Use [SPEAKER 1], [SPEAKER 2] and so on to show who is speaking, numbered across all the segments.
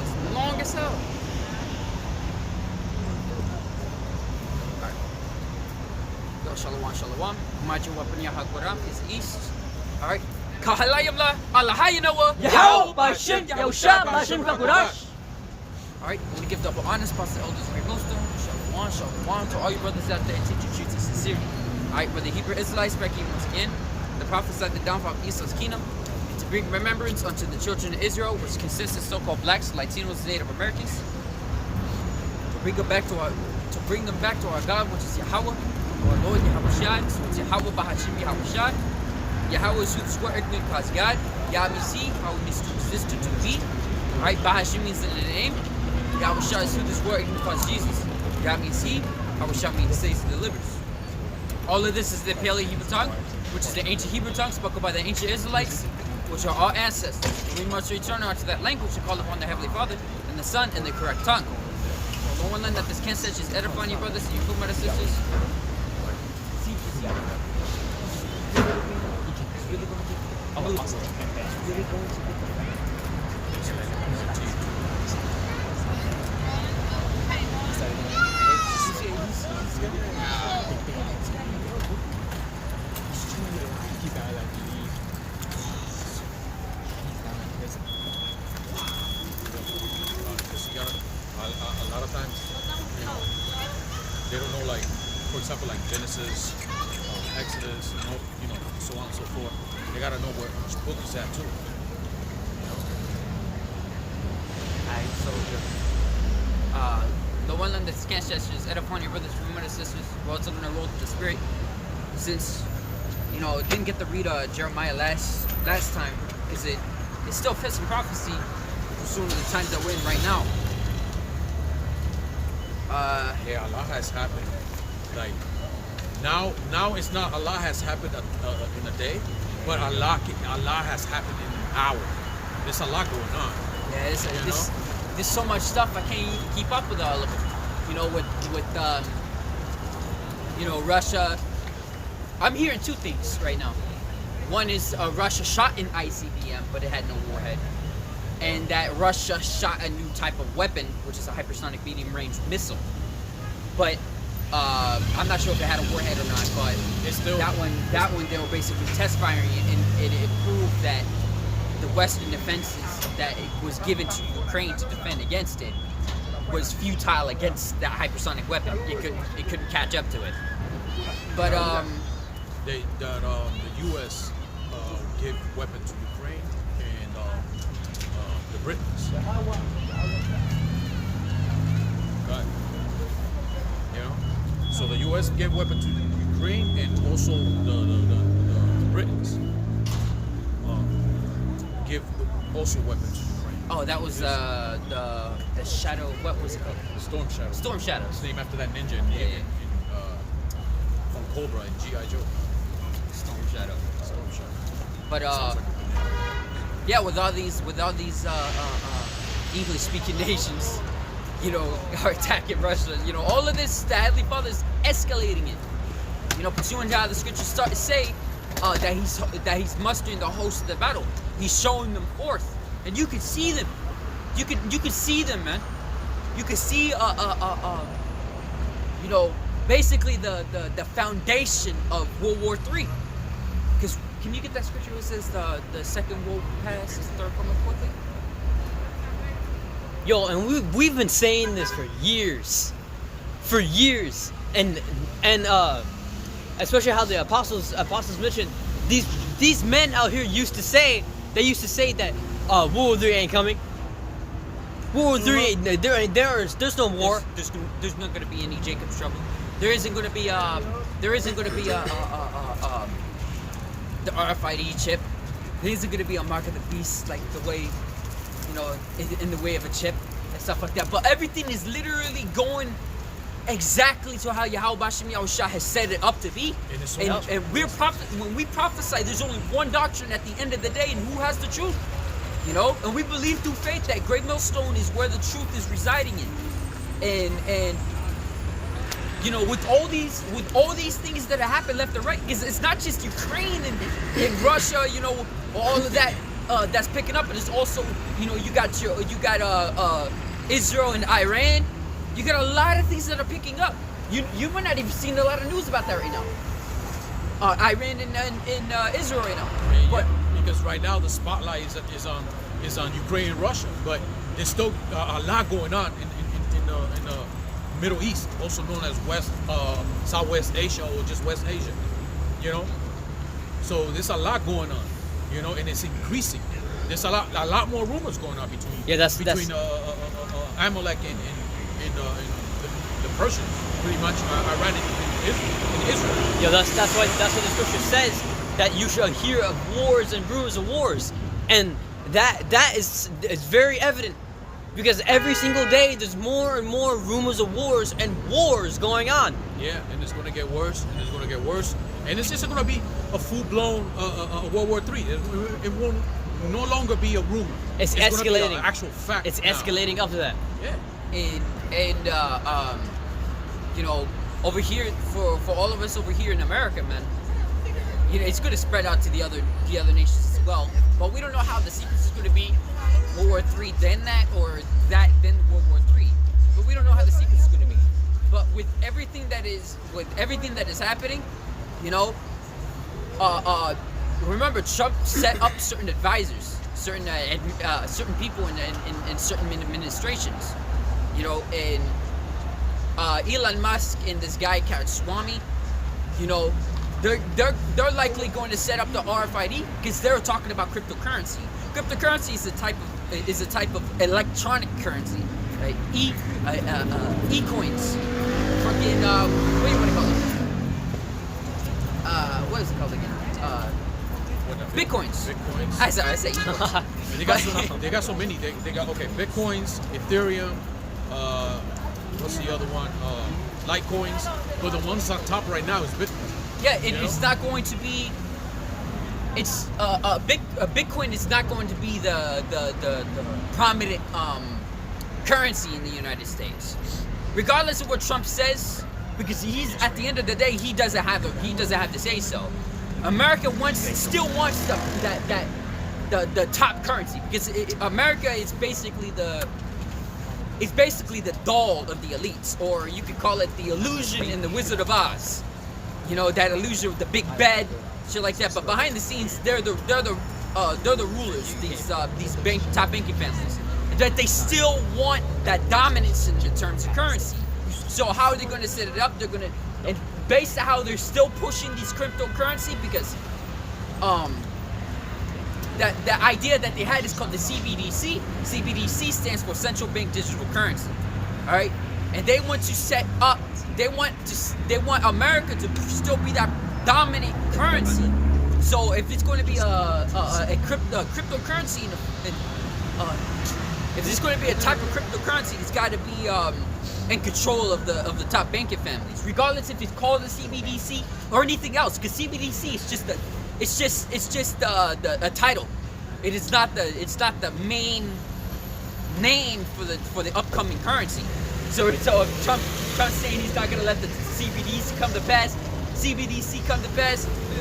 [SPEAKER 1] It's long as hell. Alright. Yo, shalom, shalom. Major weapon Yahawah is east. Alright. Kahalayamla, Allahayanawa,
[SPEAKER 2] Yahawashi, Yahusha, Mashim Kakurash.
[SPEAKER 1] Alright, I'm gonna give double honors past the elders of your millstone. Shalom, shalom to all your brothers out there and teach you truth and sincerity. Alright, brother Hebrew Israelites, back here once again. The prophesied the downfall of Esau's kingdom, and to bring remembrance unto the children of Israel, which consists of so-called blacks, Latinos, and Native Americans. To bring them back to our God, which is Yahawah, our Lord Yahawashi, so it's Yahawah Bahashim Yahawashi. Yahawah is who the square ignorant cause God. Yahamisi, how it means to exist, to be. Alright, Bahashim means in the name. Yahawashi is who this word ignorant cause Jesus. Yahamisi, Yahawashi means saves and delivers. All of this is the Paleo Hebrew tongue, which is the ancient Hebrew tongue spoken by the ancient Israelites, which are our ancestors. We must return unto that language and call upon the Heavenly Father and the Son in the correct tongue. So no one learn that this can't such as edifying your brothers and your brothers and sisters.
[SPEAKER 3] A lot of times, they don't know, like, for example, like Genesis, Exodus, so on and so forth. They gotta know where each book is at too.
[SPEAKER 1] Alright, so the one that can't such as edifying your brothers and your sisters, we're also gonna roll with the spirit. Since didn't get to read Jeremiah last time, because it still fits in prophecy pursuant to the times that we're in right now.
[SPEAKER 3] Yeah, Allah has happened. Like now it's not Allah has happened in a day, but Allah has happened in an hour. There's a lot going on.
[SPEAKER 1] Yeah, there's so much stuff I can't even keep up with all of it. With Russia. I'm hearing two things right now. One is Russia shot an ICBM, but it had no warhead. And that Russia shot a new type of weapon, which is a hypersonic medium-range missile. But I'm not sure if it had a warhead or not. But
[SPEAKER 3] it's still
[SPEAKER 1] that one they were basically test firing it, and it proved that the Western defenses that it was given to Ukraine to defend against it was futile against that hypersonic weapon. It couldn't catch up to it. But
[SPEAKER 3] the U.S. gave weapons to Ukraine and the Britons. God. So the U.S. gave weapons to Ukraine and also the Britons give also weapons to Ukraine.
[SPEAKER 1] Oh, that was the Shadow. What was it called?
[SPEAKER 3] Storm Shadow.
[SPEAKER 1] Storm Shadow.
[SPEAKER 3] It's named after that ninja from Cobra and G.I. Joe.
[SPEAKER 1] Storm Shadow.
[SPEAKER 3] Storm Shadow.
[SPEAKER 1] But yeah, with all these English-speaking nations, are attacking Russia. All of this, the Heavenly Father is escalating it. Pursuing how the scriptures start to say that he's mustering the host of the battle. He's showing them forth, and you can see them. You can see them, man. You can see basically the foundation of World War III. Because can you get that scripture that says the second world pass is the third coming quickly?
[SPEAKER 2] Yo, and we've been saying this for years, and especially how the apostles mentioned these men out here used to say that World War III ain't coming. World War III ain't, there's no war.
[SPEAKER 1] There's not going to be any Jacob's trouble. There isn't going to be the RFID chip. There isn't going to be a mark of the beast like the way. In the way of a chip and stuff like that. But everything is literally going exactly to how Yahawashi has set it up to be. And when we prophesy, there's only one doctrine at the end of the day, and who has the truth? And we believe through faith that Great Millstone is where the truth is residing in. And with all these things that have happened left and right, because it's not just Ukraine and Russia, all of that. that's picking up, and it's also, you got Israel and Iran. You got a lot of things that are picking up. You might not even seen a lot of news about that right now. Iran and Israel right now. But
[SPEAKER 3] because right now the spotlight is on Ukraine and Russia, but there's still a lot going on in the Middle East, also known as Southwest Asia or just West Asia. So there's a lot going on, and it's increasing. There's a lot more rumors going on between Amalek and the Persians, pretty much Iran and Israel.
[SPEAKER 2] Yeah, that's what the scripture says, that you shall hear of wars and rumors of wars, and that is very evident, because every single day there's more and more rumors of wars and wars going on.
[SPEAKER 3] Yeah, and it's going to get worse, and it's just going to be a full-blown World War III. It won't no longer be a rumor.
[SPEAKER 2] It's
[SPEAKER 3] escalating. Gonna be an
[SPEAKER 2] escalating.
[SPEAKER 3] actual fact.
[SPEAKER 2] It's
[SPEAKER 3] now.
[SPEAKER 2] escalating up to that.
[SPEAKER 3] Yeah.
[SPEAKER 1] Over here, for all of us over here in America, man, it's going to spread out to the other nations as well. But we don't know how the sequence is going to be. World War III, then that, or that, then World War III. But we don't know how the sequence is going to be. But with everything that is happening, remember, Trump set up certain advisors, certain people in certain administrations, and Elon Musk and this guy Swami, they're likely going to set up the RFID because they're talking about cryptocurrency. Cryptocurrency is a type of electronic currency, right? E-coins, freaking what do you want to call it? What is it called again? Bitcoins. I say e-coins.
[SPEAKER 3] They got so many. They got Bitcoins, Ethereum. What's the other one? Litecoins. But the ones on top right now is Bitcoin.
[SPEAKER 1] Yeah, it's not going to be. It's Bitcoin is not going to be the prominent currency in the United States, regardless of what Trump says, because he's at the end of the day he doesn't have to say so. America still wants the top currency, because America is basically the doll of the elites, or you could call it the illusion in the Wizard of Oz. That illusion with the big bed, shit like that. But behind the scenes, they're the rulers. These top banking families, that they still want that dominance in terms of currency. So how are they going to set it up? They're going to, and based on how they're still pushing these cryptocurrency, because the idea that they had is called the CBDC. CBDC stands for Central Bank Digital Currency. All right, and they want to set up. They want America to still be that dominant currency. So if it's going to be a cryptocurrency, if it's going to be a type of cryptocurrency, it's got to be in control of the top banking families, regardless if it's called a CBDC or anything else. Because CBDC is just a title. It's not the main name for the upcoming currency. So if Trump's saying he's not going to let the CBDC come to pass,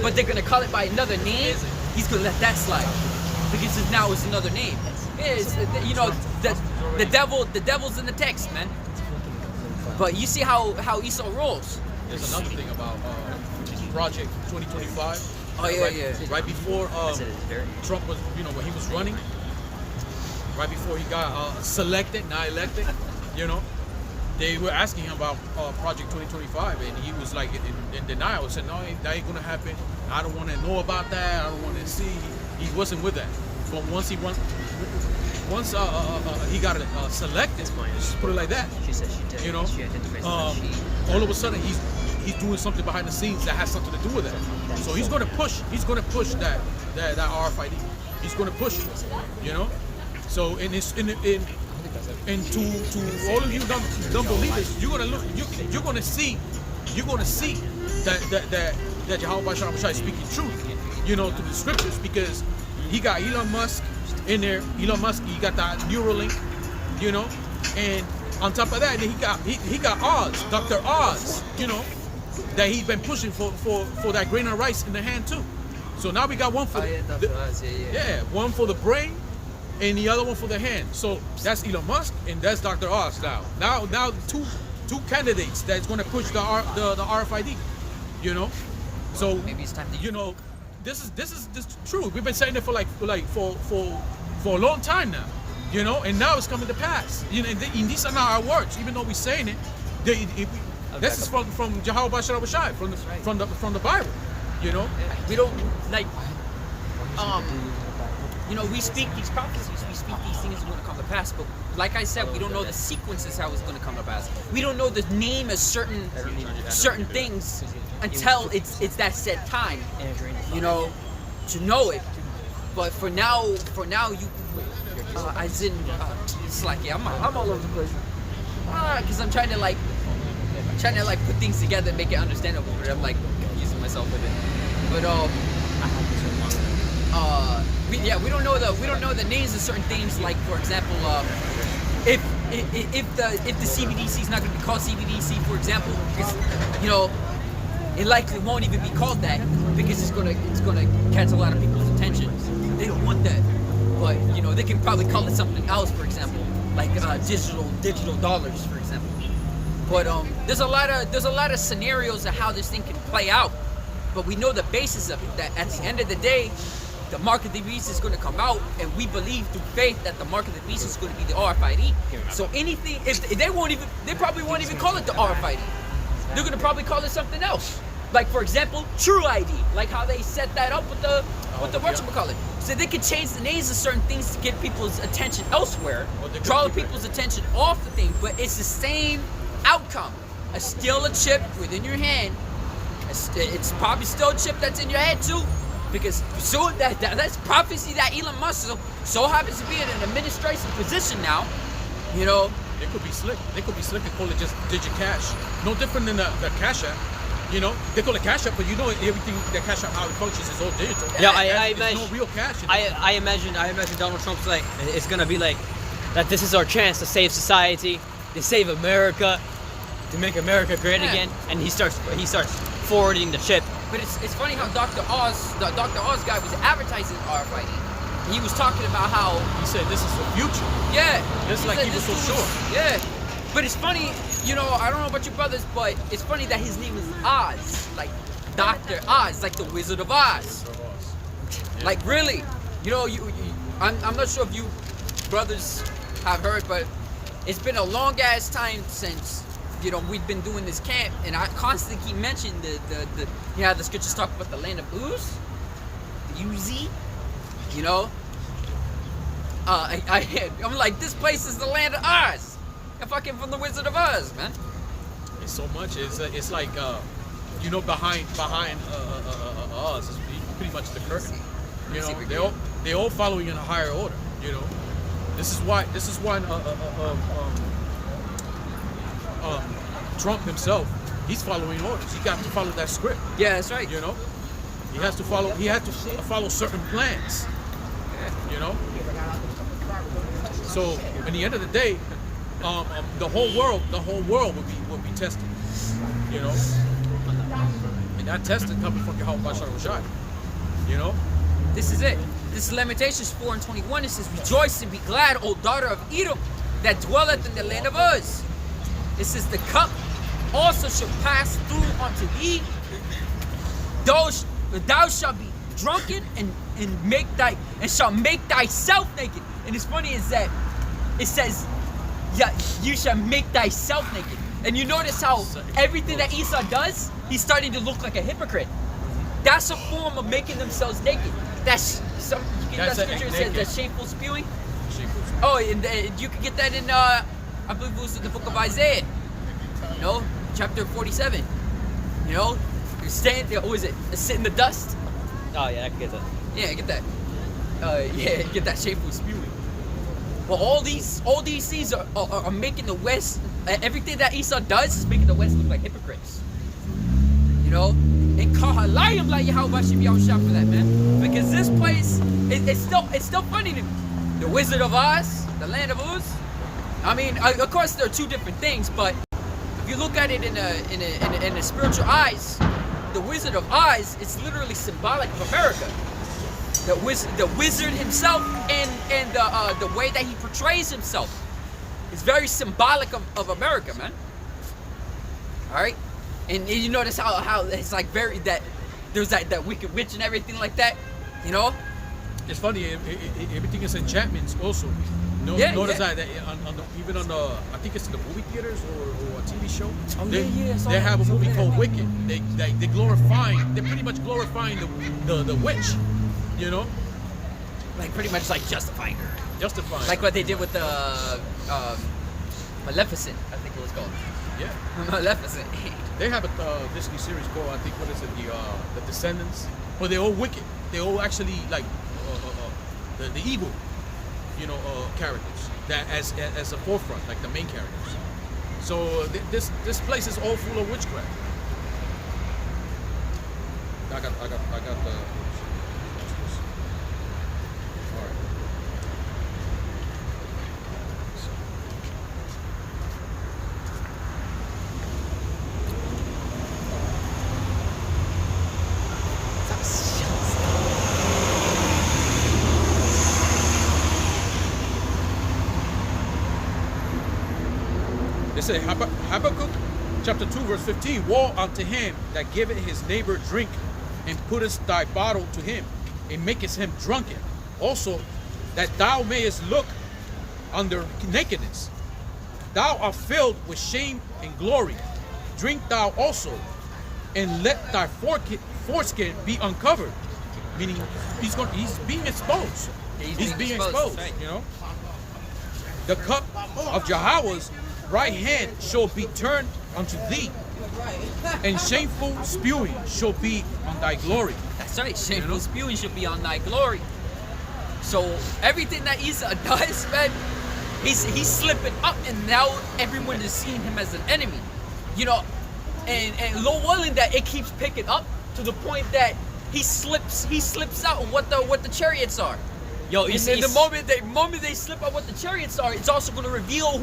[SPEAKER 1] but they're going to call it by another name, he's going to let that slide, because now it's another name. The devil's in the text, man. But you see how Esau rolls.
[SPEAKER 3] There's another thing about Project 2025.
[SPEAKER 1] Oh yeah.
[SPEAKER 3] Right before Trump was, when he was running, right before he got selected, not elected, they were asking him about Project 2025, and he was like in denial. He said, no, that ain't gonna happen. I don't want to know about that. I don't want to see. He wasn't with that. But once he got selected, just put it like that.
[SPEAKER 2] She said she did.
[SPEAKER 3] All of a sudden he's doing something behind the scenes that has something to do with that. So he's gonna push. He's gonna push that RFID. He's gonna push it. So and to all of you dumb believers, you're gonna see that Yahawashi is speaking truth, through the scriptures, because he got Elon Musk in there. Elon Musk, he got that Neuralink, and on top of that, he got Oz, Dr. Oz, that he's been pushing for that grain of rice in the hand too. So now we got one for one for the brain, and the other one for the hand. So that's Elon Musk, and that's Dr. Oz now. Now two candidates that's going to push the RFID. You know, so
[SPEAKER 1] maybe it's time to.
[SPEAKER 3] You know, this is true. We've been saying it for for a long time now. You know, and now it's coming to pass. You know, and these are not our words, even though we're saying it. This is from Yahawashi, from the Bible. You know,
[SPEAKER 2] we don't like. You know, we speak these prophecies, we speak these things are going to come to pass, but like I said, we don't know the sequences how it's going to come to pass. We don't know the name of certain things until it's that set time, you know, to know it. But for now, you, as in, it's like, yeah, I'm all over the place, because I'm trying to put things together and make it understandable. But I'm like confusing myself with it. But we don't know the names of certain things. Like, for example, if the CBDC is not going to be called CBDC, for example, because, you know, it likely won't even be called that because it's gonna catch a lot of people's attention. They don't want that, but you know, they can probably call it something else, for example, like digital dollars, for example. But there's a lot of scenarios of how this thing can play out. But we know the basis of it, that at the end of the day, the mark of the beast is going to come out, and we believe through faith that the mark of the beast is going to be the RFID. So anything, if they probably won't even call it the RFID. They're going to probably call it something else. Like, for example, True ID, like how they set that up with the whatchamacallit. So they can change the names of certain things to get people's attention elsewhere, draw people's attention off the thing, but it's the same outcome. Still a chip within your hand. It's probably still a chip that's in your head too, because so that's prophecy that Elon Musk so happens to be in an administrative position now. You know,
[SPEAKER 3] they could be slick. They could be slick and call it just DigiCash. No different than the Cash App. You know, they call it Cash App, but you know everything the Cash App, how it functions is all digital.
[SPEAKER 2] Yeah, I imagine
[SPEAKER 3] no real cash. You know?
[SPEAKER 2] I imagine Donald Trump's like, it's gonna be like that. This is our chance to save society, to save America, to make America great again. And he starts forwarding the chip.
[SPEAKER 1] But it's funny how Dr. Oz guy was advertising RFID. He was talking about how
[SPEAKER 3] he said this is the future.
[SPEAKER 1] Yeah,
[SPEAKER 3] it's like he was so sure.
[SPEAKER 1] Yeah, but it's funny. You know, I don't know about you brothers, but it's funny that his name is Oz, like Dr. Oz, like the Wizard of Oz. Yeah. Like, really, you know, I'm not sure if you brothers have heard, but it's been a long ass time since, you know, we've been doing this camp, and I constantly keep mentioning the scriptures talk about the land of Uz, UZ, you know. I'm like, this place is the land of Oz. I'm fucking from the Wizard of Oz, man.
[SPEAKER 3] It's so much. It's like you know, behind Oz is pretty much the curtain. You know, they all following in a higher order. You know, this is why Trump himself, he's following orders. He got to follow that script.
[SPEAKER 1] Yeah, that's right.
[SPEAKER 3] You know, he has to follow. He had to follow certain plans. You know. So at the end of the day, the whole world will be tested. You know, and that testing coming from Yahawashi. You know,
[SPEAKER 1] this is it. This is Lamentations 4:21. It says, "Rejoice and be glad, O daughter of Edom, that dwelleth in the land of Uz." It says, "The cup also shall pass through unto thee. Thou shalt be drunken and shall make thyself naked." And it's funny is that it says, "Yeah, you shall make thyself naked." And you notice how everything that Esau does, he's starting to look like a hypocrite. That's a form of making themselves naked. That's some. You get that scripture that says that shameful spewing. Oh, and you can get that in I believe it was in the book of Isaiah. You know, chapter 47. You know, you're staying there. What is it? Sit in the dust.
[SPEAKER 2] Oh yeah, I can get that.
[SPEAKER 1] Yeah, get that. Yeah, get that shameful spewing. Well, all these things are making the West. Everything that Esau does is making the West look like hypocrites. You know, and Kahalayim like Yahawashi be out shop for that, man. Because this place, it's still funny to me. The Wizard of Oz, the land of Uz. I mean, of course, there are two different things, but if you look at it in a spiritual eyes, the Wizard of Oz is literally symbolic of America. The wizard himself and the way that he portrays himself is very symbolic of America, man. All right, and you notice how it's like very that there's that wicked witch and everything like that, you know.
[SPEAKER 3] It's funny. Everything is enchantments also. Notice that even on the, I think it's in the movie theaters or a TV show.
[SPEAKER 1] Oh,
[SPEAKER 3] they have a movie called Wicked. They glorifying. They're pretty much glorifying the witch. You know,
[SPEAKER 1] like pretty much like justifying her.
[SPEAKER 3] Justifying.
[SPEAKER 1] Like what they did with the Maleficent, I think it was called.
[SPEAKER 3] Yeah.
[SPEAKER 1] Maleficent.
[SPEAKER 3] They have a Disney series called, I think, what is it, the Descendants. Well, they're all wicked. They all actually like the evil, characters that as a forefront, like the main characters. So this place is all full of witchcraft. I got the. All right. It says Habakkuk chapter 2 verse 15, woe unto him that giveth his neighbor drink, and puttest thy bottle to him, and makest him drunken. Also, that thou mayest look on their nakedness. Thou art filled with shame and glory. Drink thou also, and let thy foreskin be uncovered. Meaning, he's being exposed. He's being exposed.
[SPEAKER 1] Right.
[SPEAKER 3] The cup of Yahawah's right hand shall be turned unto thee, and shameful spewing shall be on thy glory.
[SPEAKER 1] That's right. Shameful spewing should be on thy glory. So everything that Esau does, man, he's slipping up, and now everyone is seeing him as an enemy. And low willing that it keeps picking up to the point that he slips out on what the chariots are.
[SPEAKER 2] Yo,
[SPEAKER 1] And then the moment they slip out what the chariots are, it's also going to reveal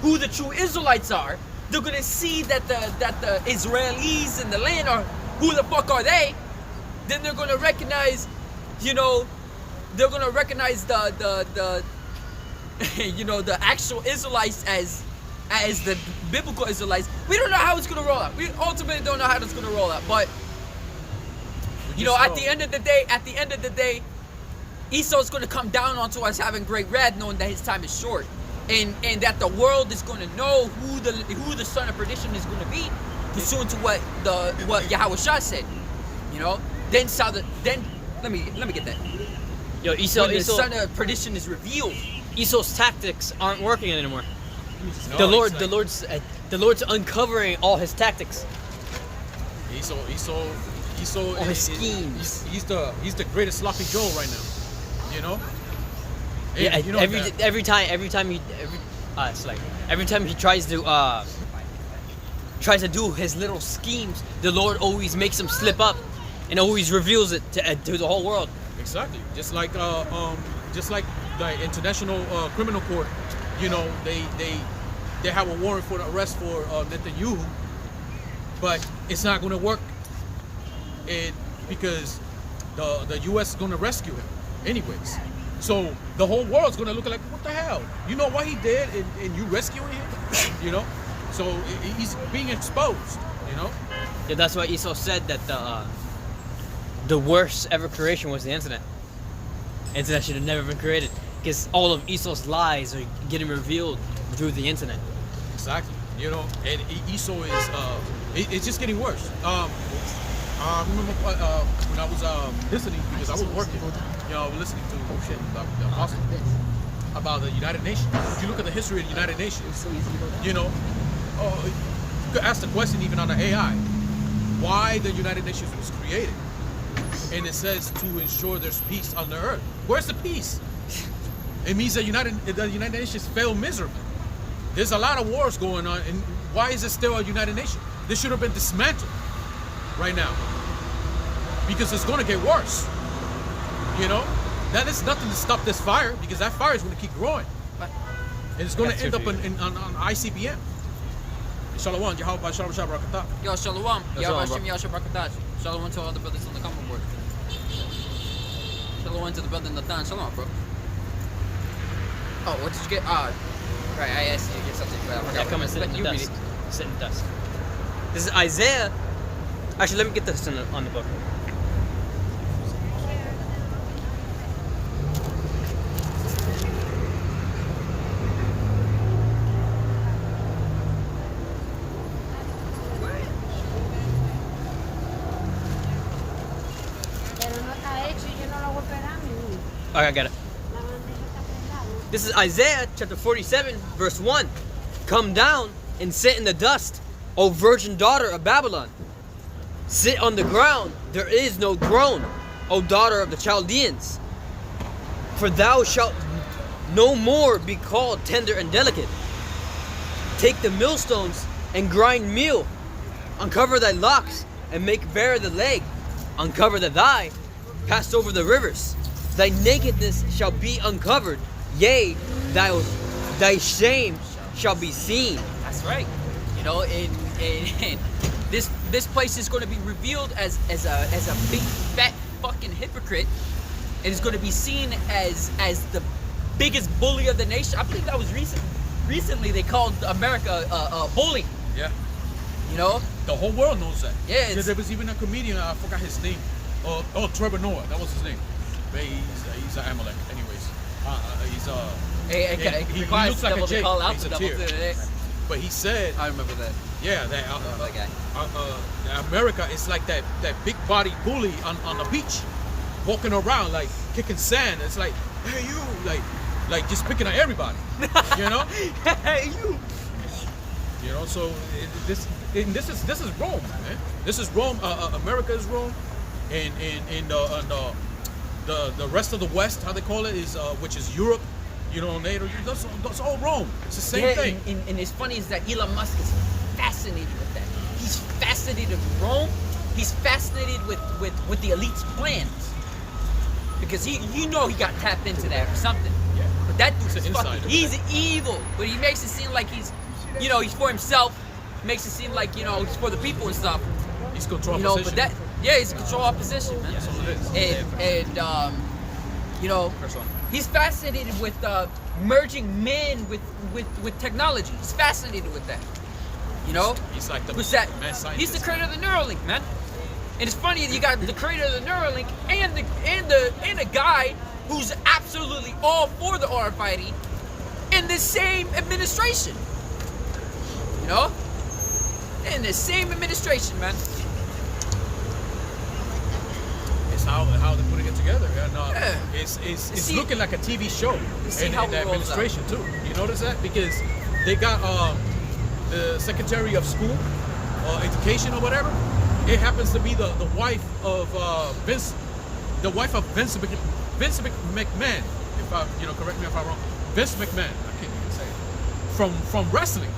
[SPEAKER 1] who the true Israelites are. They're going to see that the Israelis in the land are, who the fuck are they? Then they're going to recognize, they're going to recognize the the actual Israelites as the biblical Israelites. We don't know how it's going to roll out. We ultimately don't know how it's going to roll out. But at the end of the day, Esau's going to come down onto us having great wrath, knowing that his time is short, and that the world is going to know who the son of perdition is going to be, pursuant to what Yahawashi said. Then let me get that.
[SPEAKER 2] Yo, Esau,
[SPEAKER 1] When the son of perdition is revealed,
[SPEAKER 2] Esau's tactics aren't working anymore.
[SPEAKER 3] No,
[SPEAKER 2] The Lord's uncovering all his tactics.
[SPEAKER 3] Esau
[SPEAKER 2] All his schemes.
[SPEAKER 3] He's the greatest sloppy Joe right now.
[SPEAKER 2] Yeah,
[SPEAKER 3] That-
[SPEAKER 2] every time he tries to do his little schemes, the Lord always makes him slip up, and always reveals it to the whole world.
[SPEAKER 3] Exactly. Just like the International Criminal Court, they have a warrant for the arrest for Netanyahu, but it's not going to work. Because the U.S. is going to rescue him, anyways. So the whole world's going to look like, what the hell? You know what he did, and you rescuing him? So he's being exposed.
[SPEAKER 2] Yeah, that's why Esau said that the worst ever creation was the internet. Internet should have never been created, because all of Esau's lies are getting revealed through the internet.
[SPEAKER 3] Exactly. And Esau is it's just getting worse. I remember when I was listening, because I was working, I was listening to the apostle about the United Nations. If you look at the history of the United Nations, you could ask the question even on the AI, why the United Nations was created. And it says to ensure there's peace on the earth. Where's the peace? It means the United Nations failed miserably. There's a lot of wars going on, and why is it still a United Nation? This should have been dismantled right now, because it's going to get worse. That is nothing to stop this fire, because that fire is going to keep growing, and it's going to end up on ICBM. Shalom, Yahawah, Shalom, Shalom, Barakatah.
[SPEAKER 1] Yo, Shalom.
[SPEAKER 2] Shalom,
[SPEAKER 1] Yahawashi,
[SPEAKER 2] bro.
[SPEAKER 1] Yahawah, Barakatah. Shalom to all the brothers on the comment board. Shalom to the brother Nathan. Shalom, bro. Oh, what did you get? Right, I asked you to get something, but I forgot.
[SPEAKER 2] Yeah, come and sit in
[SPEAKER 1] Let
[SPEAKER 2] the
[SPEAKER 1] you read
[SPEAKER 2] dust.
[SPEAKER 1] it.
[SPEAKER 2] Sit in the dust. This is Isaiah. Actually, let me get this on the book.
[SPEAKER 4] Pero no está hecho y yo no lo voy a esperar, mi niño.
[SPEAKER 2] Okay, I got it.
[SPEAKER 4] La bandeja está prendada.
[SPEAKER 2] This is Isaiah chapter 47, verse 1. Come down and sit in the dust, O virgin daughter of Babylon. Sit on the ground, there is no throne, O daughter of the Chaldeans. For thou shalt no more be called tender and delicate. Take the millstones and grind meal. Uncover thy locks and make bare the leg. Uncover the thigh, pass over the rivers. Thy nakedness shall be uncovered. Yea, thy shame shall be seen.
[SPEAKER 1] That's right. You know, in this place is going to be revealed as a big fat fucking hypocrite. It is going to be seen as the biggest bully of the nation. I believe that was recently they called America a bully.
[SPEAKER 3] Yeah.
[SPEAKER 1] You know?
[SPEAKER 3] The whole world knows that.
[SPEAKER 1] Yeah,
[SPEAKER 3] Because there was even a comedian, I forgot his name. Trevor Noah, that was his name. But he's an Amalek, anyways. He looks like a Jake.
[SPEAKER 1] Call out
[SPEAKER 3] He's
[SPEAKER 1] the
[SPEAKER 3] a
[SPEAKER 1] double
[SPEAKER 3] tear.
[SPEAKER 1] today.
[SPEAKER 3] But he said,
[SPEAKER 1] I remember that.
[SPEAKER 3] yeah, that
[SPEAKER 1] that guy.
[SPEAKER 3] America is like that big body bully on the beach, walking around like kicking sand. It's like, hey you, like just picking at everybody, you know.
[SPEAKER 1] Hey, you.
[SPEAKER 3] You know, so this is Rome, man. This is Rome. America is Rome, and the rest of the West, how they call it, is which is Europe. You know, NATO. That's all Rome. It's the same thing.
[SPEAKER 1] And it's funny is that Elon Musk is fascinated with that. He's fascinated with Rome. He's fascinated with the elite's plans. Because he got tapped into that or something.
[SPEAKER 3] Yeah.
[SPEAKER 1] But that dude's
[SPEAKER 3] He's an
[SPEAKER 1] fucking,
[SPEAKER 3] insider.
[SPEAKER 1] he's evil. But he makes it seem like he's for himself. Makes it seem like, he's for the people and stuff.
[SPEAKER 3] He's control
[SPEAKER 1] But that, he's a control opposition, man.
[SPEAKER 3] That's what it is.
[SPEAKER 1] And
[SPEAKER 3] Press on.
[SPEAKER 1] he's fascinated with merging men with technology. He's fascinated with that.
[SPEAKER 3] He's like the
[SPEAKER 1] Who's that?
[SPEAKER 3] mad scientist.
[SPEAKER 1] He's the creator of the Neuralink, man. And it's funny you got the creator of the Neuralink and a guy who's absolutely all for the RFID in the same administration. In the same administration, man.
[SPEAKER 3] It's how they're putting it together, and
[SPEAKER 1] Yeah.
[SPEAKER 3] it's
[SPEAKER 1] See-
[SPEAKER 3] looking like a TV show.
[SPEAKER 1] see
[SPEAKER 3] And
[SPEAKER 1] how
[SPEAKER 3] the
[SPEAKER 1] it rolls
[SPEAKER 3] administration too. You notice that because they got the Secretary of School, Education or whatever. It happens to be the wife of Vince McMahon. If I correct me if I'm wrong. Vince McMahon. I can't even say it. From wrestling.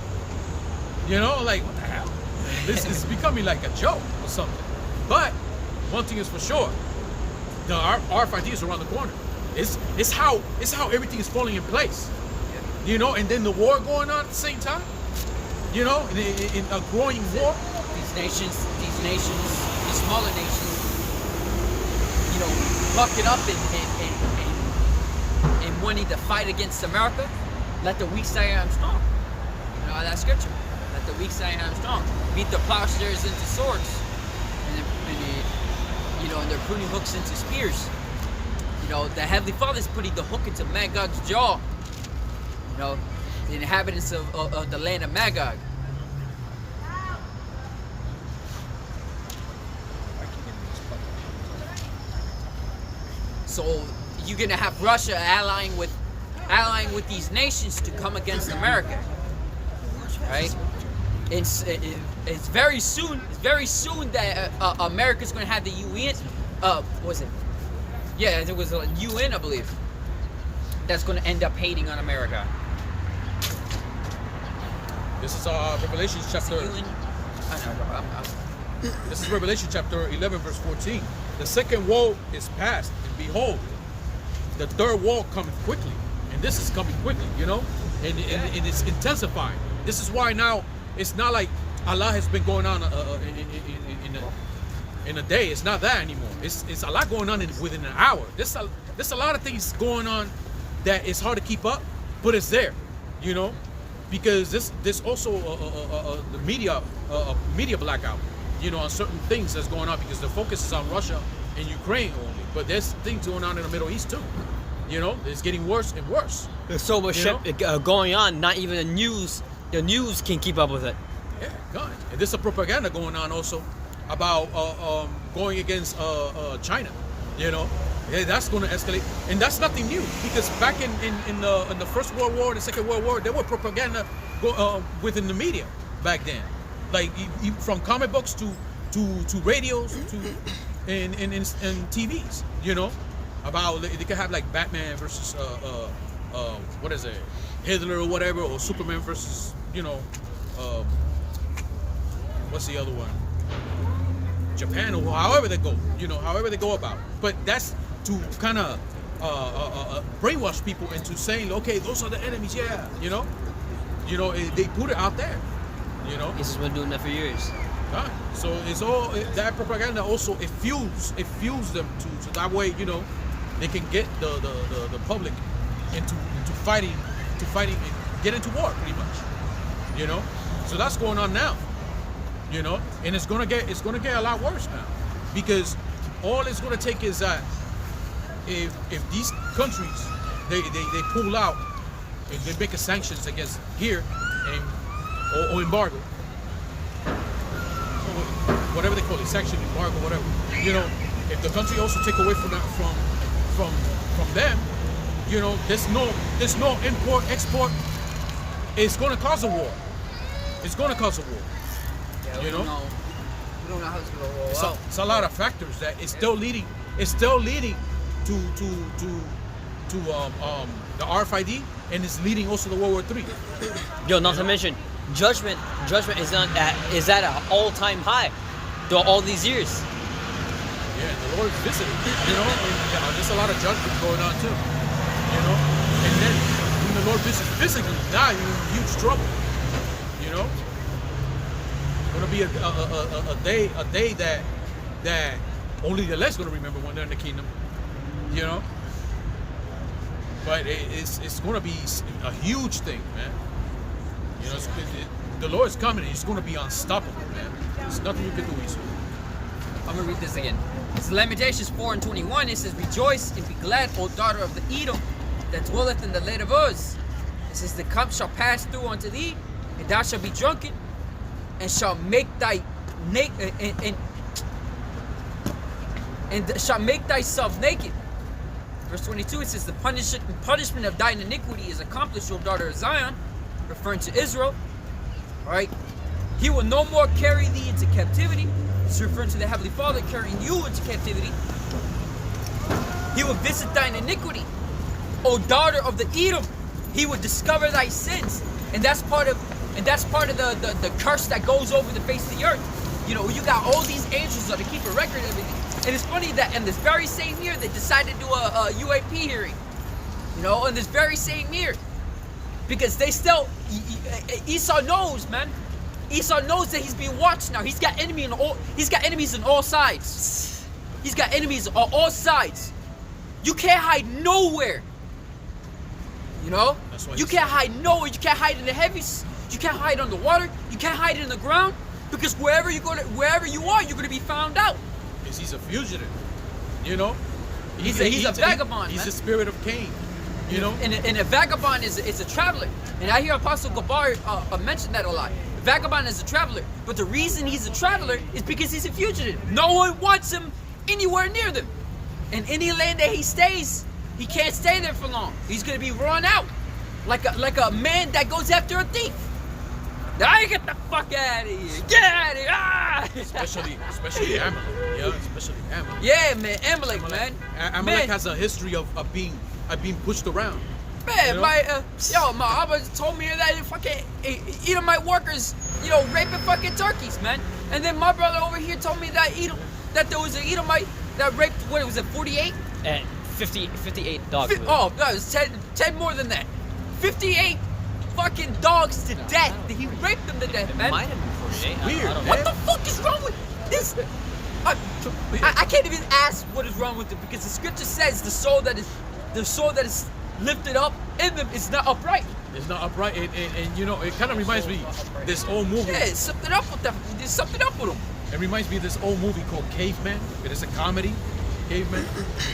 [SPEAKER 3] Like what the hell? This is becoming like a joke or something. But one thing is for sure, the RFID is around the corner. It's how everything is falling in place. And then the war going on at the same time. In a growing war.
[SPEAKER 1] These nations, these smaller nations, bucking up and wanting to fight against America. Let the weak say I am strong. That scripture. Let the weak say I am strong. Beat the plowshares into swords, and they're pruning hooks into spears. The Heavenly Father's putting the hook into Magog's jaw. The inhabitants of the land of Magog. So you're gonna have Russia allying with these nations to come against America, right? It's very soon. It's very soon that America's gonna have the UN. Was it? Yeah, it was a UN, I believe. That's gonna end up hating on America.
[SPEAKER 3] This is Revelation chapter.
[SPEAKER 1] UN?
[SPEAKER 3] This is Revelation chapter 11, verse 14. The second woe is past, and behold, the third woe coming quickly. And this is coming quickly, and it's intensifying. This is why now it's not like Allah has been going on in a day. It's not that anymore. It's a lot going on within an hour. There's a lot of things going on that it's hard to keep up, but it's there, you know, because there's also the media blackout, you know, on certain things that's going on because the focus is on Russia and Ukraine only, but there's things going on in the Middle East too. You know, it's getting worse and worse.
[SPEAKER 2] There's so much shit going on. Not even the news can keep up with it.
[SPEAKER 3] Yeah, God. And there's a propaganda going on also about going against China. You know, yeah, that's going to escalate, and that's nothing new because back in the First World War, the Second World War, there were propaganda within the media back then, like from comic books to radios to and TVs. You know. About they could have like Batman versus what is it, Hitler or whatever, or Superman versus, you know, what's the other one, Japan, or however they go, you know, however they go about. But that's to kind of brainwash people into saying, okay, those are the enemies, yeah, you know, they put it out there, you know.
[SPEAKER 2] This has been doing that for years.
[SPEAKER 3] Right. So it's all that propaganda. Also, it fuels them to that way, you know. They can get the public into fighting and get into war pretty much, you know. So that's going on now, you know, and it's gonna get a lot worse now because all it's gonna take is that if these countries they pull out, if they make a sanctions against here and or embargo, whatever they call it, sanction, embargo, whatever, you know, if the country also take away from that from them, you know, there's no import export. It's going to cause a war. It's going to cause a war.
[SPEAKER 1] Yeah,
[SPEAKER 3] you know,
[SPEAKER 1] we don't know how it's going to roll out.
[SPEAKER 3] It's a lot of factors that it's still leading. It's still leading to the RFID, and it's leading also to World War III.
[SPEAKER 2] Yo, not to mention, judgment is at an all-time high through all these years.
[SPEAKER 3] Yeah, the Lord's visiting, you know, and there's a lot of judgment going on too, you know. And then when the Lord visits physically, now you're in huge trouble, you know. It's gonna be a day that only the elect gonna remember when they're in the kingdom, you know. But it's gonna be a huge thing, man. You know, the Lord's coming, and it's gonna be unstoppable, man. There's nothing you can do easily.
[SPEAKER 1] I'm gonna read this again. It's Lamentations 4:21. It says, "Rejoice and be glad, O daughter of the Edom, that dwelleth in the land of Uz. It says, the cup shall pass through unto thee, and thou shalt be drunken, and shall make and shall make thyself naked." Verse 22. It says, "The punishment of thine iniquity is accomplished, O daughter of Zion," referring to Israel. All right. "He will no more carry thee into captivity." It's referring to the Heavenly Father carrying you into captivity. "He will visit thine iniquity, O daughter of the Edom. He will discover thy sins," and that's part of the curse that goes over the face of the earth. You know, you got all these angels that keep a record of everything. And it's funny that in this very same year they decided to do a UAP hearing. You know, in this very same year, because they still Esau knows, man. Esau knows that he's being watched now. He's got enemies on all sides. He's got enemies on all sides. You can't hide nowhere. You know? You can't hide nowhere. You can't hide in the heavies. You can't hide on the water. You can't hide in the ground. Because wherever you are, you're gonna be found out.
[SPEAKER 3] Because he's a fugitive. You know?
[SPEAKER 1] He's a vagabond.
[SPEAKER 3] He's
[SPEAKER 1] man.
[SPEAKER 3] the spirit of Cain. You know?
[SPEAKER 1] And a vagabond is a traveler. And I hear Apostle Gabar mention that a lot. Vagabond is a traveler, but the reason he's a traveler is because he's a fugitive. No one wants him anywhere near them. In any land that he stays, he can't stay there for long. He's gonna be run out, like a man that goes after a thief. Now get the fuck out of here! Get out of here! Ah!
[SPEAKER 3] Especially Amalek. Yeah, especially Amalek.
[SPEAKER 1] Yeah, man, Amalek, man.
[SPEAKER 3] Amalek has a history of being pushed around.
[SPEAKER 1] Man,
[SPEAKER 3] you know?
[SPEAKER 1] my Abba told me that fucking Edomite workers, you know, raping fucking turkeys, man. And then my brother over here told me that there was an Edomite that raped, what was it, 48?
[SPEAKER 2] And 58 dogs.
[SPEAKER 1] Oh, no, it was 10 more than that. 58 fucking dogs to death. He raped them to death, man.
[SPEAKER 2] Might have been 48.
[SPEAKER 3] Weird,
[SPEAKER 2] I don't
[SPEAKER 1] What
[SPEAKER 2] know.
[SPEAKER 1] the fuck is wrong with this? I can't even ask what is wrong with it because the scripture says the soul that is lifted up in them is not upright.
[SPEAKER 3] It's not upright, and you know, it kind of reminds me this old movie.
[SPEAKER 1] Yeah, it's something up with them. There's something up with them.
[SPEAKER 3] It reminds me of this old movie called Caveman. It is a comedy, Caveman,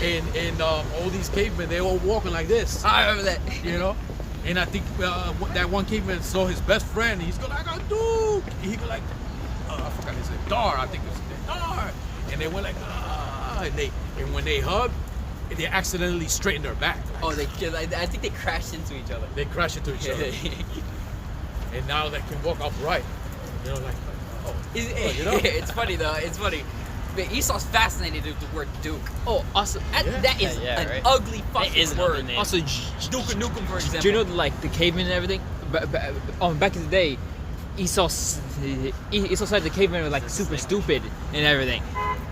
[SPEAKER 3] and all these cavemen, they all walking like this,
[SPEAKER 1] I remember that.
[SPEAKER 3] you know. And I think that one caveman saw his best friend. He's go like, "Oh, dude," he go like, I forgot his name, Dar. I think it was his name, Dar. And they went like, and when they hugged, they accidentally straightened their back.
[SPEAKER 1] Oh, I think they crashed into each other.
[SPEAKER 3] They crashed into each other, and now they can walk upright. You know, like, oh, you know?
[SPEAKER 1] It's funny though. It's funny. But Esau's fascinated with the word Duke.
[SPEAKER 2] Oh, also,
[SPEAKER 1] That is
[SPEAKER 2] Yeah,
[SPEAKER 1] an
[SPEAKER 2] right.
[SPEAKER 1] ugly
[SPEAKER 2] It
[SPEAKER 1] fucking
[SPEAKER 2] is another
[SPEAKER 1] word.
[SPEAKER 2] name.
[SPEAKER 1] Also, Duke Nukem, for example.
[SPEAKER 2] do you know like the cavemen and everything? Back in the day, Esau said the cavemen were like super stupid and everything,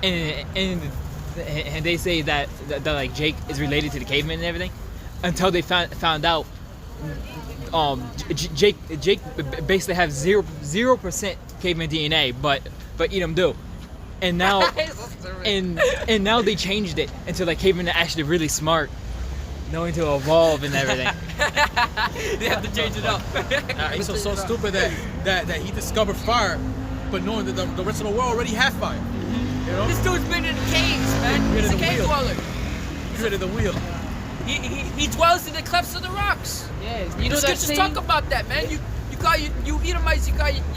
[SPEAKER 2] and they say that like Jake is related to the cavemen and everything, until they found out. Jake basically have 0% caveman DNA, but Edom do, and now and now they changed it until like cavemen are actually really smart, knowing to evolve and everything.
[SPEAKER 1] They have to change it up.
[SPEAKER 3] He's so stupid that he discovered fire, but knowing that the rest of the world already had fire. You know,
[SPEAKER 1] This dude's been in caves, man.
[SPEAKER 3] Get
[SPEAKER 1] He's a
[SPEAKER 3] in the
[SPEAKER 1] cave
[SPEAKER 3] wheel.
[SPEAKER 1] dweller.
[SPEAKER 3] get rid of the wheel.
[SPEAKER 1] He dwells in the clefts of the rocks.
[SPEAKER 2] Yeah, you
[SPEAKER 1] The
[SPEAKER 2] know that
[SPEAKER 1] scriptures
[SPEAKER 2] saying?
[SPEAKER 1] talk about that, man. You Edomites, you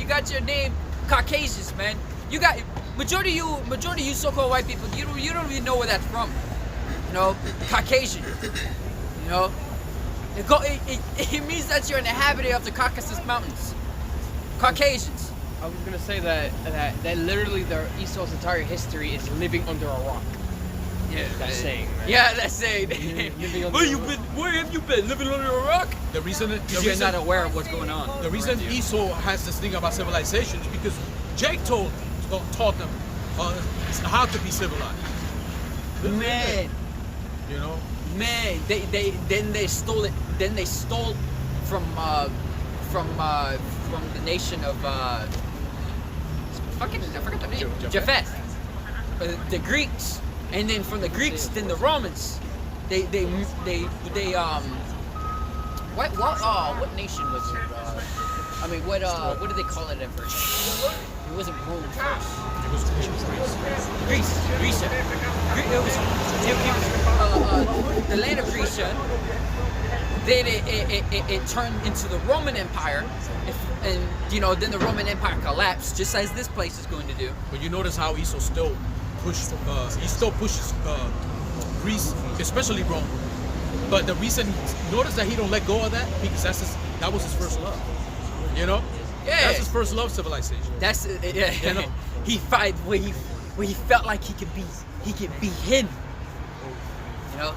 [SPEAKER 1] got your name Caucasians, man. You got majority of you so-called white people. You don't even know where that's from. You know, Caucasian. You know, it means that you're an inhabitant of the Caucasus Mountains. Caucasians.
[SPEAKER 2] I was gonna say that literally Esau's entire history is living under a rock.
[SPEAKER 1] Yeah,
[SPEAKER 2] That saying, right?
[SPEAKER 1] Yeah, that's saying.
[SPEAKER 2] Living under
[SPEAKER 1] Where
[SPEAKER 2] a
[SPEAKER 1] you
[SPEAKER 2] rock.
[SPEAKER 1] been? Where have you been? Living under a rock?
[SPEAKER 3] The reason
[SPEAKER 1] You're not aware of what's going on.
[SPEAKER 3] the reason
[SPEAKER 1] around you.
[SPEAKER 3] Esau has this thing about civilization is because Jake taught them how to be civilized.
[SPEAKER 1] Man,
[SPEAKER 3] You know,
[SPEAKER 1] man, they stole it. Then they stole from the nation of I forgot the name.
[SPEAKER 3] Japheth.
[SPEAKER 1] The Greeks, and then from the Greeks, then the Romans. What nation was it? What did they call it at first? It wasn't Rome first.
[SPEAKER 3] it was
[SPEAKER 1] Greece. It was the land of Greece. Then it turned into the Roman Empire, and then the Roman Empire collapsed, just as this place is going to do.
[SPEAKER 3] But you notice how Esau still pushes Greece, especially Rome. But the reason, notice that he don't let go of that, because that was his first love. You know?
[SPEAKER 1] Yeah.
[SPEAKER 3] That's his first love, civilization.
[SPEAKER 1] That's yeah.
[SPEAKER 3] You know?
[SPEAKER 1] He fight where he felt like he could be him. You know?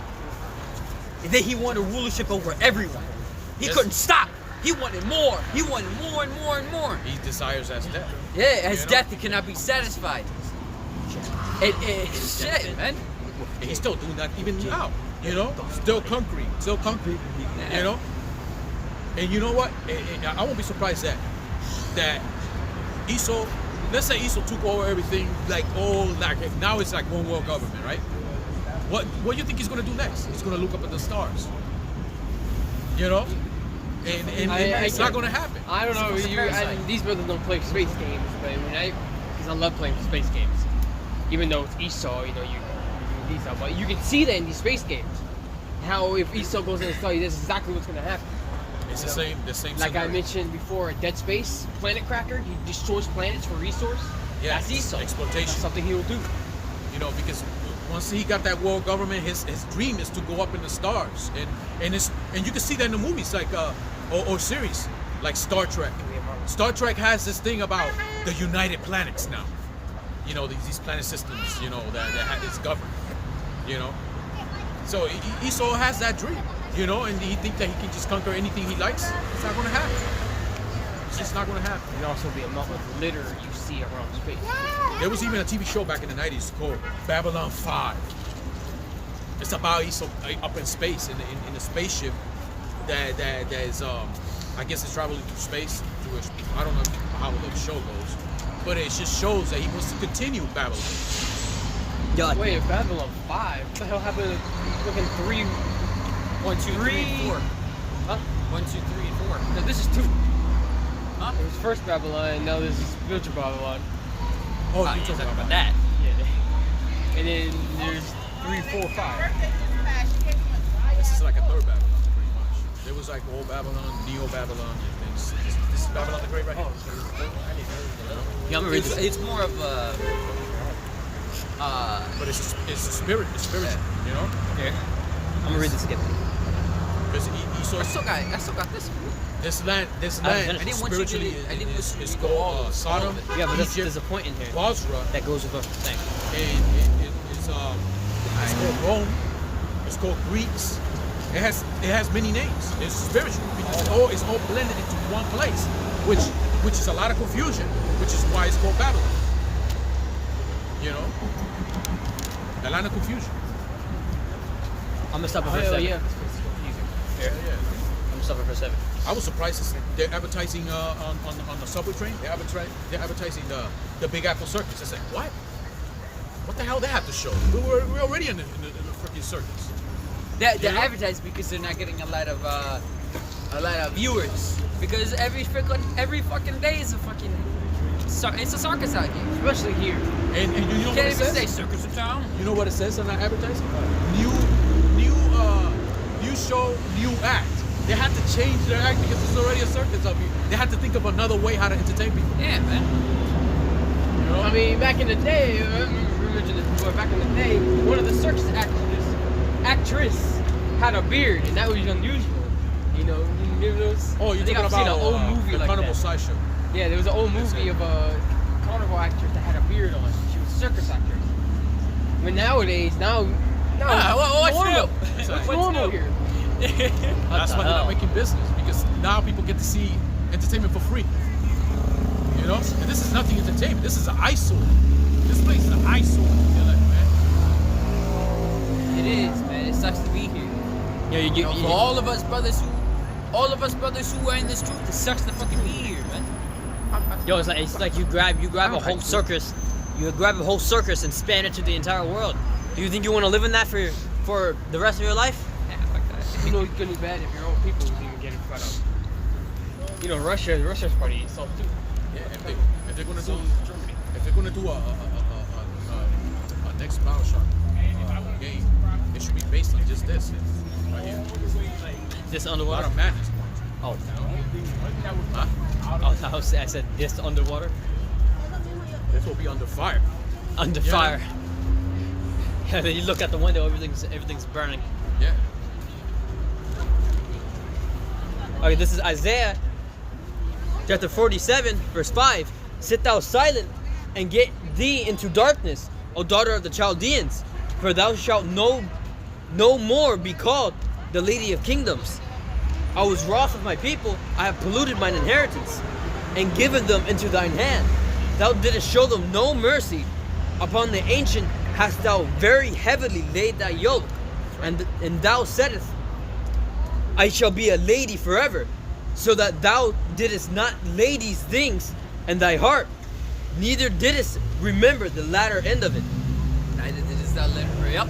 [SPEAKER 1] And then he wanted rulership over everyone. He
[SPEAKER 3] Yes.
[SPEAKER 1] couldn't stop. He wanted more. He wanted more and more and more.
[SPEAKER 3] He desires as death.
[SPEAKER 1] Yeah, as
[SPEAKER 3] You know?
[SPEAKER 1] death, he cannot be satisfied. Shit, man.
[SPEAKER 3] And he's still doing that even now. You know? Still concrete. You know? And you know what? I won't be surprised that Esau, let's say Esau took over everything, now it's like one world government, right? What do you think he's gonna do next? He's gonna look up at the stars. You know? And it's not gonna happen.
[SPEAKER 2] I don't know.
[SPEAKER 1] It's a parasite.
[SPEAKER 2] These brothers don't play space games, but because I love playing space games. Even though it's Esau, you Esau, but you can see that in these space games. How if Esau goes in the study, this is exactly what's gonna happen.
[SPEAKER 3] It's the same
[SPEAKER 2] Like I
[SPEAKER 3] scenario.
[SPEAKER 2] mentioned before, Dead Space, Planet Cracker, he destroys planets for resource.
[SPEAKER 3] Yeah,
[SPEAKER 2] That's Esau.
[SPEAKER 3] exploitation.
[SPEAKER 2] That's something he will do.
[SPEAKER 3] You know, because once he got that world government, his dream is to go up in the stars, and you can see that in the movies like or series like Star Trek. Star Trek has this thing about the United Planets now. You know, these planet systems. You know that is governed. You know, so Esau has that dream. You know, and he thinks that he can just conquer anything he likes. It's not going to happen. It's just not going to happen.
[SPEAKER 2] And also the amount of litter you see around space.
[SPEAKER 3] There was even a TV show back in the 90s called Babylon 5. It's about Esau up in space in a spaceship that is I guess it's traveling through space. I don't know how the show goes, but it just shows that he wants to continue Babylon.
[SPEAKER 2] Yo,
[SPEAKER 5] Wait, Babylon 5? What the hell happened to fucking 3?
[SPEAKER 1] 1, 2, 3, and 4.
[SPEAKER 5] Huh?
[SPEAKER 1] 1, 2, 3, and 4.
[SPEAKER 5] No, this is 2.
[SPEAKER 1] Huh?
[SPEAKER 5] It was first Babylon, and now this is spiritual Babylon.
[SPEAKER 3] Oh,
[SPEAKER 1] Ah,
[SPEAKER 3] you
[SPEAKER 1] you're
[SPEAKER 3] talking
[SPEAKER 1] talking
[SPEAKER 3] about
[SPEAKER 1] about
[SPEAKER 3] that?
[SPEAKER 1] that.
[SPEAKER 5] Yeah. And then there's 3, 4, 5.
[SPEAKER 3] This is like a third Babylon, pretty much. There was like old Babylon, Neo Babylon, and things. This is Babylon the Great right here.
[SPEAKER 2] yeah, I'm gonna read this.
[SPEAKER 1] It's more of a.
[SPEAKER 3] But it's a spirit, it's spiritual, you know?
[SPEAKER 2] Here. I'm gonna read this again.
[SPEAKER 3] Because he saw
[SPEAKER 1] I still got this.
[SPEAKER 3] this land
[SPEAKER 2] I didn't want
[SPEAKER 1] you to-
[SPEAKER 3] spiritually
[SPEAKER 1] I didn't want you
[SPEAKER 3] it's
[SPEAKER 1] to go all
[SPEAKER 3] called
[SPEAKER 1] of it.
[SPEAKER 3] Sodom,
[SPEAKER 2] Yeah, but there's
[SPEAKER 3] Egypt,
[SPEAKER 2] a point in here
[SPEAKER 3] Basra,
[SPEAKER 2] that goes with the thing.
[SPEAKER 3] and it's called Rome, it's called Greeks. It has many names. It's spiritual because it's all blended into one place, which is a lot of confusion, which is why it's called Babylon. You know, a lot of confusion.
[SPEAKER 2] I'm gonna stop it
[SPEAKER 5] Oh,
[SPEAKER 2] for a
[SPEAKER 5] hell
[SPEAKER 2] second.
[SPEAKER 5] yeah.
[SPEAKER 3] Yeah.
[SPEAKER 2] I'm gonna stop it for a second.
[SPEAKER 3] I was surprised they're advertising on the subway train. They're advertising the Big Apple Circus. I said, what? What the hell they have to show? We're already in the freaking circus.
[SPEAKER 1] They're
[SPEAKER 3] You know?
[SPEAKER 1] advertised because they're not getting a lot of viewers. Because every fucking day is a fucking. It's a circus out here.
[SPEAKER 5] Especially here.
[SPEAKER 3] And you know what
[SPEAKER 1] Can't
[SPEAKER 3] it
[SPEAKER 1] even
[SPEAKER 3] says?
[SPEAKER 1] say circus in town.
[SPEAKER 3] You know what it says on that advertising? New show, new act. They had to change their act because it's already a circus up here. They had to think of another way how to entertain people.
[SPEAKER 1] Yeah, man.
[SPEAKER 3] You know?
[SPEAKER 5] I mean, back in the day, we mentioned this before, back in the day, one of the circus actress had a beard, and that was unusual. You know, those.
[SPEAKER 3] Oh, you're
[SPEAKER 5] I think
[SPEAKER 3] talking
[SPEAKER 5] I've seen
[SPEAKER 3] about
[SPEAKER 5] an old movie
[SPEAKER 3] the
[SPEAKER 5] like
[SPEAKER 3] Carnival
[SPEAKER 5] that.
[SPEAKER 3] Sideshow.
[SPEAKER 5] Yeah, there was an old
[SPEAKER 3] That's
[SPEAKER 5] movie
[SPEAKER 3] it.
[SPEAKER 5] of a carnival actress that had a beard on. She was a circus actress. But nowadays, now
[SPEAKER 1] What's
[SPEAKER 5] normal.
[SPEAKER 1] new?
[SPEAKER 5] What's normal here?
[SPEAKER 3] That's
[SPEAKER 2] the
[SPEAKER 3] why they're
[SPEAKER 2] hell?
[SPEAKER 3] not making business because now people get to see entertainment for free. You know, and this is nothing entertainment. This is an eyesore. This place is an eyesore. You're like, man.
[SPEAKER 1] It is, man. It sucks to be here.
[SPEAKER 2] Yeah,
[SPEAKER 1] You know, for all of us brothers who are in this truth, it sucks to fucking be here, man.
[SPEAKER 2] Yo, it's like you grab a whole circus, and span it to the entire world. Do you think you want to live in that for the rest of your life?
[SPEAKER 1] Nah, fuck that.
[SPEAKER 5] You know, it's gonna be bad if your own people even get in front of. You know, Russia's party itself too.
[SPEAKER 3] Yeah, if they're gonna do a next Bioshock game, it should be based on just this right here.
[SPEAKER 2] This
[SPEAKER 3] A lot
[SPEAKER 2] underwater.
[SPEAKER 3] of madness.
[SPEAKER 2] Oh,
[SPEAKER 3] Huh?
[SPEAKER 2] I said this underwater,
[SPEAKER 3] This will be under fire.
[SPEAKER 2] under
[SPEAKER 3] Yeah.
[SPEAKER 2] fire. And then you look at the window, everything's burning.
[SPEAKER 3] Yeah.
[SPEAKER 2] Okay, this is Isaiah chapter 47, verse 5. Sit thou silent and get thee into darkness, O daughter of the Chaldeans, for thou shalt no more be called the lady of kingdoms. I was wroth with my people, I have polluted mine inheritance, and given them into thine hand. Thou didst show them no mercy. Upon the ancient hast thou very heavily laid thy yoke, and thou saidst, I shall be a lady forever, so that thou didst not lay these things in thy heart, neither didst remember the latter end of it.
[SPEAKER 1] Neither did it start letting up.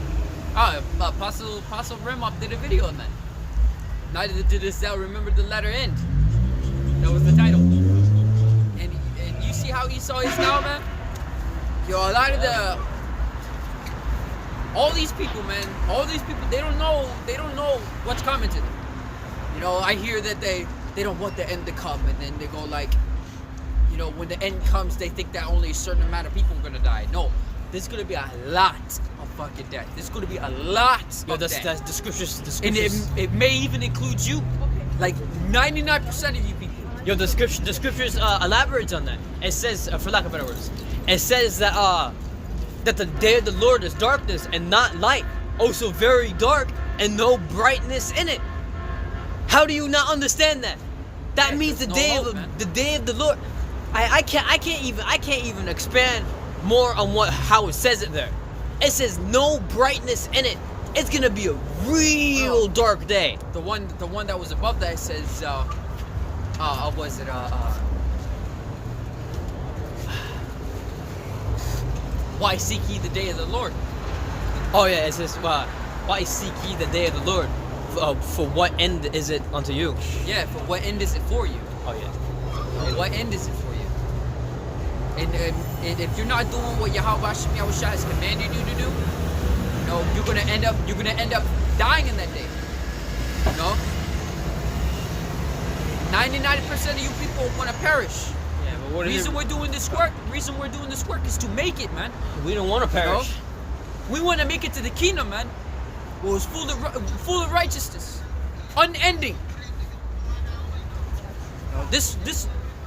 [SPEAKER 1] Apostle Remop did a video on that. Neither did it start remember the latter end. That was the title. And you see how he saw his now, man? Yo, a lot of all these people, man, they don't know what's coming to them. You know, I hear that they don't want the end to come, and then they go like, you know, when the end comes, they think that only a certain amount of people are gonna die. No, there's gonna be a lot of fucking death. There's gonna be a lot
[SPEAKER 2] Yo,
[SPEAKER 1] of
[SPEAKER 2] that's
[SPEAKER 1] death.
[SPEAKER 2] the scriptures.
[SPEAKER 1] And it may even include you. Like 99% of you people.
[SPEAKER 2] Yo, the scriptures elaborates on that. It says, for lack of better words, it says that the day of the Lord is darkness and not light, also very dark and no brightness in it. How do you not understand that? That
[SPEAKER 1] Yeah,
[SPEAKER 2] means
[SPEAKER 1] there's no
[SPEAKER 2] the
[SPEAKER 1] hope, man.
[SPEAKER 2] day of the Lord. I can't even expand more on how it says it there. It says no brightness in it. It's gonna be a real dark day.
[SPEAKER 1] The one that was above that says was it why seek ye the day of the Lord?
[SPEAKER 2] Oh yeah, it says, why seek ye the day of the Lord? For what end is it unto you?
[SPEAKER 1] Yeah, for what end is it for you?
[SPEAKER 2] Oh yeah.
[SPEAKER 1] What end is it for you? And if you're not doing what Yahawashi has commanded you to do, you know, you're gonna end up dying in that day. You know? 99% of you people want to perish.
[SPEAKER 2] Yeah, but what
[SPEAKER 1] The reason we're doing this work is to make it, man.
[SPEAKER 2] we don't want to perish.
[SPEAKER 1] You know? We want to make it to the kingdom, man. Well, it's full of righteousness, unending.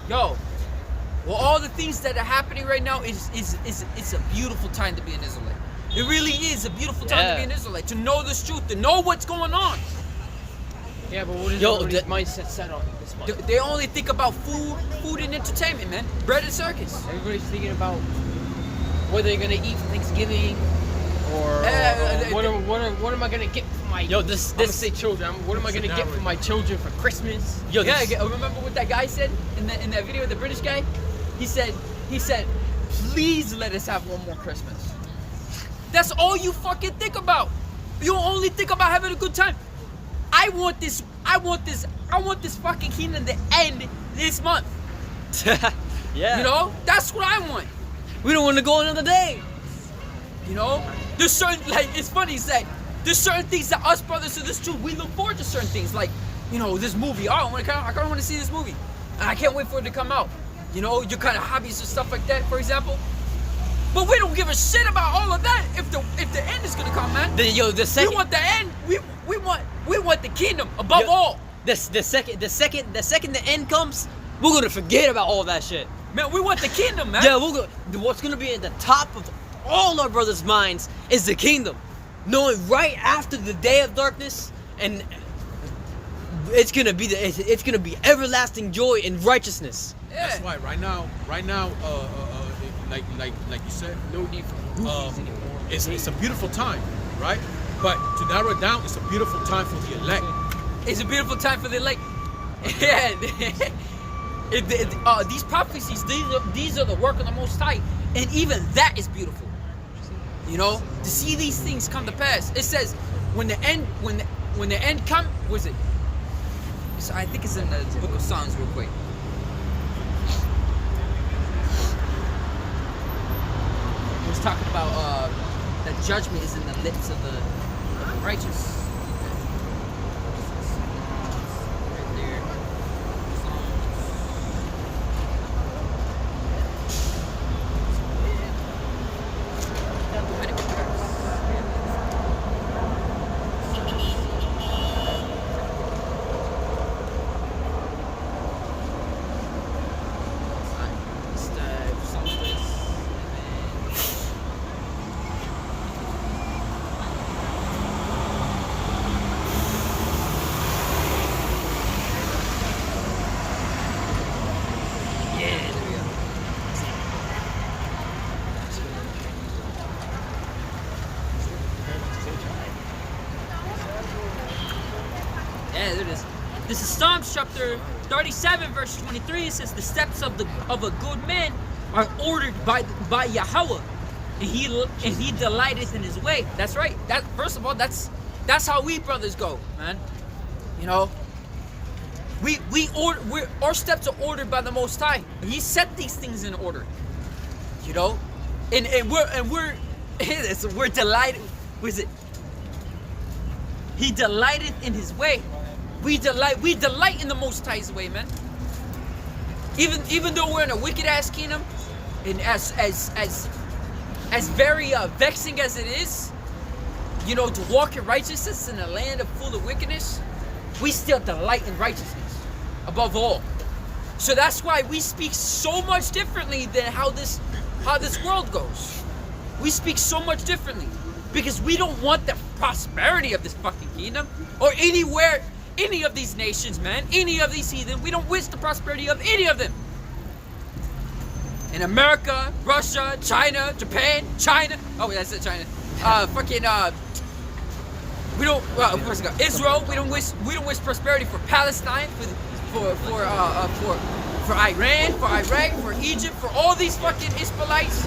[SPEAKER 1] Well, all the things that are happening right now it's a beautiful time to be an Israelite. It really is a beautiful time to be an Israelite, to know this truth, to know what's going on.
[SPEAKER 5] Yeah, but what is everybody's mindset set on this month?
[SPEAKER 1] They only think about food and entertainment, man. Bread and circus.
[SPEAKER 5] Everybody's thinking about what they're gonna eat for Thanksgiving, or what am I gonna get for my?
[SPEAKER 2] Yo,
[SPEAKER 5] I'm gonna say children. What am I gonna get for my children for Christmas?
[SPEAKER 2] Yo,
[SPEAKER 1] Yeah, remember what that guy said in that video, the British guy? He said, please let us have one more Christmas. That's all you fucking think about. You only think about having a good time. I want this fucking kingdom to end this month.
[SPEAKER 2] yeah.
[SPEAKER 1] You know? That's what I want.
[SPEAKER 2] we don't want to go another day.
[SPEAKER 1] You know? There's certain, like, it's funny, it's like, there's certain things that us brothers of this truth, we look forward to certain things. Like, you know, this movie. I kind of want to see this movie. And I can't wait for it to come out. You know, your kind of hobbies and stuff like that, for example. But we don't give a shit about all of that if the end is gonna come, man.
[SPEAKER 2] The second.
[SPEAKER 1] We want the end. We want the kingdom above all.
[SPEAKER 2] The second the end comes, we're gonna forget about all that shit.
[SPEAKER 1] Man, we want the kingdom, man.
[SPEAKER 2] Yeah, what's gonna be at the top of all our brothers' minds is the kingdom. Knowing right after the day of darkness, and it's gonna be everlasting joy and righteousness.
[SPEAKER 1] Yeah.
[SPEAKER 3] That's why right now, like you said,
[SPEAKER 5] No need for movies anymore.
[SPEAKER 3] it's a beautiful time, right? But to narrow it down, it's a beautiful time for the elect.
[SPEAKER 1] It's a beautiful time for the elect. Yeah. These prophecies, these are the work of the Most High, and even that is beautiful. You know, to see these things come to pass. It says, when the end comes, was it? I think it's in the Book of Psalms, real quick. It was talking about that judgment is in the lips of the righteous. Right there. Yeah, there it is. This is Psalms chapter 37, verse 23. It says, "The steps of a good man are ordered by Yahawah, and he delighteth in his way." That's right. That first of all, that's how we brothers go, man. You know, our steps are ordered by the Most High. He set these things in order. You know, and we're delighted. What is it? He delighteth in his way. We delight in the Most High's way, man. Even though we're in a wicked ass kingdom, and as very vexing as it is, you know, to walk in righteousness in a land full of wickedness, we still delight in righteousness above all. So that's why we speak so much differently than how this world goes. We speak so much differently because we don't want the prosperity of this fucking kingdom or any of these nations, man, any of these heathen. We don't wish the prosperity of any of them. In America, Russia, China, Japan, China. Oh, that's it, China. We don't. Well, of course, Israel. We don't wish prosperity for Palestine, for Iran, for Iraq, for Egypt, for all these fucking Ishmaelites,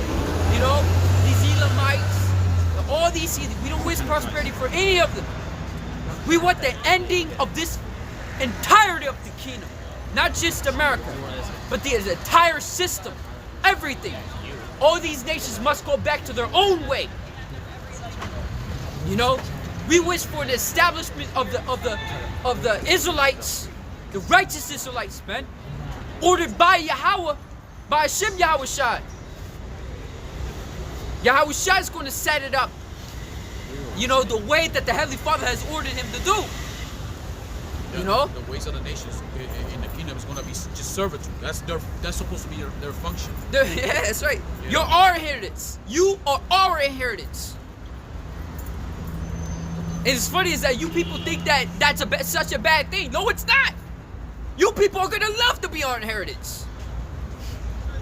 [SPEAKER 1] you know, these Elamites, all these heathens. We don't wish prosperity for any of them. We want the ending of this entirety of the kingdom, not just America, but the entire system, everything. All these nations must go back to their own way. You know, we wish for the establishment of the Israelites, the righteous Israelites, man, ordered by Yahawah, by Hashem Yahawashi. Yahawashi is going to set it up, you know, the way that the Heavenly Father has ordered him to do. You know,
[SPEAKER 3] the ways of the nations in the kingdom is going to be just servitude. That's supposed to be their function.
[SPEAKER 1] Yeah, that's right.
[SPEAKER 3] You
[SPEAKER 1] You're
[SPEAKER 3] know?
[SPEAKER 1] our inheritance. You are our inheritance. And it's funny is that you people think that that's such a bad thing. No, it's not. You people are gonna love to be our inheritance.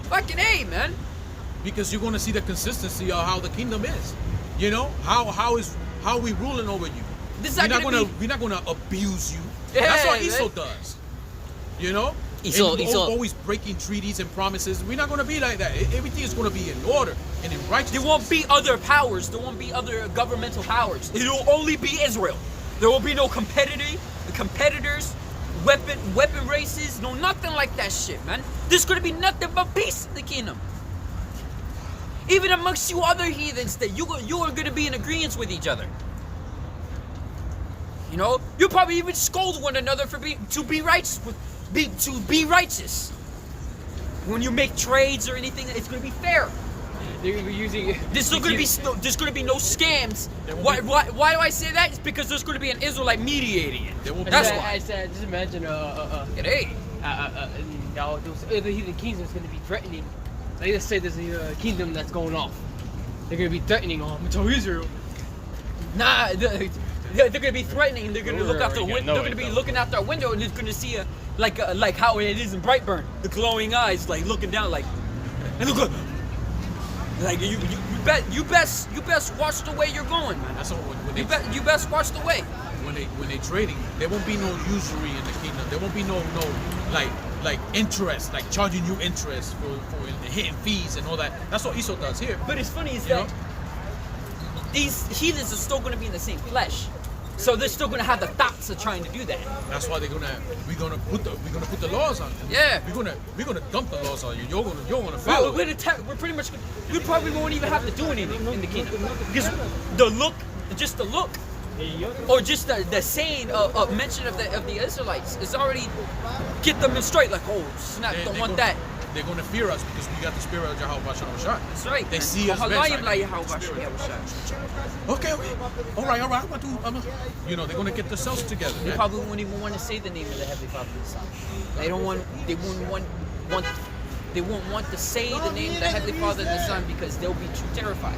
[SPEAKER 1] Fucking A, man.
[SPEAKER 3] Because you're going to see the consistency of how the kingdom is. You know, how we ruling over you.
[SPEAKER 1] This is
[SPEAKER 3] we're
[SPEAKER 1] not gonna be.
[SPEAKER 3] we're not gonna abuse you.
[SPEAKER 1] Yeah,
[SPEAKER 3] That's what
[SPEAKER 1] man.
[SPEAKER 3] Esau does. You know?
[SPEAKER 2] Esau-
[SPEAKER 3] And
[SPEAKER 2] Esau-
[SPEAKER 3] always breaking treaties and promises. We're not gonna be like that. Everything is gonna be in order and in righteousness.
[SPEAKER 1] There won't be other powers. There won't be other governmental powers. It'll only be Israel. There will be no competitors, weapon races, no nothing like that shit, man. There's gonna be nothing but peace in the kingdom. Even amongst you other heathens, that you are gonna be in agreement with each other. You know, you'll probably even scold one another for to be righteous. When you make trades or anything, it's gonna be fair.
[SPEAKER 5] They're gonna be using.
[SPEAKER 1] There's gonna be no scams. Why do I say that? It's because there's gonna be an Israelite mediating it.
[SPEAKER 3] There won't be
[SPEAKER 1] That's
[SPEAKER 3] no-
[SPEAKER 1] why.
[SPEAKER 5] I said, just imagine
[SPEAKER 1] Hey,
[SPEAKER 5] those other heathen kingdoms gonna be threatening. Like, let's say there's a kingdom that's going off. They're gonna be threatening, oh, I'm gonna tell Israel.
[SPEAKER 1] nah, they're gonna be threatening. They're gonna look out the
[SPEAKER 5] Already
[SPEAKER 1] window.
[SPEAKER 5] know
[SPEAKER 1] They're gonna
[SPEAKER 5] it,
[SPEAKER 1] be
[SPEAKER 5] though.
[SPEAKER 1] looking out their window and they're gonna see like how it is in Brightburn, the glowing eyes, like looking down, like, and look, like you best watch the way you're going, man.
[SPEAKER 3] That's what when
[SPEAKER 1] You best watch the way.
[SPEAKER 3] when they trading, there won't be no usury in the kingdom. There won't be no like interest, like charging you interest for hitting fees and all that. That's what Esau does here.
[SPEAKER 1] But it's funny is
[SPEAKER 3] You
[SPEAKER 1] that
[SPEAKER 3] know?
[SPEAKER 1] these heathens are still going to be in the same flesh, so they're still going to have the thoughts of trying to do that.
[SPEAKER 3] That's why we're gonna put the laws on you.
[SPEAKER 1] Yeah.
[SPEAKER 3] We're gonna dump the laws on you. You're gonna follow.
[SPEAKER 1] We're pretty much. We probably won't even have to do anything in the kingdom because the look, or just the saying mention of the Israelites is already get them in straight. Like, oh snap, don't want that.
[SPEAKER 3] They're gonna fear us because we got the spirit of Yahawashi.
[SPEAKER 1] That's right.
[SPEAKER 3] They
[SPEAKER 1] man.
[SPEAKER 3] see us.
[SPEAKER 1] Halayim la
[SPEAKER 3] best,
[SPEAKER 1] Yahawashi, Yahawashi.
[SPEAKER 3] Okay. All right. You know, they're gonna get themselves together.
[SPEAKER 1] They
[SPEAKER 3] man.
[SPEAKER 1] probably won't even want to say the name of the Heavenly Father and the Son. They won't want to say the name of the Heavenly Father and the Son because they'll be too terrified.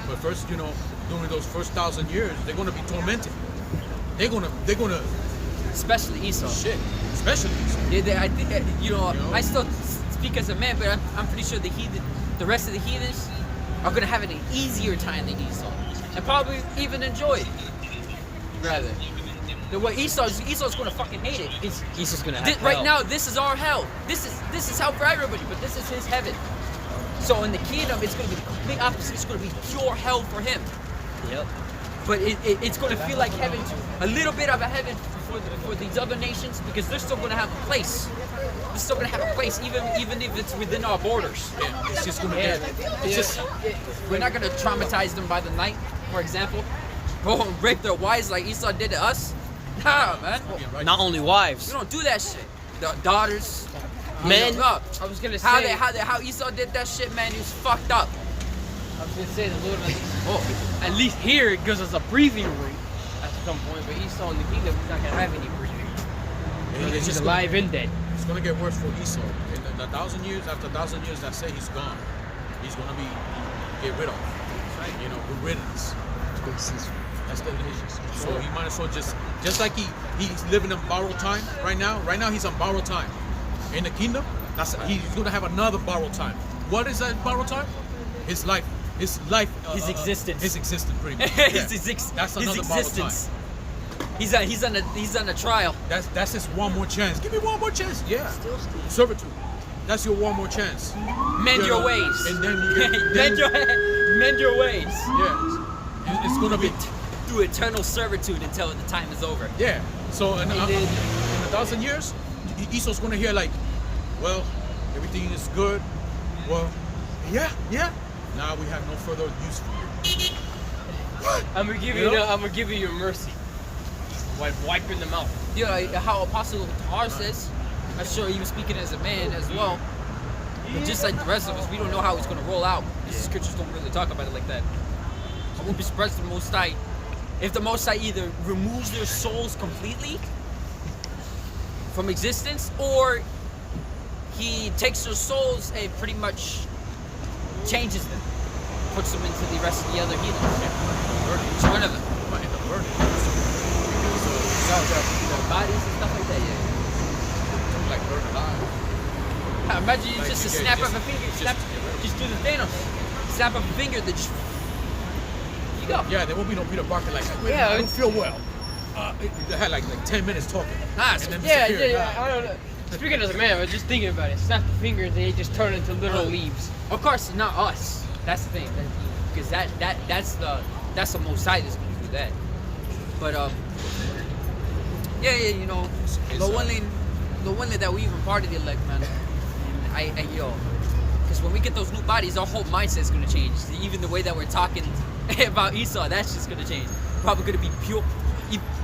[SPEAKER 3] But first, you know, during those first 1,000 years, they're gonna be tormented. They're gonna
[SPEAKER 1] Especially Esau.
[SPEAKER 3] shit, especially Esau.
[SPEAKER 1] I think that, you know,
[SPEAKER 3] You know?
[SPEAKER 1] I still speak as a man, but I'm pretty sure the rest of the heathens are gonna have an easier time than Esau, and probably even enjoy it. Rather, the way Esau's gonna fucking hate it.
[SPEAKER 2] Esau's gonna have
[SPEAKER 1] Right
[SPEAKER 2] hell.
[SPEAKER 1] now, this is our hell. This is hell for everybody, but this is his heaven. So in the kingdom, it's gonna be the complete opposite. It's gonna be pure hell for him.
[SPEAKER 2] Yep.
[SPEAKER 1] But it's going to feel like heaven, a little bit of a heaven for these other nations because they're still going to have a place. They're still going to have a place, even if it's within our borders.
[SPEAKER 3] Yeah, it's just gonna
[SPEAKER 5] Yeah,
[SPEAKER 3] get.
[SPEAKER 1] We're not going to traumatize them by the night, for example. Go and rape their wives like Esau did to us. Nah, man.
[SPEAKER 2] Not only
[SPEAKER 1] We
[SPEAKER 2] wives,
[SPEAKER 1] don't do that shit. The daughters,
[SPEAKER 2] men.
[SPEAKER 1] No.
[SPEAKER 5] I was gonna say.
[SPEAKER 1] How Esau did that shit, man, he was fucked up.
[SPEAKER 5] I was gonna say the Lord, at least here it gives us a breathing room at some point. But Esau in the kingdom, he's not gonna have any breathing room.
[SPEAKER 3] It's
[SPEAKER 5] He's
[SPEAKER 3] just
[SPEAKER 5] alive and dead.
[SPEAKER 3] It's gonna get worse for Esau. In the 1,000 years, after 1,000 years, that say he's gone. He's gonna be get rid of. You know, good riddance. That's the issue. So he might as well just like he's living in borrowed time right now. Right now he's on borrowed time. In the kingdom, he's gonna have another borrowed time. What is that borrowed time? His life. His life.
[SPEAKER 1] His existence.
[SPEAKER 3] His existence, pretty much.
[SPEAKER 1] That's
[SPEAKER 3] That's another borrowed time.
[SPEAKER 1] He's on a trial.
[SPEAKER 3] That's his one more chance. Give me one more chance. Yeah.
[SPEAKER 2] Still.
[SPEAKER 3] Servitude. That's your one more chance.
[SPEAKER 1] Mend
[SPEAKER 3] You
[SPEAKER 1] your
[SPEAKER 3] know,
[SPEAKER 1] ways.
[SPEAKER 3] And then you get,
[SPEAKER 1] mend your ways.
[SPEAKER 3] yeah. It's gonna be
[SPEAKER 1] Through eternal servitude until the time is over.
[SPEAKER 3] yeah. So in 1,000 years, Esau's gonna hear like, well, everything is good. Well, yeah. Now we have no further use for you.
[SPEAKER 5] I'm gonna give
[SPEAKER 3] You
[SPEAKER 5] you,
[SPEAKER 3] know?
[SPEAKER 5] I'm gonna give you your mercy. Wiping them out.
[SPEAKER 1] You know, how Apostle Tahar says, I'm sure he was speaking as a man as well. But just like the rest of us, we don't know how it's going to roll out. These scriptures don't really talk about it like that. I won't be surprised if the Most High, if the Most High either removes their souls completely from existence, or he takes their souls and pretty much changes them, puts them into the rest of the other heathens. Which one of them?
[SPEAKER 3] Might end up burning.
[SPEAKER 1] The bodies and stuff like that, yeah.
[SPEAKER 3] Like burn alive.
[SPEAKER 1] Imagine you
[SPEAKER 3] Like
[SPEAKER 1] just a
[SPEAKER 3] you
[SPEAKER 1] snap
[SPEAKER 3] get-
[SPEAKER 1] of a finger,
[SPEAKER 3] just-
[SPEAKER 1] snap, just do the Thanos. Snap of a finger, that you go.
[SPEAKER 3] Yeah, there won't be no Peter Parker like, wait,
[SPEAKER 5] Yeah,
[SPEAKER 3] I don't
[SPEAKER 5] it's-
[SPEAKER 3] feel well. They had like 10 minutes talking.
[SPEAKER 1] Nice.
[SPEAKER 3] And then
[SPEAKER 5] Yeah,
[SPEAKER 3] disappeared.
[SPEAKER 5] yeah. I don't know. Speaking as a man, but just thinking about it, snap the fingers and they just turn into little leaves.
[SPEAKER 1] Of course, not us. That's the thing, because that's the Most High that's gonna do that. But yeah, you know,
[SPEAKER 3] It's,
[SPEAKER 1] the one that we even part of the elect, man. And because when we get those new bodies, our whole mindset's gonna change. Even the way that we're talking about Esau, that's just gonna change. Probably gonna be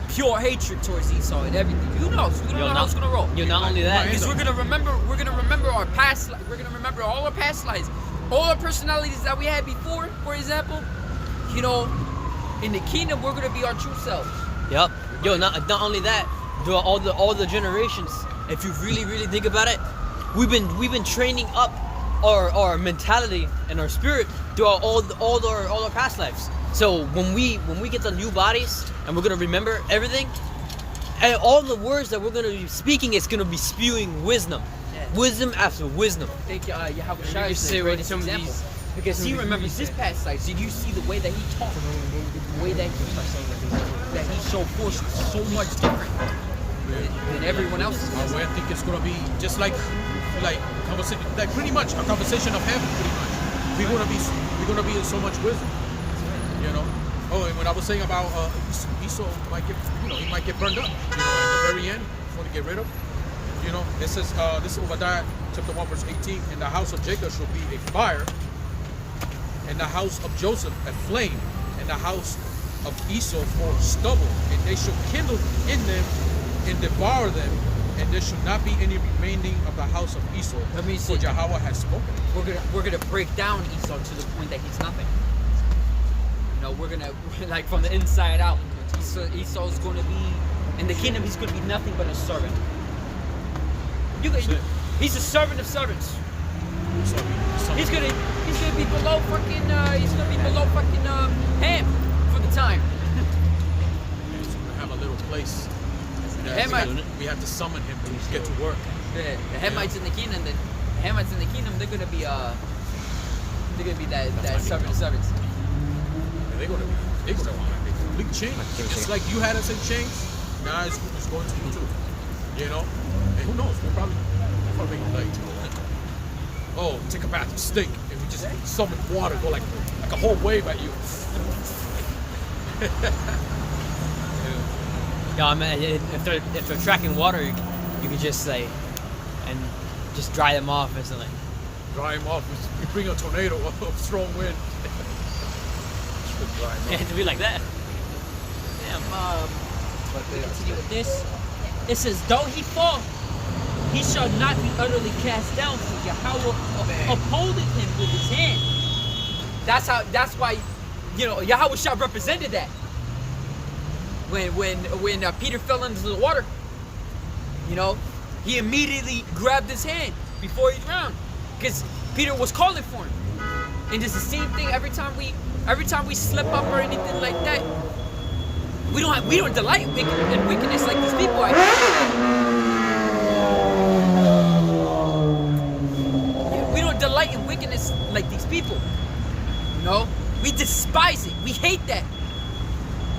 [SPEAKER 1] pure hatred towards Esau and everything. Who knows? We don't know how it's gonna roll.
[SPEAKER 2] Not only that,
[SPEAKER 1] Because we're gonna remember our past. We're gonna remember all our past lives, all our personalities that we had before. For example, you know, in the kingdom, we're gonna be our true selves.
[SPEAKER 2] Yep. Yo, not only that, throughout all the generations, if you really think about it, we've been training up our mentality and our spirit throughout all our past lives. So when we get the new bodies and we're gonna remember everything, and all the words that we're gonna be speaking is gonna be spewing wisdom,
[SPEAKER 1] Yeah.
[SPEAKER 2] wisdom after wisdom.
[SPEAKER 1] I think
[SPEAKER 5] You
[SPEAKER 1] Yahawashi
[SPEAKER 5] just
[SPEAKER 1] is
[SPEAKER 5] say
[SPEAKER 1] the
[SPEAKER 5] what
[SPEAKER 1] greatest
[SPEAKER 5] some of
[SPEAKER 1] example.
[SPEAKER 5] these-
[SPEAKER 1] Because
[SPEAKER 5] some
[SPEAKER 1] he
[SPEAKER 5] of these
[SPEAKER 1] remembers his
[SPEAKER 5] say.
[SPEAKER 1] past lives. Did you see the way that he talked? The way that he showed force was so much different than everyone else's.
[SPEAKER 3] I think it's gonna be just like conversation, like pretty much a conversation of heaven. Pretty much, we're gonna be in so much wisdom. You know. Oh, and when I was saying about Esau might get, he might get burned up. You know, at the very end, before to get rid of. You know, it says this is Obadiah chapter 1 verse 18. In the house of Jacob shall be a fire, and the house of Joseph a flame, and the house of Esau for stubble, and they shall kindle in them and devour them, and there shall not be any remaining of the house of Esau.
[SPEAKER 1] Let me
[SPEAKER 3] For
[SPEAKER 1] see.
[SPEAKER 3] Yahawah has spoken.
[SPEAKER 1] We're gonna break down Esau to the point that he's nothing. You know, we're gonna like from the inside out. Esau's gonna be in the kingdom. He's gonna be nothing but a servant. He's a servant of servants. He's gonna be below fucking Ham for the time.
[SPEAKER 3] He's gonna have a little place.
[SPEAKER 1] Hamite.
[SPEAKER 3] We have to summon him to get to work.
[SPEAKER 1] The Hamites in the kingdom, they're gonna be that servant of servants.
[SPEAKER 3] And they're gonna want a complete change. Just like you had us in chains, now it's going to you too. You know? And who knows? We'll probably like, oh, take a bath and stink, and we just summon water, go like a whole wave at you.
[SPEAKER 2] Yeah, I mean, if they're tracking water, you can just say, and just dry them off instantly.
[SPEAKER 3] Dry him off. We bring a tornado of strong wind. Just dry him
[SPEAKER 2] It
[SPEAKER 3] off.
[SPEAKER 2] had to be like that.
[SPEAKER 1] Damn, continue with this. It says, though he fall, he shall not be utterly cast down, for Yahawah upholdeth him with his hand. That's why, you know, Yahawashi represented that. When Peter fell into the water, you know, he immediately grabbed his hand before he drowned, because Peter was calling for him. And it's the same thing every time we slip up or anything like that. We don't delight in wickedness like these people. We don't delight in wickedness like these people. You know, we despise it. We hate that.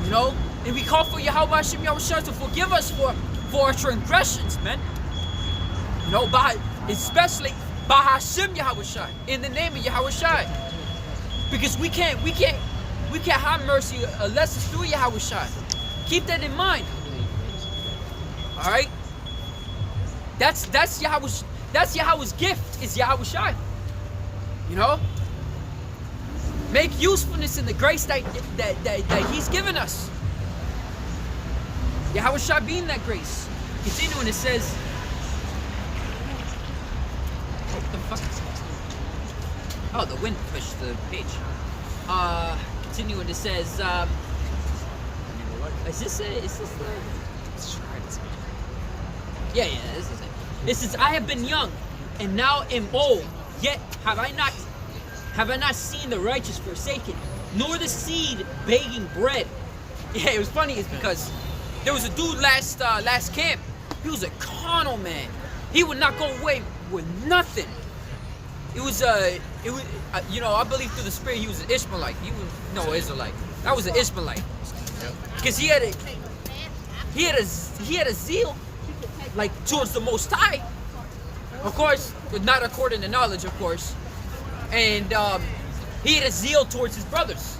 [SPEAKER 1] You know, And we call for Yahawashi Yahawashi to forgive us for our transgressions, man. You know, especially by Hashem Yahawashi, in the name of Yahawashi. Because we can't have mercy unless it's through Yahawashi. Keep that in mind. All right? That's Yahweh's gift, is Yahawashi. You know? Make usefulness in the grace that He's given us. Yahawashi being that grace. Continuing, it says, what the fuck is this? Oh, the wind pushed the page. Continuing, it says, is this the? Yeah, this is it. It says, I have been young, and now am old, yet have I not seen the righteous forsaken, nor the seed begging bread. Yeah, it was funny, it's because there was a dude last camp. He was a carnal man. He would not go away with nothing. It was I believe through the spirit he was an Ishmaelite. He was no Israelite. That was an Ishmaelite. Because he had a zeal like towards the Most High. Of course, but not according to knowledge, of course. And he had a zeal towards his brothers.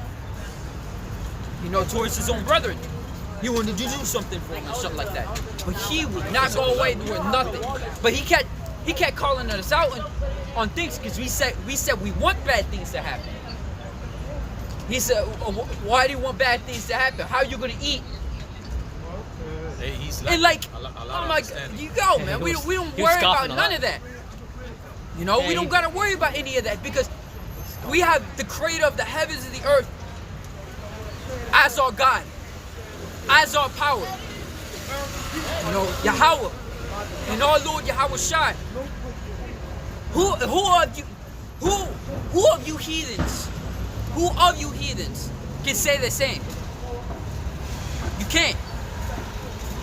[SPEAKER 1] You know, towards his own brethren. He wanted to do something for him or something like that. But he would not go away with nothing. But he kept calling us out on things because we said we want bad things to happen. He said, why do you want bad things to happen? How are you going to eat? And like, oh my God, you go, man. We don't worry about none of that. You know, we don't got to worry about any of that because we have the creator of the heavens and the earth as our God, as our power. You know, Yahawah and our Lord Yahawashi. Who of you heathens? Who of you heathens can say the same? You can't.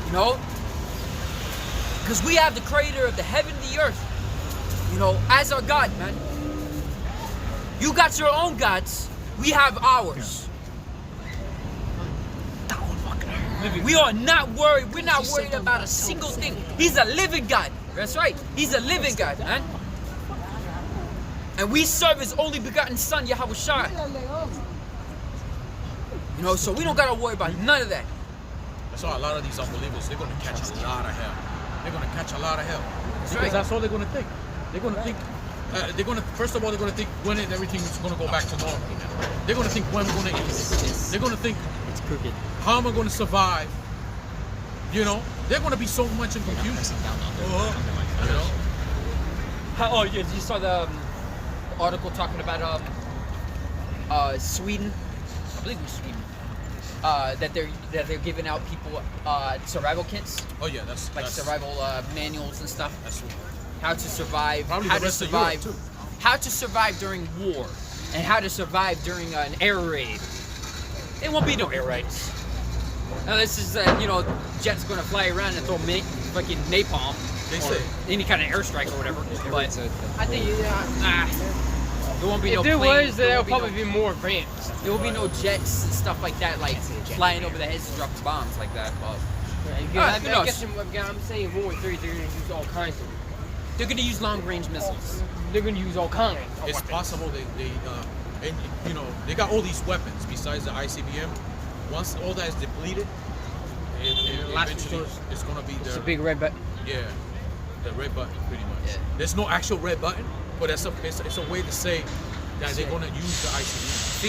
[SPEAKER 1] You know? Because we have the creator of the heaven and the earth. You know, as our God, man. You got your own gods. We have ours. We are not worried. We're not worried about a single thing. He's a living God. That's right. He's a living God, man. And we serve His only begotten Son, Yahawashi. You know, so we don't gotta worry about none of that.
[SPEAKER 3] That's why a lot of these unbelievers, they're gonna catch a lot of hell. They're gonna catch a lot of hell. Because that's all they're gonna think. They're gonna think. First of all, they're gonna think when everything is gonna go back to normal. They're gonna think when we're gonna eat. They're gonna think
[SPEAKER 2] It's crooked.
[SPEAKER 3] how am I gonna survive? You know, they're gonna be so much in confusion. You know.
[SPEAKER 1] Oh, yeah, you saw the article talking about Sweden. I believe it was Sweden. That they're giving out people survival kits.
[SPEAKER 3] Oh yeah, that's
[SPEAKER 1] survival manuals and stuff.
[SPEAKER 3] That's
[SPEAKER 1] How to survive.
[SPEAKER 3] probably
[SPEAKER 1] how
[SPEAKER 3] the
[SPEAKER 1] to
[SPEAKER 3] rest
[SPEAKER 1] survive.
[SPEAKER 3] of Europe too.
[SPEAKER 1] How to survive during war, and how to survive during an air raid. There won't be no air raids. Now this is jets gonna fly around and throw fucking napalm.
[SPEAKER 3] They
[SPEAKER 1] or
[SPEAKER 3] say.
[SPEAKER 1] any kind of airstrike or whatever. But I think there won't be
[SPEAKER 5] If
[SPEAKER 1] no
[SPEAKER 5] there
[SPEAKER 1] planes.
[SPEAKER 5] was,
[SPEAKER 1] there
[SPEAKER 5] they'll
[SPEAKER 1] won't be
[SPEAKER 5] probably
[SPEAKER 1] no,
[SPEAKER 5] be more advanced.
[SPEAKER 1] there will be no jets and stuff like that, like flying over the heads to drop bombs like that. But
[SPEAKER 5] I
[SPEAKER 1] who knows?
[SPEAKER 5] guess I'm saying World War III, they're going to use all kinds of.
[SPEAKER 1] they're gonna use long-range missiles.
[SPEAKER 5] They're going to use all kinds. Of
[SPEAKER 3] It's
[SPEAKER 5] weapons.
[SPEAKER 3] possible and you know they got all these weapons besides the ICBM. Once all that is depleted, eventually it's gonna be
[SPEAKER 5] It's
[SPEAKER 3] the
[SPEAKER 5] a big red button.
[SPEAKER 3] yeah, the red button pretty much.
[SPEAKER 1] Yeah.
[SPEAKER 3] There's no actual red button, but it's a way to say that they're gonna use the ICBM.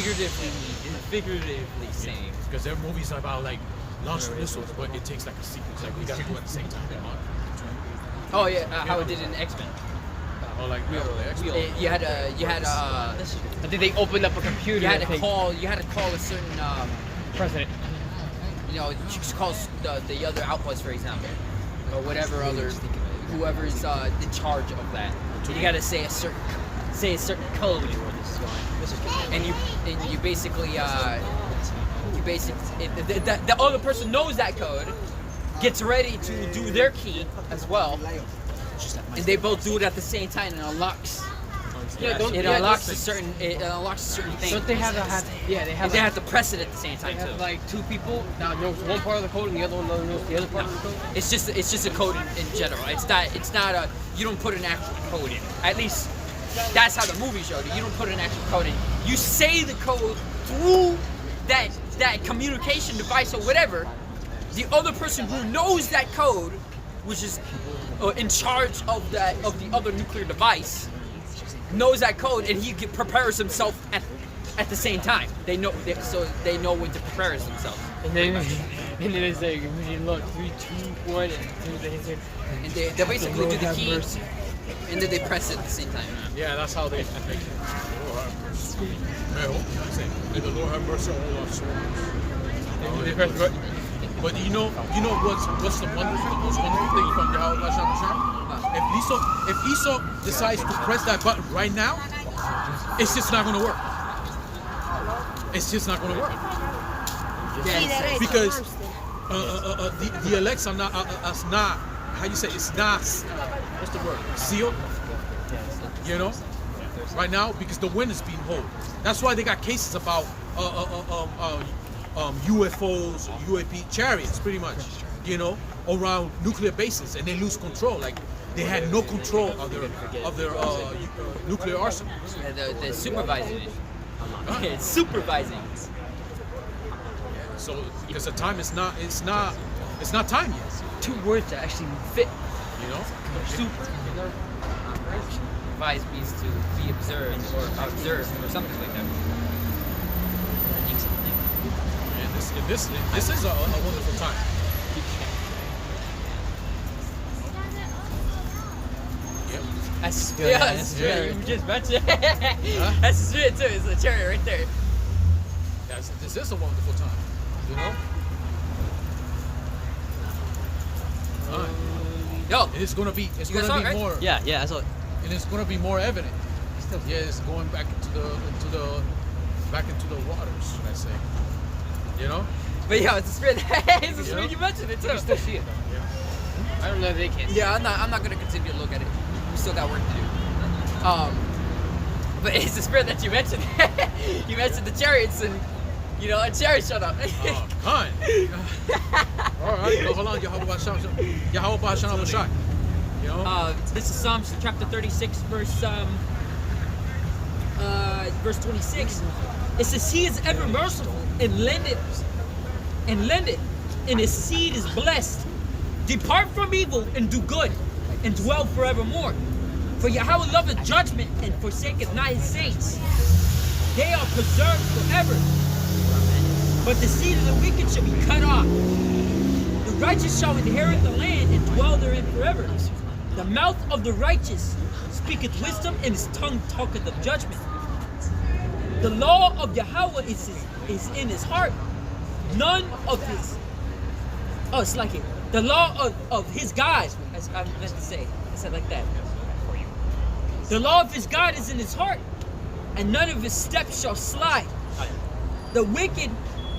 [SPEAKER 1] Figuratively saying.
[SPEAKER 3] Because there are movies about like launch missiles, but it takes like a sequence. Like we gotta do it at the same time.
[SPEAKER 1] Oh yeah, how it did in X-Men.
[SPEAKER 3] Or like the X-Men.
[SPEAKER 1] You had
[SPEAKER 5] I think they opened up a computer.
[SPEAKER 1] you had
[SPEAKER 5] and
[SPEAKER 1] to call a certain
[SPEAKER 5] president.
[SPEAKER 1] you just call the other outpost, for example, or whatever whoever is in charge of that. You gotta say a certain code, and you basically the other person knows that code, gets ready to do their key as well, and they both do it at the same time and unlocks
[SPEAKER 5] Yeah, don't
[SPEAKER 1] It
[SPEAKER 5] yeah,
[SPEAKER 1] unlocks
[SPEAKER 5] don't-
[SPEAKER 1] a certain. It unlocks a certain thing.
[SPEAKER 5] Don't they have yeah, they have
[SPEAKER 1] They
[SPEAKER 5] like,
[SPEAKER 1] have to press it at the same
[SPEAKER 5] they
[SPEAKER 1] time
[SPEAKER 5] have
[SPEAKER 1] too.
[SPEAKER 5] like two people that knows one part of the code and the other one knows the other part of the code.
[SPEAKER 1] It's just a code in general. It's not a. You don't put an actual code in. At least that's how the movie showed it. You don't put an actual code in. You say the code through that communication device or whatever. The other person who knows that code, which is in charge of the other nuclear device, knows that code, and he prepares himself at the same time. They know when to prepare themselves.
[SPEAKER 5] And then they say, look, 3, 2, 1, and
[SPEAKER 1] And they basically do the key, and then they press it at the same time.
[SPEAKER 3] Yeah, that's how they. May the Lord have mercy on all our souls.
[SPEAKER 5] they press what?
[SPEAKER 3] But you know what's the most wonderful thing from Yahawashi? If Esau decides to press that button right now, it's just not gonna work. It's just not gonna work because the elects are not how you say, it's not, what's the word, sealed, you know, right now, because the wind is being held. That's why they got cases about UFOs, UAP chariots, pretty much, you know, around nuclear bases, and they lose control. Like they had no control of their nuclear arsenal.
[SPEAKER 1] They're supervising it. It's supervising.
[SPEAKER 3] So because the time is not, it's not time yet.
[SPEAKER 5] 2 words that actually fit.
[SPEAKER 3] You know,
[SPEAKER 5] Super.
[SPEAKER 1] Supervise means to be observed or observed or something like that.
[SPEAKER 3] and this is a wonderful time. Yep.
[SPEAKER 1] That's
[SPEAKER 2] good,
[SPEAKER 1] yeah,
[SPEAKER 2] man.
[SPEAKER 1] that's
[SPEAKER 2] Yeah.
[SPEAKER 1] true. You just mentioned That's true too. It's a cherry right there.
[SPEAKER 3] This is a wonderful time. You know.
[SPEAKER 1] Yo,
[SPEAKER 3] And it's gonna be
[SPEAKER 1] You guys saw it, right?
[SPEAKER 3] more.
[SPEAKER 2] Yeah, I saw it.
[SPEAKER 3] And it's gonna be more evident. Yeah, it's going back into the waters, should I say? You know?
[SPEAKER 1] but yeah, it's a spirit. It's a spirit.
[SPEAKER 3] Yeah.
[SPEAKER 1] You mentioned it
[SPEAKER 5] You can
[SPEAKER 1] too.
[SPEAKER 5] still see it though.
[SPEAKER 3] Yeah.
[SPEAKER 5] I don't know if they can.
[SPEAKER 1] Yeah, I'm not gonna continue to look at it. We still got work to do. But it's the spirit that you mentioned. You mentioned the chariots, and you know, a chariot showed up.
[SPEAKER 3] Oh, hun. All right. No, hold on. Yahawah Shah. You know?
[SPEAKER 1] This is Psalms chapter 36, verse 26. It says, "He is ever merciful and lendeth, and his seed is blessed. Depart from evil and do good, and dwell forevermore. For Yahawah loveth judgment and forsaketh not his saints. They are preserved forever. But the seed of the wicked shall be cut off. The righteous shall inherit the land and dwell therein forever. The mouth of the righteous speaketh wisdom, and his tongue talketh of judgment. The law of Yahawah is in his heart. None of his... Oh, it's like it. The law of his God, as I meant to say. I said like that. The law of his God is in his heart, and none of his steps shall slide. The wicked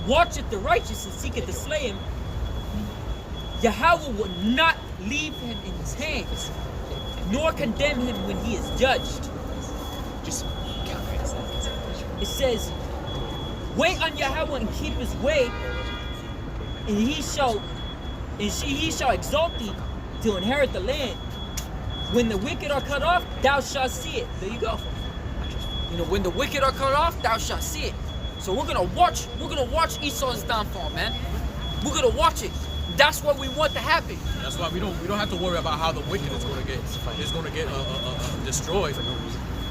[SPEAKER 1] watcheth the righteous and seeketh to slay him. Yahawah will not leave him in his hands, nor condemn him when he is judged." It says, "Wait on Yahawah and keep his way, and he shall exalt thee to inherit the land. When the wicked are cut off, thou shalt see it." There you go. You know, when the wicked are cut off, thou shalt see it. So we're gonna watch Esau's downfall, man. We're gonna watch it. That's what we want to happen.
[SPEAKER 3] That's why we don't have to worry about how the wicked is going to get destroyed.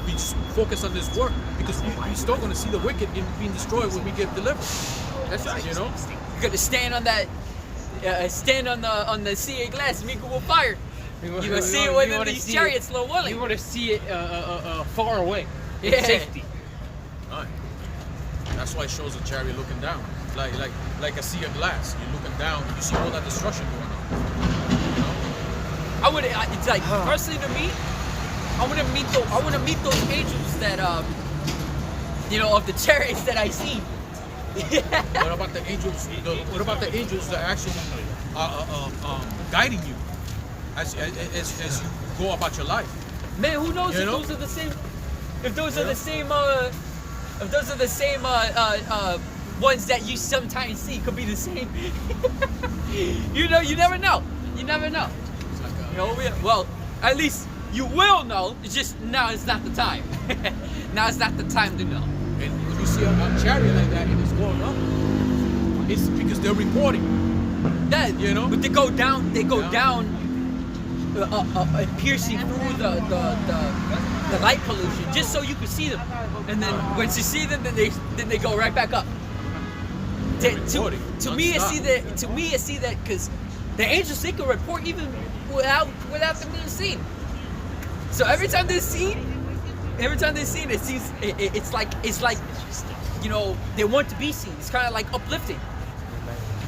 [SPEAKER 3] We just focus on this work because we still going to see the wicked being destroyed when we get delivered.
[SPEAKER 1] That's right.
[SPEAKER 3] You know,
[SPEAKER 1] You gotta stand on that, on the CA glass, and make it with fire. You gonna see it within these chariots, slow
[SPEAKER 5] You
[SPEAKER 1] willing.
[SPEAKER 5] want to see it far away. In
[SPEAKER 1] Yeah.
[SPEAKER 5] safety.
[SPEAKER 3] right. That's why it shows a chariot looking down, like a sea of glass. You're looking down, you see all that destruction going on. You know?
[SPEAKER 1] It's like personally to me, I want to meet those angels that of the chariots that I see.
[SPEAKER 3] What about the angels? What about the angels that actually guiding you as you go about your life?
[SPEAKER 1] Man, who knows
[SPEAKER 3] You
[SPEAKER 1] if
[SPEAKER 3] know?
[SPEAKER 1] those are the same?
[SPEAKER 2] if those are the same ones that you sometimes see, could be the same. You know, you never know. You never know.
[SPEAKER 3] It's like
[SPEAKER 2] You know, well, at least you will know. It's just now it's not the time. Now it's not the time to know.
[SPEAKER 3] and when you see a chariot like that and it's going up, it's because they're reporting.
[SPEAKER 2] That,
[SPEAKER 3] You know?
[SPEAKER 2] but they go down. They go
[SPEAKER 3] Down.
[SPEAKER 2] down, piercing through the light pollution, just so you can see them. And then once you see them, then they go right back up.
[SPEAKER 3] They're
[SPEAKER 2] To
[SPEAKER 3] reporting
[SPEAKER 2] me, I
[SPEAKER 3] nonstop.
[SPEAKER 2] see that. To me, I see that because the angels, they can report even without them being seen. So every time they're seen, it seems it's like you know, they want to be seen. It's kind of like uplifting.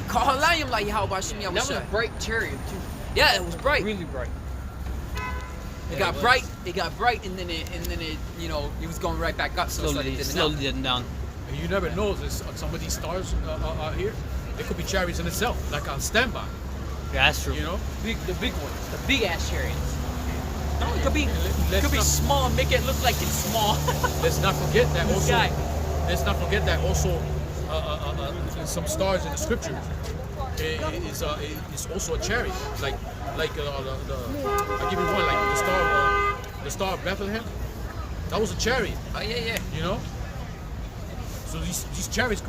[SPEAKER 2] Kahalayim like Yahawashi,
[SPEAKER 5] And that was a
[SPEAKER 2] Yahawashi.
[SPEAKER 5] bright chariot too.
[SPEAKER 2] Yeah, it was bright.
[SPEAKER 5] Really bright.
[SPEAKER 2] It got bright. It got bright, and then it, you know, it was going right back up. So it started dimming slowly out. dimming down.
[SPEAKER 3] And you never know. Some of these stars are here. They could be chariots in itself, like on standby.
[SPEAKER 2] Yeah, that's true.
[SPEAKER 3] You know.
[SPEAKER 5] The big ones, the big ass chariots.
[SPEAKER 2] No, it could be small. Make it look like it's small.
[SPEAKER 3] Let's not forget that
[SPEAKER 2] This
[SPEAKER 3] also.
[SPEAKER 2] guy.
[SPEAKER 3] Let's not forget that also. Some stars in the scripture is also a chariot. Like I'll give you one. Like the star of Bethlehem. That was a chariot.
[SPEAKER 2] Oh yeah.
[SPEAKER 3] You know. So these chariots,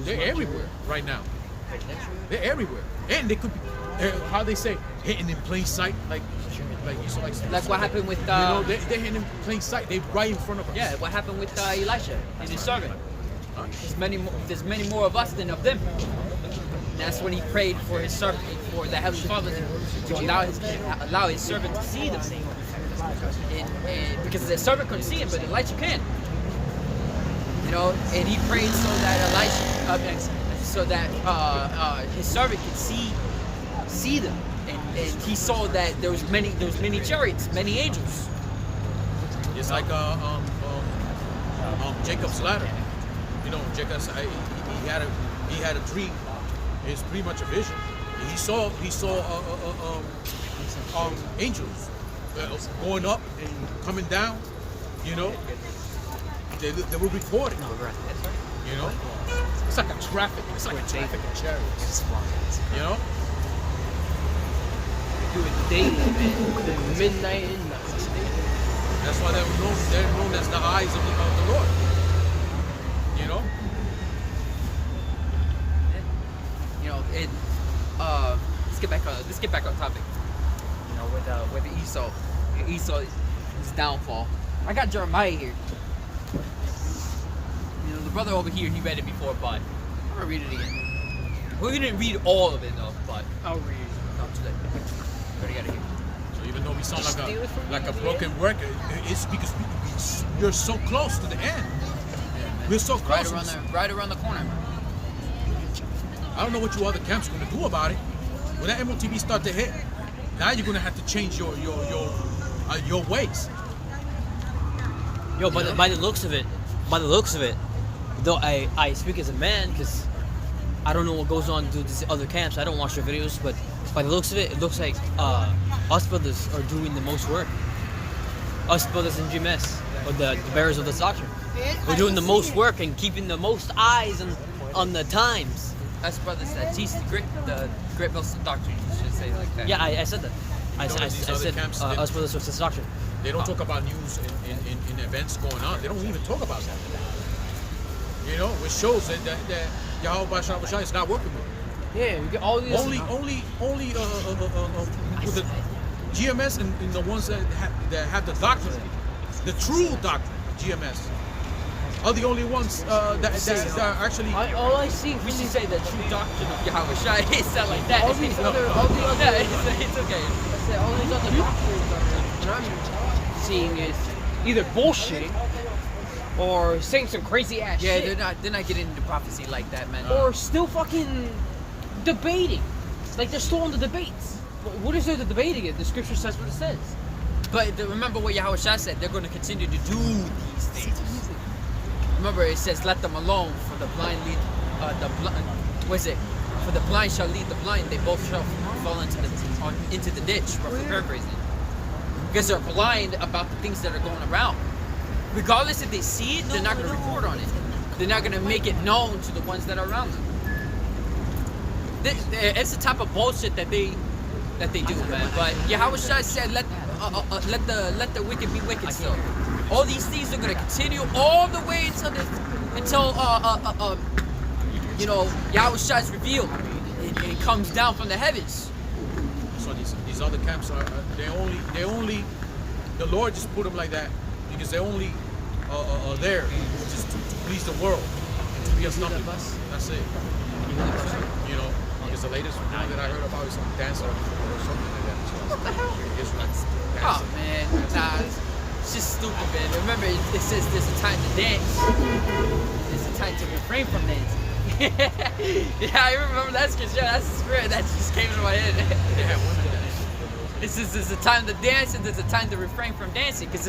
[SPEAKER 3] they're everywhere right now. They're everywhere, and they could be. How they say hidden in plain sight, like you saw,
[SPEAKER 2] Like what happened with
[SPEAKER 3] you know, they're hidden in plain sight. They're right in front of us.
[SPEAKER 2] yeah, what happened with Elisha and his servant.
[SPEAKER 3] Huh?
[SPEAKER 2] There's many more of us than of them. And that's when he prayed for his servant, for the Heavenly Father to allow his servant to see them. And because the servant couldn't see him, but Elisha can. You know, and he prayed so that his servant could see them. And he saw that there was many chariots, many angels.
[SPEAKER 3] It's like Jacob's ladder. You know, Jacob he had a dream. It's pretty much a vision. He saw angels going up and coming down. You know, they were reporting. You know, it's like a traffic. It's like a traffic of chariots. You know.
[SPEAKER 5] Do it daily, man. Midnight and night.
[SPEAKER 3] That's why they're known as the eyes of the Lord. You know?
[SPEAKER 2] You know, let's get back on topic. You know, with Esau's downfall. I got Jeremiah here. You know, the brother over here, he read it before, but I'm gonna read it again. Well, we didn't read all of it though, but
[SPEAKER 5] I'll read.
[SPEAKER 2] not today. Already got it here.
[SPEAKER 3] So even though we sound
[SPEAKER 5] Steal it from
[SPEAKER 3] like a
[SPEAKER 5] me,
[SPEAKER 3] broken record, it's because you're so close to the end. We're so close.
[SPEAKER 2] Right around the corner.
[SPEAKER 3] I don't know what you other camps are gonna do about it. When that MOTV start to hit, now you're gonna have to change your ways.
[SPEAKER 2] Yo, by the looks of it, though I speak as a man because I don't know what goes on to these other camps. I don't watch their videos, but by the looks of it, it looks like us brothers are doing the most work. Us brothers in GMS, or the bearers of the doctrine, we're doing the most work and keeping the most eyes on the times. Us brothers that teach the great Wilson doctrine, you should say it like that. Yeah, I said that. I said
[SPEAKER 3] camps,
[SPEAKER 2] us brothers of this doctrine.
[SPEAKER 3] They don't talk about news in events going on. They don't even talk about that. You know, which shows that Yahawashi is not working with.
[SPEAKER 5] Yeah, we get all these.
[SPEAKER 3] Only with the GMS and the ones that have the doctrine, the true doctrine, GMS, are the only ones that are actually.
[SPEAKER 5] All I see.
[SPEAKER 2] We should say the true doctrine of Yahawashi. It's not like that.
[SPEAKER 5] All the other.
[SPEAKER 2] Yeah, it's okay.
[SPEAKER 5] I said all these other doctrines that I'm seeing is either bullshitting or saying some crazy ass
[SPEAKER 2] Yeah,
[SPEAKER 5] shit.
[SPEAKER 2] they're not getting into prophecy like that, man.
[SPEAKER 5] Or still fucking debating. Like they're still on the debates. What is there to debate again? The scripture says what it says.
[SPEAKER 2] But remember what Yahawashi said. They're going to continue to do these things. Remember, it says, "Let them alone, for the blind lead the blind." What is it? For the blind shall lead the blind. They both shall fall into the ditch. Roughly paraphrasing. Because they're blind about the things that are going around.
[SPEAKER 1] regardless if they see it, they're not going to report on it. They're not going to make it known to the ones that are around them. It's the type of bullshit that they do, man. But Yahawashi said, let the wicked be wicked still. All these things are going to continue all the way until you know, Yahawashi is revealed. It comes down from the heavens.
[SPEAKER 3] So these other camps are they only the Lord just put them like that because they only are there just to please the world and to be a stumbling block. That's it. You know, because the latest one that I heard about is some dancer or something like that. What the hell?
[SPEAKER 1] Oh man, nah, it's just stupid, man. Remember, it says there's a time to dance. There's a time to refrain from dancing. Yeah, I remember that skit. Yeah, that's the spirit that just came into my head. It's a time to dance and there's a time to refrain from dancing because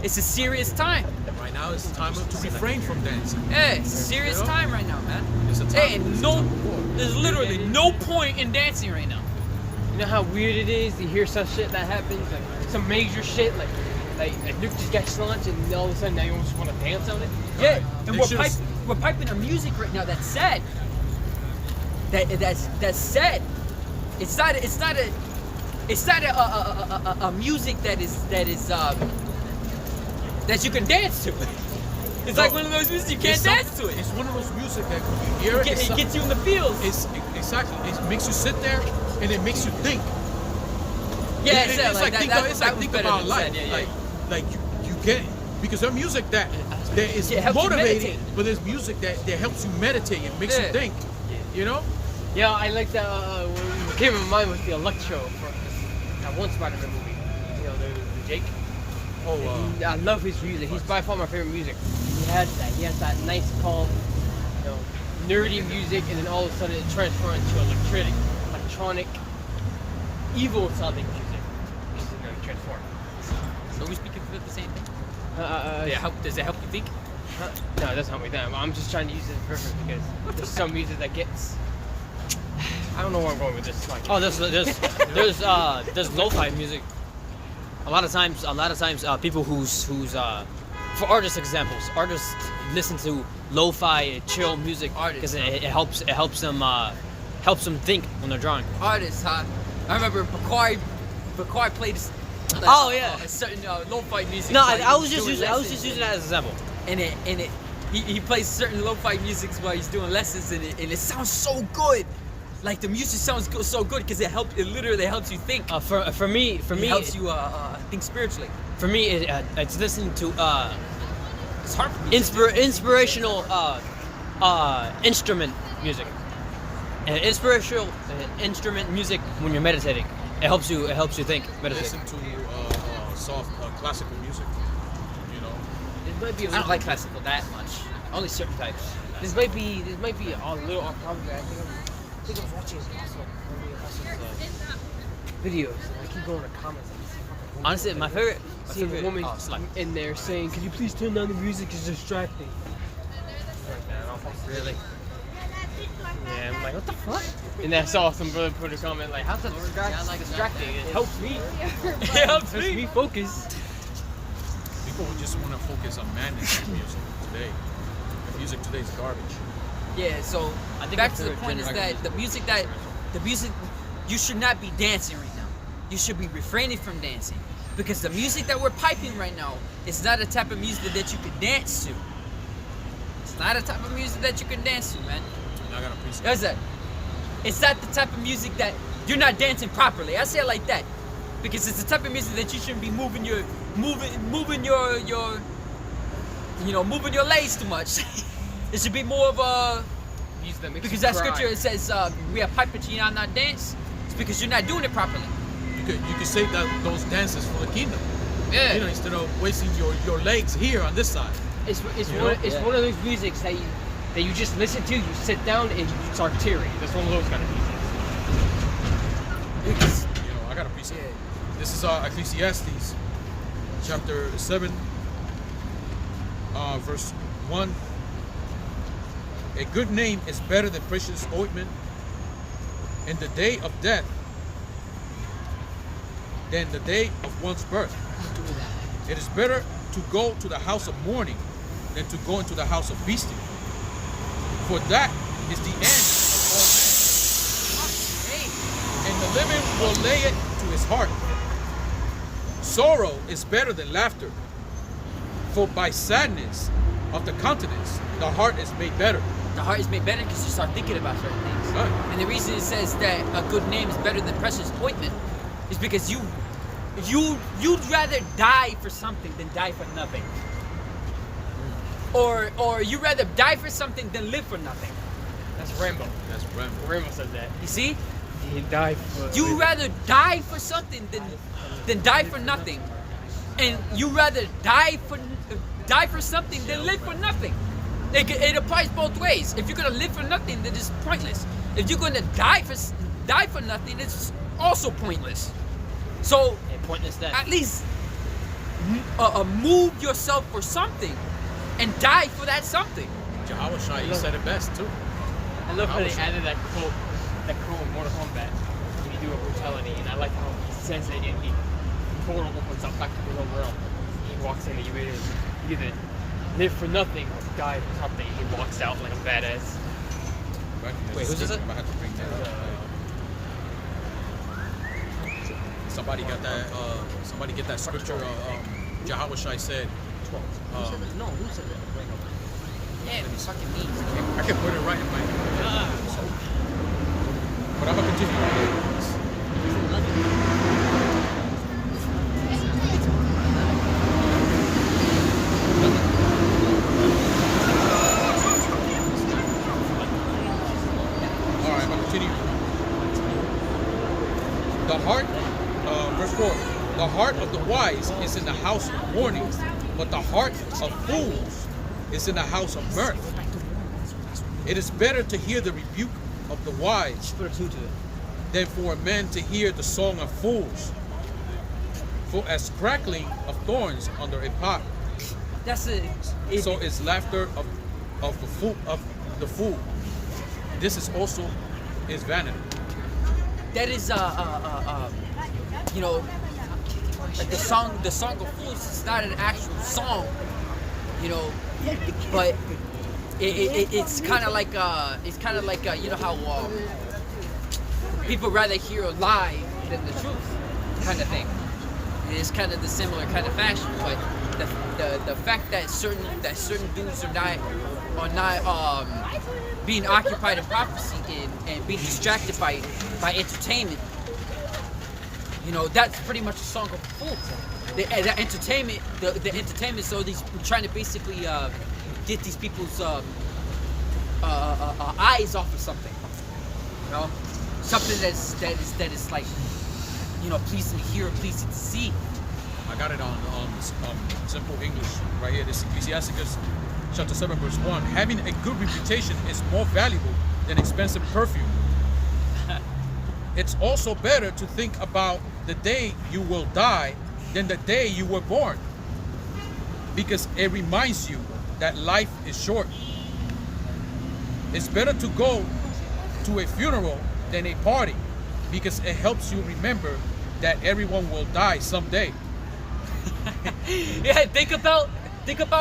[SPEAKER 1] it's a serious time.
[SPEAKER 3] Right now, it's time to refrain from dancing.
[SPEAKER 1] Yeah, it's a serious time right now, man.
[SPEAKER 3] It's a time.
[SPEAKER 1] Hey, and there's literally no point in dancing right now.
[SPEAKER 5] You know how weird it is to hear some shit that happens, like some major shit, like Nuke just got launched and all of a sudden now you just want to dance on it.
[SPEAKER 1] Yeah, and we're piping a music right now that's sad. That's sad. It's not a music that you can dance to. It's like one of those music you can't dance to it.
[SPEAKER 3] It's one of those music that you hear
[SPEAKER 1] it gets you in the feels.
[SPEAKER 3] It's exactly. It makes you sit there and it makes you think.
[SPEAKER 1] Yeah,
[SPEAKER 3] it's like think about life.
[SPEAKER 1] Yeah.
[SPEAKER 3] Like you get it because there's music that is motivating, but there's music that helps you meditate and makes you think. You know?
[SPEAKER 5] Yeah, I like that. What came in my mind was the Electro from that one Spider-Man movie. You know, the Jake. I love his music. He's by far my favorite music. He has that. He has that nice, calm, you know, nerdy music, and then all of a sudden it transforms into electronic, evil-sounding music. It's very transformed.
[SPEAKER 1] So we speaking for the same thing? Does it help you think?
[SPEAKER 5] No, it doesn't help me think. I'm just trying to use it as a reference because there's some music that gets. I don't know where I'm going with this. Like,
[SPEAKER 2] There's lo-fi music. A lot of times, people who's for artists artists listen to lo-fi chill music because it helps them think when they're drawing.
[SPEAKER 1] Artists, huh? I remember Bakari played a certain lo-fi music.
[SPEAKER 2] No, I was just using that as an example.
[SPEAKER 1] And he plays certain lo-fi music while he's doing lessons, and it sounds so good. Like the music sounds so good because it literally helps you think.
[SPEAKER 2] For me,
[SPEAKER 1] it helps you think spiritually.
[SPEAKER 2] For me, it's listening to
[SPEAKER 1] it's hard for me.
[SPEAKER 2] Inspirational instrument music. And inspirational instrument music when you're meditating, it helps you think. Meditate.
[SPEAKER 3] Listen to soft classical music. You know.
[SPEAKER 1] I don't like classical that much. Only certain types.
[SPEAKER 5] This might be a little off topic. I think I was watching videos, and I keep going to comments.
[SPEAKER 2] Honestly, my favorite.
[SPEAKER 5] Seeing a woman in there saying, "Could you please turn down the music? It's distracting."
[SPEAKER 2] Really?
[SPEAKER 5] Yeah, I'm like, what the fuck? And then I saw some brother put a comment like, "How's that distracting? It helps me. It helps me focus."
[SPEAKER 3] People just want to focus on madness in music today. The music today is garbage.
[SPEAKER 1] Yeah, so
[SPEAKER 2] I think
[SPEAKER 1] back to the point is that the music you should not be dancing right now. You should be refraining from dancing because the music that we're piping right now is not a type of music that you can dance to. It's not a type of music that you can dance to, man.
[SPEAKER 3] I got a piece.
[SPEAKER 1] That's it. It's not the type of music that you're not dancing properly. I say it like that because it's the type of music that you shouldn't be moving your legs too much. It should be more of a because that scripture it says we are piping to you not dance. It's because you're not doing it properly.
[SPEAKER 3] You could save those dances for the kingdom.
[SPEAKER 1] Yeah.
[SPEAKER 3] You know, instead of wasting your legs here on this side.
[SPEAKER 5] It's one of those musics that you just listen to. You sit down and you start tearing. That's one of those kind of music.
[SPEAKER 3] You know, I got a piece of it. This is Ecclesiastes, chapter 7, verse 1. A good name is better than precious ointment, and the day of death than the day of one's birth. It is better to to go to the house of mourning than to go into the house of feasting. For that is the end of all men. And the living will lay it to his heart. Sorrow is better than laughter. For by sadness of the countenance, the heart is made better.
[SPEAKER 1] The heart is made better because you start thinking about certain things.
[SPEAKER 3] Right.
[SPEAKER 1] And the reason it says that a good name is better than precious ointment is because you'd rather die for something than die for nothing. Or you'd rather die for something than live for nothing.
[SPEAKER 5] That's Rambo.
[SPEAKER 3] That's Rambo.
[SPEAKER 5] Rambo said that.
[SPEAKER 1] You see?
[SPEAKER 5] He died for.
[SPEAKER 1] You rather die for something than die for nothing, and you rather die for something than live for nothing. It applies both ways. If you're gonna live for nothing, then it's pointless. If you're gonna die for nothing, it's also pointless. So
[SPEAKER 2] Pointless death.
[SPEAKER 1] at least move yourself for something, and die for that something.
[SPEAKER 3] Yahawashi, he said it best too.
[SPEAKER 5] I love how they added that quote in Mortal Kombat when you do a brutality, and I like how he says it and the portal opens up back to the real world. He walks in and you either live for nothing or die for something. He walks out like a badass.
[SPEAKER 2] Wait, who's this?
[SPEAKER 3] I have to bring that up. Somebody got that. Somebody get that scripture. Yahawashi said.
[SPEAKER 2] Who said that? No, who said that?
[SPEAKER 1] Yeah, it's fucking me.
[SPEAKER 3] I can put it right in my. But I'm gonna continue. All right, I'm gonna continue. The heart, verse 4. The heart of the wise is in the house of mourning, but the heart of fools is in the house of mirth. It is better to hear the rebuke of the wise
[SPEAKER 2] Put a 2 to it.
[SPEAKER 3] than for a man to hear the song of fools. For as crackling of thorns under a pot,
[SPEAKER 1] That's
[SPEAKER 3] so is laughter of the fool. This is also his vanity.
[SPEAKER 1] that is you know, like the song of fools is not an actual song, you know, but it's kind of like you know how people rather hear a lie than the truth, kind of thing. It's kind of the similar kind of fashion, but the fact that certain dudes are not being occupied in prophecy and being distracted by entertainment, you know, that's pretty much a song of fools. The entertainment. So these trying to basically get these people's eyes off of something, you know, something that is like, you know, pleasing to hear, pleasing to see.
[SPEAKER 3] I got it on simple English right here. This is Ecclesiasticus chapter 7 verse 1. Having a good reputation is more valuable than expensive perfume. It's also better to think about the day you will die than the day you were born, because it reminds you that life is short. It's better to go to a funeral than a party, because it helps you remember that everyone will die someday.
[SPEAKER 1] Yeah, think about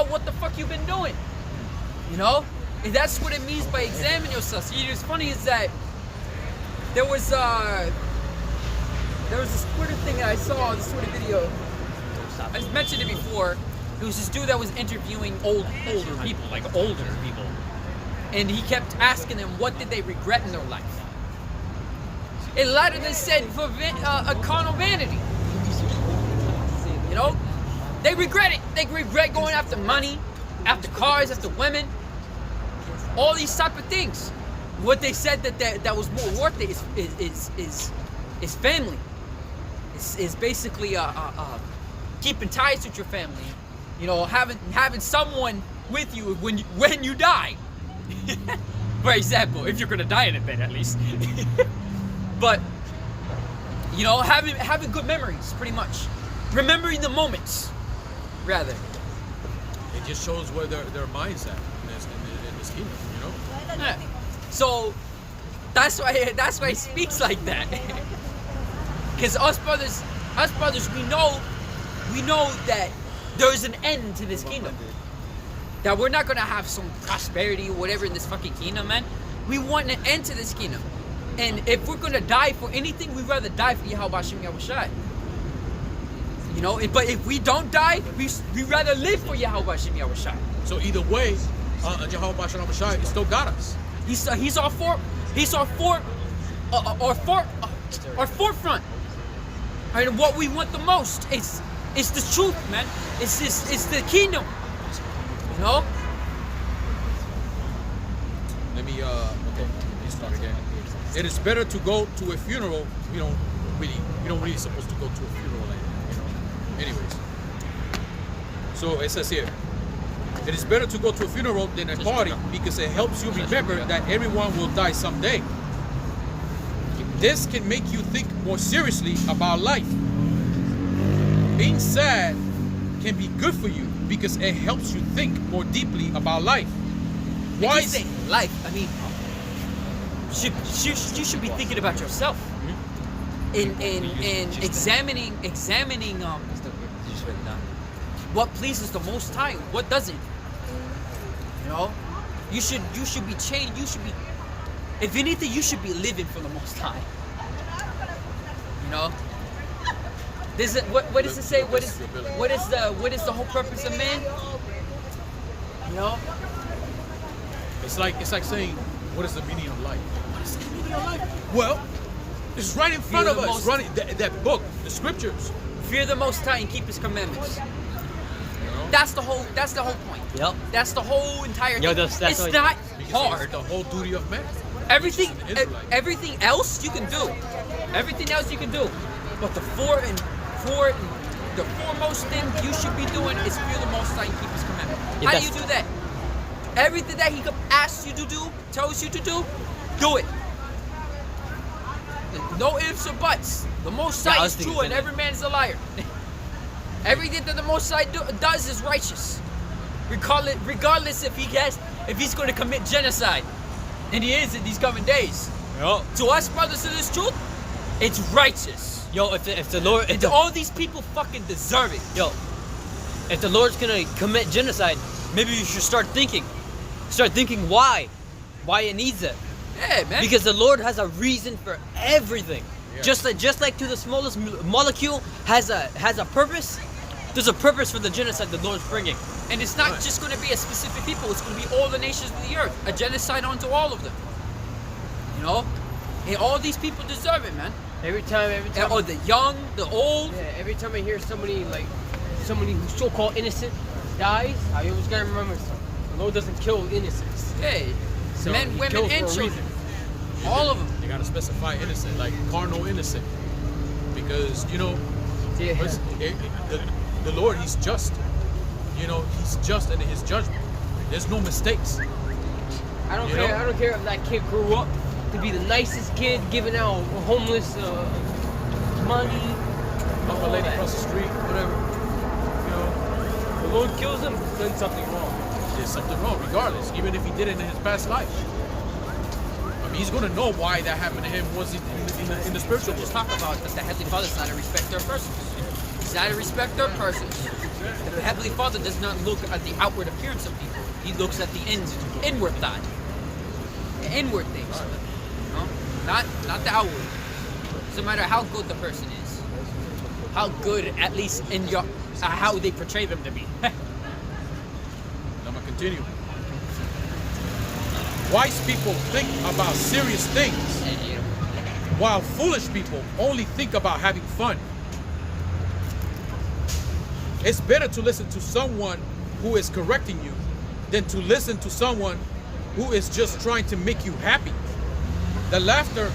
[SPEAKER 1] what the fuck you've been doing. You know, and that's what it means by examine yourself. See, what's funny is that there was this Twitter thing that I saw, this Twitter video. I just mentioned it before. It was this dude that was interviewing older people, and he kept asking them what did they regret in their life. And a lot of them said for a carnal vanity. You know, they regret it. They regret going after money, after cars, after women, all these type of things. What they said that was more worth it is family. Is basically keeping ties with your family. You know, having someone with you when you die. For example, if you're gonna die in a bed, at least. But you know, having good memories, pretty much. Remembering the moments, rather.
[SPEAKER 3] It just shows where their mind's at in this kingdom, you know?
[SPEAKER 1] Yeah. So that's why he speaks like that. Because us brothers, we know that there is an end to this kingdom. That we're not gonna have some prosperity or whatever in this fucking kingdom, man. We want an end to this kingdom. And if we're gonna die for anything, we'd rather die for Yahawashi and Yahawashi. You know, but if we don't die, we rather live for Yahawashi and Yahawashi.
[SPEAKER 3] So either way, Yahawashi and Yahawashi still got us.
[SPEAKER 1] He's our forefront. And what we want the most is the truth, man. It's the kingdom. You know?
[SPEAKER 3] Let me start again. It is better to go to a funeral. We don't really supposed to go to a funeral, Anyways. So it says here, it is better to go to a funeral than a party because it helps you remember that everyone will die someday. This can make you think more seriously about life. Being sad can be good for you because it helps you think more deeply about life.
[SPEAKER 1] Why say life? I mean, you should be thinking about yourself. In examining what pleases the Most High, what doesn't. You know, you should be changed. You should be, if anything, you should be living for the Most High. You know, this is what does it say? What is the whole purpose of man? You know,
[SPEAKER 3] it's like saying, what is the meaning of life? What is the meaning of life? Well, it's right in front of us. Running that book, the scriptures.
[SPEAKER 1] Fear the Most High and keep His commandments. That's the whole point.
[SPEAKER 2] Yep.
[SPEAKER 1] That's the whole entire thing.
[SPEAKER 2] That's
[SPEAKER 1] it's not hard.
[SPEAKER 3] It's the whole duty of man.
[SPEAKER 1] Everything else you can do. Everything else you can do. But the foremost thing you should be doing is fear the Most High and keep His commandments.
[SPEAKER 2] Yeah,
[SPEAKER 1] how do you do that? Everything that He asks you to do, tells you to do it. No ifs or buts. The Most High is true and every man is a liar. Everything that the Most High does is righteous. Regardless if he's going to commit genocide. And he is in these coming days.
[SPEAKER 2] Yo.
[SPEAKER 1] To us, brothers of this truth, it's righteous.
[SPEAKER 2] Yo, if the Lord...
[SPEAKER 1] And all these people fucking deserve it.
[SPEAKER 2] Yo, if the Lord's going to commit genocide, maybe you should start thinking. Start thinking why. Why it needs it.
[SPEAKER 1] Yeah, man.
[SPEAKER 2] Because the Lord has a reason for everything.
[SPEAKER 3] Yeah.
[SPEAKER 2] Just like to the smallest molecule has a purpose. There's a purpose for the genocide the Lord's bringing.
[SPEAKER 1] And it's not just going to be a specific people. It's going to be all the nations of the earth. A genocide onto all of them. You know? And all these people deserve it, man.
[SPEAKER 5] Every time.
[SPEAKER 1] Or the young, the old.
[SPEAKER 5] Yeah, every time I hear somebody who's so-called innocent dies, I always gotta remember the Lord doesn't kill innocents.
[SPEAKER 1] Hey,
[SPEAKER 5] So
[SPEAKER 1] men,
[SPEAKER 5] He
[SPEAKER 1] women,
[SPEAKER 5] kills
[SPEAKER 1] and
[SPEAKER 5] for a
[SPEAKER 1] children.
[SPEAKER 5] reason.
[SPEAKER 1] All of them.
[SPEAKER 3] You gotta specify innocent, like carnal innocent, because
[SPEAKER 5] Yeah.
[SPEAKER 3] the Lord, He's just. He's just in His judgment. There's no mistakes.
[SPEAKER 5] I don't care if that kid grew up to be the nicest kid, giving out homeless money.
[SPEAKER 3] Help a lady across the street, whatever.
[SPEAKER 5] The Lord kills him, he's done something wrong.
[SPEAKER 3] There's something wrong, regardless, even if he did it in his past life. I mean, he's gonna know why that happened to him. Was it in the spiritual world?
[SPEAKER 1] Just talk about that the Heavenly Father is not a respecter of persons. He's not a respecter of persons. The Heavenly Father does not look at the outward appearance of people. He looks at the inward thought. The inward things. You know? Not the outward. Doesn't matter how good the person is. How good, at least in your how they portray them to be.
[SPEAKER 3] I'm gonna continue. Wise people think about serious things, while foolish people only think about having fun. It's better to listen to someone who is correcting you than to listen to someone who is just trying to make you happy. The laughter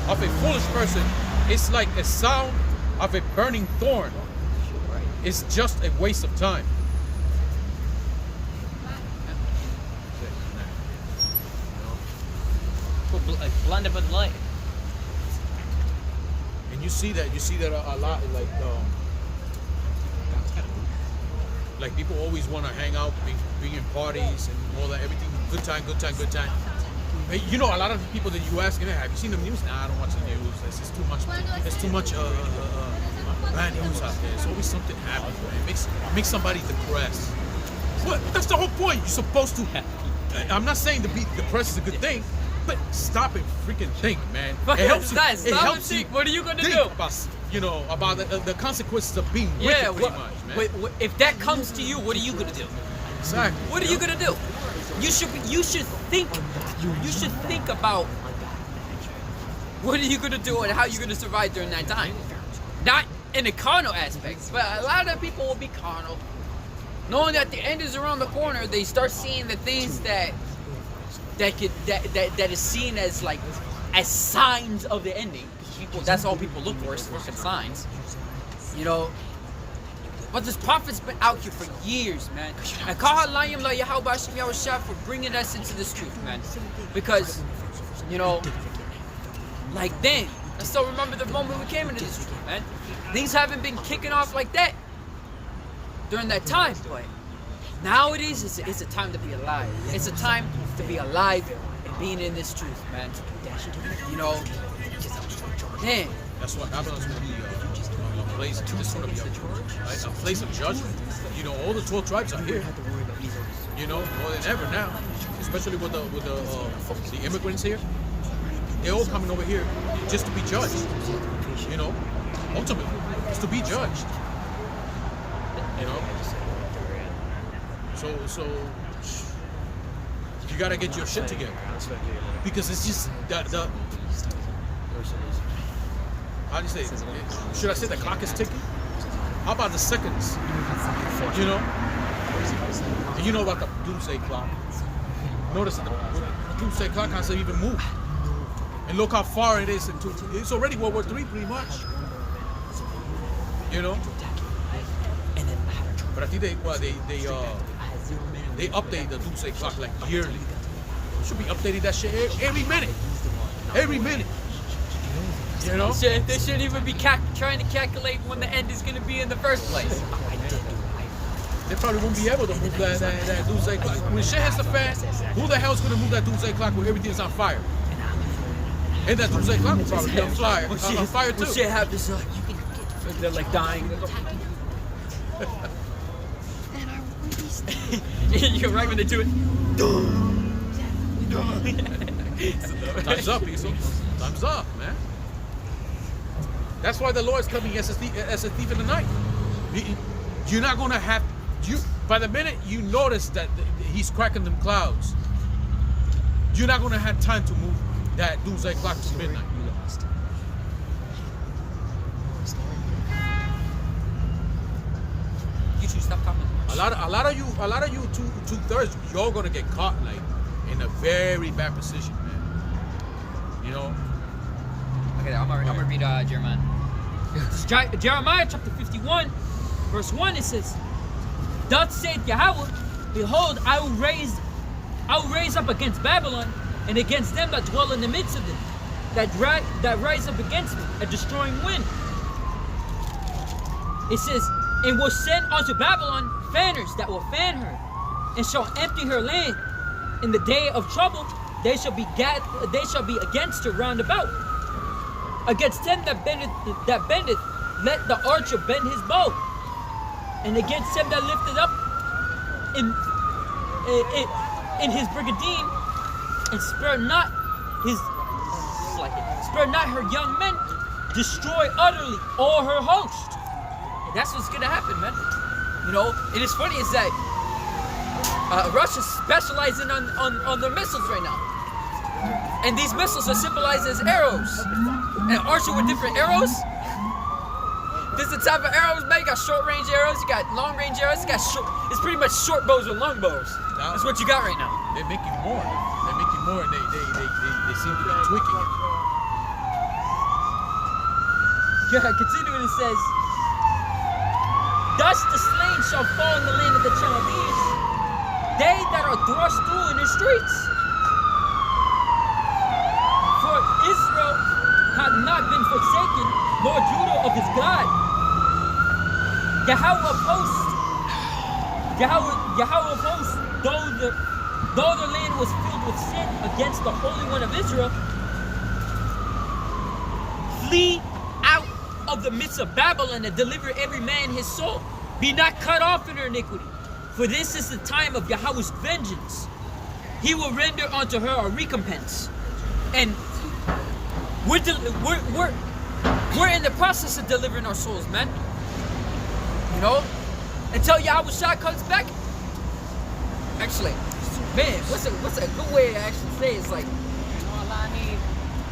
[SPEAKER 3] of a foolish person is like a sound of a burning thorn. It's just a waste of time.
[SPEAKER 2] Blinded by the light.
[SPEAKER 3] And you see that a lot, like people always want to hang out, being in parties and all that, everything, good time. Hey, a lot of the people that you ask, have you seen the news? Nah, I don't watch the news. It's too much bad news out there. It's always something happening, man. It makes somebody depressed. What? That's the whole point. You're supposed to. I'm not saying to be depressed is a good thing, but stop and freaking think, man. It helps you.
[SPEAKER 1] Guys,
[SPEAKER 3] It
[SPEAKER 1] stop
[SPEAKER 3] helps
[SPEAKER 1] and think.
[SPEAKER 3] you
[SPEAKER 1] What are you gonna
[SPEAKER 3] think
[SPEAKER 1] do?
[SPEAKER 3] about the consequences of being wicked, pretty much, man.
[SPEAKER 1] Wait, if that comes to you, what are you gonna do?
[SPEAKER 3] Exactly.
[SPEAKER 1] What are you gonna do? You should think about what are you gonna do and how you're gonna survive during that time. Not in the carnal aspects, but a lot of people will be carnal. Knowing that the end is around the corner, they start seeing the things that is seen as like as signs of the ending. People, that's all people look for is fucking signs. You know. But this prophet's been out here for years, man. And Kahalayim la Yahawashi for bringing us into this truth, man. Because, you know, like then, I still remember the moment we came into this truth, man. Things haven't been kicking off like that during that time, but nowadays it's a time to be alive. It's a time to be alive and being in this truth, man. You know, man.
[SPEAKER 3] That's what Babylon's going to be a place. This is going to be a place of judgment. You know, all the 12 tribes are here. You know, more than ever now, especially with the immigrants here. They're all coming over here just to be judged. You know, ultimately, just to be judged. You know, so you gotta get your shit together because it's just the how do you say it? Should I say the clock is ticking? How about the seconds? You know, and you know about the doomsday clock. Notice that the doomsday clock hasn't even moved, and look how far it is into. It's already World War III, pretty much. You know. But I think they update the doomsday clock like yearly. Should be updating that shit every minute. Every minute. You know?
[SPEAKER 1] They shouldn't even be trying to calculate when the end is going to be in the first place.
[SPEAKER 3] They probably won't be able to move that doomsday clock. When shit hits the fan, who the hell's going to move that doomsday clock when everything's on fire? And that doomsday clock will probably be on fire too.
[SPEAKER 1] When shit happens, they're like dying. You're right when they do it.
[SPEAKER 3] Time's up, Esau. Time's up, man. That's why the Lord's coming as a thief in the night. You're not gonna have by the minute you notice that he's cracking them clouds, you're not gonna have time to move that doomsday clock to midnight.
[SPEAKER 1] Stop commenting.
[SPEAKER 3] A lot of you, 2/3, you're gonna get caught like in a very bad position, man. You know.
[SPEAKER 1] Okay, I'm gonna read Jeremiah. Jeremiah chapter 51, verse 1. It says, "Thus saith Yahawah, behold, I will raise up against Babylon and against them that dwell in the midst of it, that rise up against me, a destroying wind." It says, "And will send unto Babylon fanners that will fan her, and shall empty her land. In the day of trouble, they shall be against her round about. Against him that bendeth, let the archer bend his bow, and against him that lifted up in his brigandine, and spare not her young men, destroy utterly all her host." That's what's gonna happen, man. You know, and it's funny is that Russia's specializing on their missiles right now, and these missiles are symbolized as arrows. And archer with different arrows. This is the type of arrows, man. You got short range arrows, you got long range arrows, you got short. It's pretty much short bows with long bows. That's what you got right now.
[SPEAKER 3] They're making more. They're making more, and they seem to be tweaking it.
[SPEAKER 1] Yeah, continuing, it says, "Thus the slain shall fall in the land of the Chaldees, they that are thrust through in the streets. For Israel hath not been forsaken, nor Judah of his God. Yahawah of hosts, though the land was filled with sin against the Holy One of Israel, flee out of the midst of Babylon and deliver every man his soul. Be not cut off in her iniquity. For this is the time of Yahawah's vengeance. He will render unto her a recompense. And we're in the process of delivering our souls, man. You know? Until Yahawashi comes back. Actually, man, what's a good way to actually say it? It's like,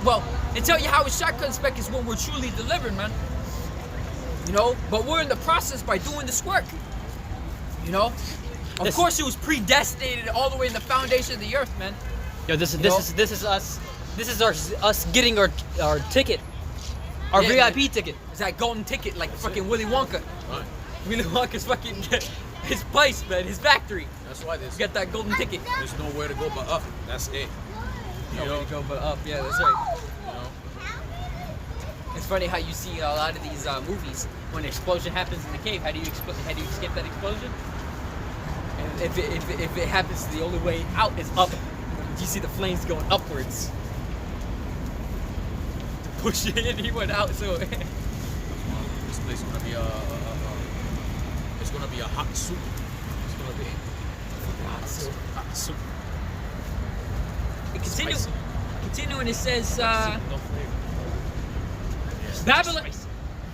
[SPEAKER 1] well, until Yahawashi comes back is when we're truly delivered, man. You know? But we're in the process by doing this work. You know? Of course it was predestinated all the way in the foundation of the earth, man.
[SPEAKER 2] Yo, this is us. This is us getting our ticket. Our VIP ticket.
[SPEAKER 1] It's that golden ticket like fucking Willy Wonka.
[SPEAKER 3] Right.
[SPEAKER 1] Willy Wonka's fucking his place, man, his factory.
[SPEAKER 3] That's why there's
[SPEAKER 1] Get that golden ticket.
[SPEAKER 3] there's nowhere to go but up. That's it. You know?
[SPEAKER 1] Go but up, yeah, that's right.
[SPEAKER 3] You know?
[SPEAKER 1] It's funny how you see a lot of these movies when an explosion happens in the cave. How do you escape that explosion? And if it happens, the only way out is up. You see the flames going upwards. To push anyone out, so.
[SPEAKER 3] This place is gonna be it's gonna be a hot soup. It's gonna be
[SPEAKER 1] Hot soup.
[SPEAKER 3] hot soup.
[SPEAKER 1] It
[SPEAKER 3] Spicy.
[SPEAKER 1] continuing, it says,
[SPEAKER 3] No flavor.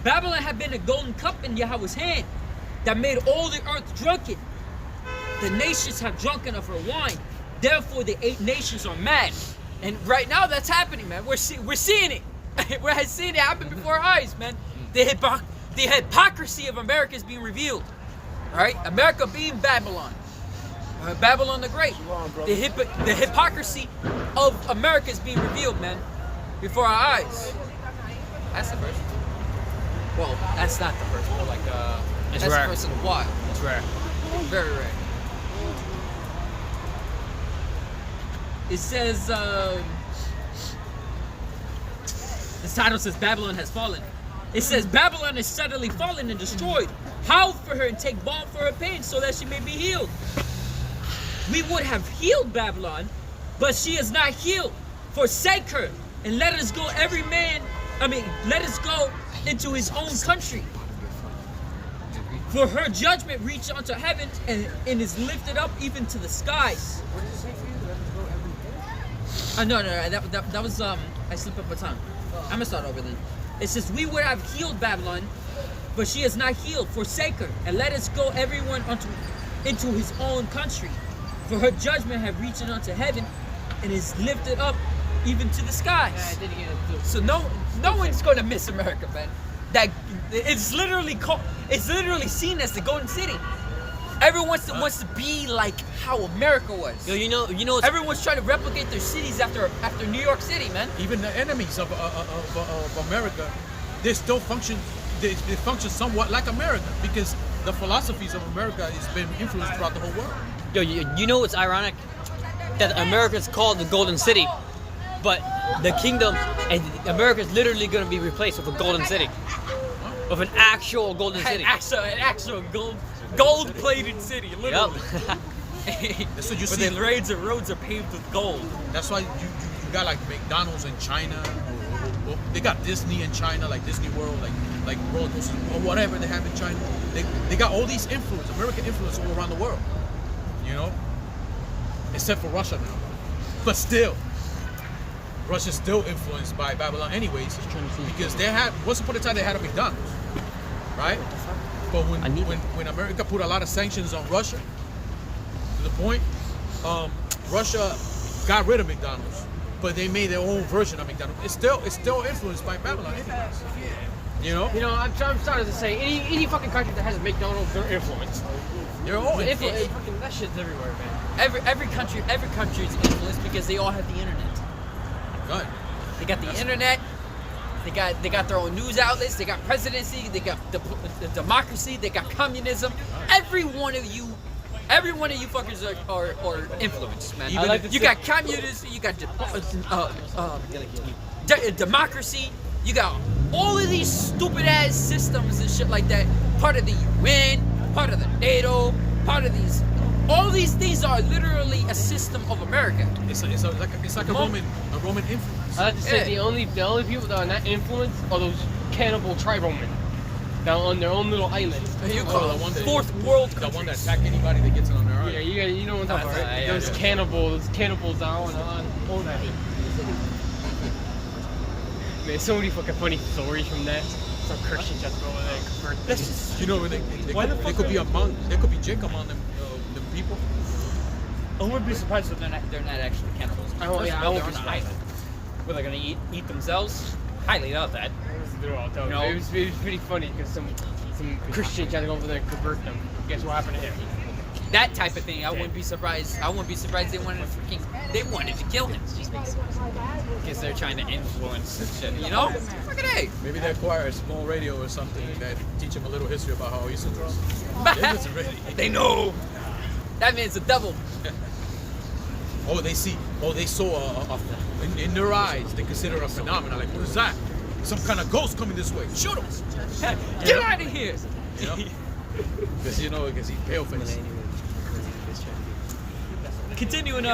[SPEAKER 1] Babylon had been a golden cup in Yahweh's hand that made all the earth drunken. The nations have drunken of her wine. Therefore, the 8 nations are mad. And right now, that's happening, man. We're seeing it. We're seeing it happen before our eyes, man. The hypocrisy of America is being revealed. All right, America being Babylon, Babylon the Great. The hypocrisy of America is being revealed, man, before our eyes. That's the first. Well, that's not the first. But like,
[SPEAKER 2] It's
[SPEAKER 1] that's
[SPEAKER 2] rare.
[SPEAKER 1] the first in a while.
[SPEAKER 2] It's rare.
[SPEAKER 1] Very rare. It says, this title says Babylon has fallen. It says Babylon is suddenly fallen and destroyed. Howl for her and take balm for her pain so that she may be healed. We would have healed Babylon, but she is not healed. Forsake her and let us go let us go into his own country. For her judgment reached unto heaven and is lifted up even to the skies. No, that was I slipped up my tongue. I'm gonna start over then. It says, we would have healed Babylon, but she is not healed. Forsake her, and let us go everyone into his own country. For her judgment have reached unto heaven, and is lifted up even to the skies.
[SPEAKER 5] Yeah, I did get it too.
[SPEAKER 1] So no one's gonna miss America, man. That it's literally seen as the Golden City. Everyone wants to be like how America was.
[SPEAKER 2] Yo, you know,
[SPEAKER 1] Everyone's trying to replicate their cities after New York City, man.
[SPEAKER 3] Even the enemies of America, they still function. They function somewhat like America because the philosophies of America has been influenced throughout the whole world.
[SPEAKER 2] Yo, you know what's ironic? That America's called the Golden City, but the kingdom and America's literally going to be replaced with a Golden City, with an actual Golden City.
[SPEAKER 1] An actual gold-plated city, literally.
[SPEAKER 2] Yep.
[SPEAKER 3] That's what you
[SPEAKER 1] But
[SPEAKER 3] see.
[SPEAKER 1] the roads are paved with gold.
[SPEAKER 3] That's why you got like McDonald's in China. Or they got Disney in China, like Disney World, like roller coasters or whatever they have in China. They got all these influence, American influence all around the world. You know, except for Russia now. But still, Russia's still influenced by Babylon, anyways, because they had once upon a time they had a McDonald's, right? But when America put a lot of sanctions on Russia, to the point, Russia got rid of McDonald's, but they made their own version of McDonald's. It's still influenced by Babylon, anyways. You know,
[SPEAKER 5] I'm starting to say any fucking country that has a McDonald's, they're influenced.
[SPEAKER 3] they're all influenced.
[SPEAKER 5] Fucking that shit's everywhere, man.
[SPEAKER 1] Every country is influenced because they all have the internet.
[SPEAKER 3] Good.
[SPEAKER 1] They got the internet. They got their own news outlets. They got presidency. They got the democracy. They got communism. Every one of you fuckers are influenced, man. You got communism. You got democracy. You got all of these stupid ass systems and shit like that. Part of the UN, part of the NATO, part of these. All these things are literally a system of America.
[SPEAKER 3] It's like a Roman influence.
[SPEAKER 5] I like to say the only people that are not influenced are those cannibal tribal-men down on their own little island.
[SPEAKER 1] You
[SPEAKER 3] Oh,
[SPEAKER 1] call
[SPEAKER 3] the
[SPEAKER 1] it
[SPEAKER 3] one that-
[SPEAKER 1] fourth world
[SPEAKER 3] The one that
[SPEAKER 1] countries.
[SPEAKER 3] attack anybody that gets on their
[SPEAKER 5] Yeah,
[SPEAKER 3] island.
[SPEAKER 5] you know what I'm talking about, right?
[SPEAKER 1] Yeah,
[SPEAKER 5] Those
[SPEAKER 1] yeah.
[SPEAKER 5] cannibals down on all that. Man, so many fucking funny stories from that. Some Christians just go over there and convert.
[SPEAKER 1] That's just
[SPEAKER 3] You know, they could be among, there could be Jake among them people.
[SPEAKER 1] I wouldn't be surprised if they're not actually cannibals.
[SPEAKER 5] I won't-
[SPEAKER 1] First
[SPEAKER 5] yeah,
[SPEAKER 1] of
[SPEAKER 5] I
[SPEAKER 1] all,
[SPEAKER 5] won't
[SPEAKER 1] they're
[SPEAKER 5] be
[SPEAKER 1] on an
[SPEAKER 5] surprised.
[SPEAKER 1] island. Where they're gonna eat themselves? Highly doubt that.
[SPEAKER 5] You know, it was pretty funny because some Christians tried to go over there and convert them. Guess what happened to him?
[SPEAKER 1] That type of thing, I wouldn't be surprised. I wouldn't be surprised they wanted to kill him. Because they're trying to influence and shit, you know? Look at that.
[SPEAKER 3] Maybe they acquire a small radio or something that teach them a little history about how Easter was. It's really.
[SPEAKER 1] They know. That means a devil.
[SPEAKER 3] Oh, they saw in their eyes, they consider a phenomenon. Like, what is that? Some kind of ghost coming this way. Shoot him!
[SPEAKER 1] Get out of here.
[SPEAKER 3] You know? Because he's pale face.
[SPEAKER 1] Continuing,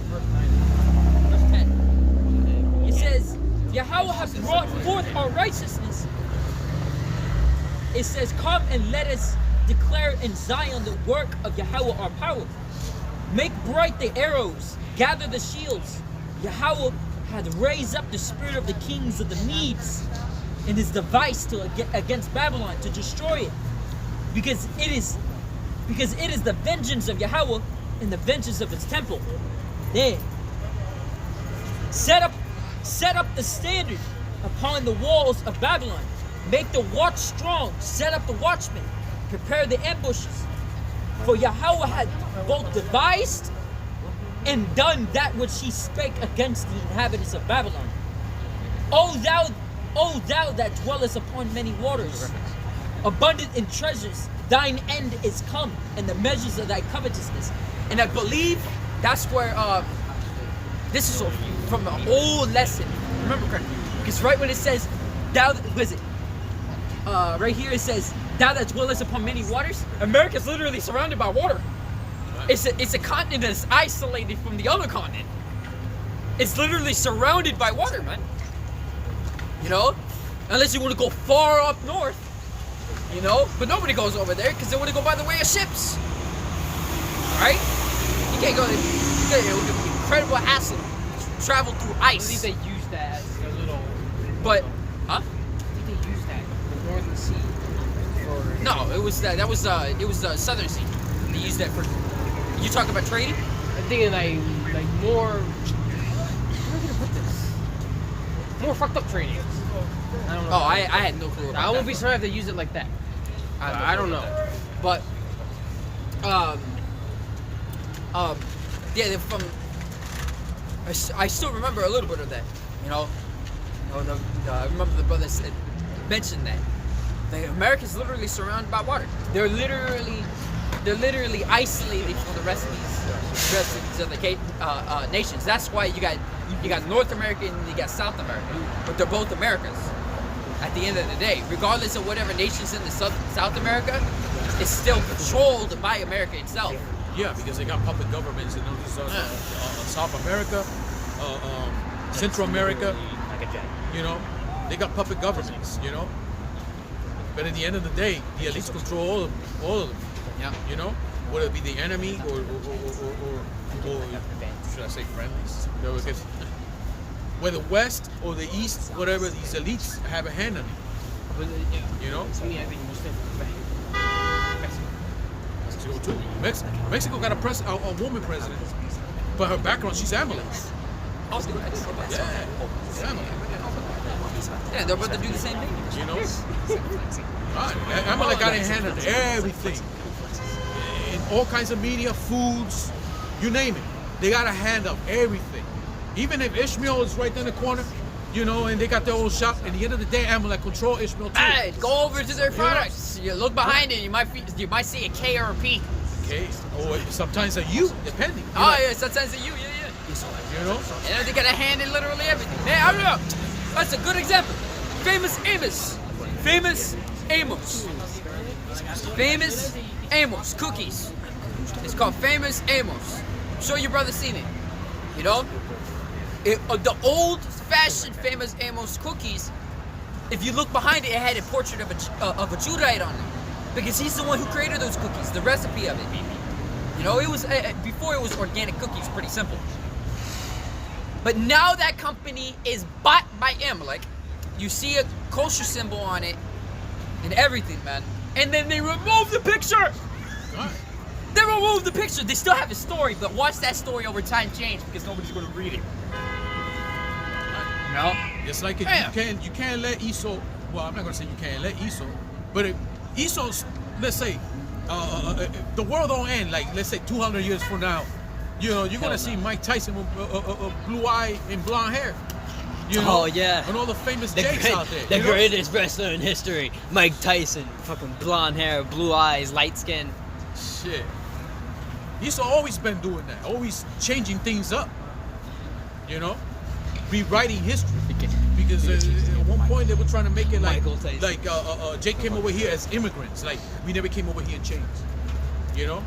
[SPEAKER 1] verse 10. It says, Yahawah has brought forth our righteousness. It says, come and let us declare in Zion the work of Yahawah our power. Make bright the arrows, gather the shields. Yahawah hath raised up the spirit of the kings of the Medes and his device against Babylon to destroy it. Because it is the vengeance of Yahawah and the vengeance of its temple. There. Set up the standard upon the walls of Babylon. Make the watch strong. Set up the watchmen. Prepare the ambushes. For Yahawah had both devised and done that which he spake against the inhabitants of Babylon. O thou that dwellest upon many waters, abundant in treasures, thine end is come, and the measures of thy covetousness. And I believe that's where this is from an old lesson. Remember correctly, because right when it says right here it says, thou that dwellest upon many waters. America's literally surrounded by water. It's a continent that's isolated from the other continent. It's literally surrounded by water, man. You know? Unless you want to go far up north. You know? But nobody goes over there because they want to go by the way of ships. Right? You can't go there. It would be incredible hassle to travel through
[SPEAKER 5] I
[SPEAKER 1] ice.
[SPEAKER 5] believe they use that as a little.
[SPEAKER 1] But, huh?
[SPEAKER 5] I think they use that the Northern Sea. For,
[SPEAKER 1] No, it was the Southern Sea. They used that for. You talking about trading?
[SPEAKER 5] I'm thinking like more. How am I gonna put this? More fucked up trading. I don't know.
[SPEAKER 1] Oh, I had no clue about
[SPEAKER 5] I
[SPEAKER 1] that.
[SPEAKER 5] won't be surprised if they use it like that. I don't know.
[SPEAKER 1] But, yeah, they're from. I still remember a little bit of that. You know, I remember the brothers mentioned that. The America's literally surrounded by water. They're literally isolated from the rest of these other nations. That's why you got North America and you got South America, but they're both Americas. At the end of the day, regardless of whatever nations in the South America, it's still controlled by America itself.
[SPEAKER 3] Yeah, because they got puppet governments in South America, Central America. You know, they got puppet governments. You know, but at the end of the day, the elites control all of them.
[SPEAKER 1] Yeah.
[SPEAKER 3] You know, whether it be the enemy or should I say friendlies? No, because whether West or the East, whatever, these elites have a hand on it. You know?
[SPEAKER 5] To me, I think
[SPEAKER 3] Mexico too. Mexico got a woman president, but her background, she's Amalek.
[SPEAKER 1] I was gonna say that.
[SPEAKER 3] Yeah, she's Amalek.
[SPEAKER 1] Yeah, they're about to do the same thing.
[SPEAKER 3] You know? Amalek got a hand on everything. In all kinds of media, foods, you name it. They got a hand of everything. Even if Ishmael is right there in the corner, you know, and they got their own shop, at the end of the day, Amalek control Ishmael too.
[SPEAKER 1] Hey, go over to their products. You look behind it, you might see a K or a P.
[SPEAKER 3] Okay, or sometimes a U, depending. You
[SPEAKER 1] Oh
[SPEAKER 3] know,
[SPEAKER 1] yeah, sometimes a U, yeah.
[SPEAKER 3] You know?
[SPEAKER 1] And they got a hand in literally everything. Man, I don't know. That's a good example. Famous Amos. Famous Amos. Famous Amos. Cookies. It's called Famous Amos. I'm sure your brother seen it. You know, the old-fashioned Famous Amos cookies. If you look behind it, it had a portrait of a Judite on it, because he's the one who created those cookies. The recipe of it. You know, it was before it was organic cookies. Pretty simple. But now that company is bought by Amalek. You see a kosher symbol on it and everything, man. And then they remove the picture. They remove the picture. They still have a story, but watch that story over time change because nobody's going to read it. No.
[SPEAKER 3] It's like you can't let Esau. Well, I'm not gonna say you can't let Esau, but if Esau's, let's say, the world don't end. Like let's say 200 years from now, you know, you're gonna see Mike Tyson with blue eye and blonde hair. You know,
[SPEAKER 2] Oh, yeah.
[SPEAKER 3] and all the famous Jakes out there.
[SPEAKER 2] The
[SPEAKER 3] you know?
[SPEAKER 2] greatest wrestler in history, Mike Tyson. Fucking blonde hair, blue eyes, light skin.
[SPEAKER 3] Shit. Esau always been doing that, always changing things up. You know, rewriting history. Because at one point they were trying to make it like Jake came over here as immigrants. Like we never came over here in chains. You know.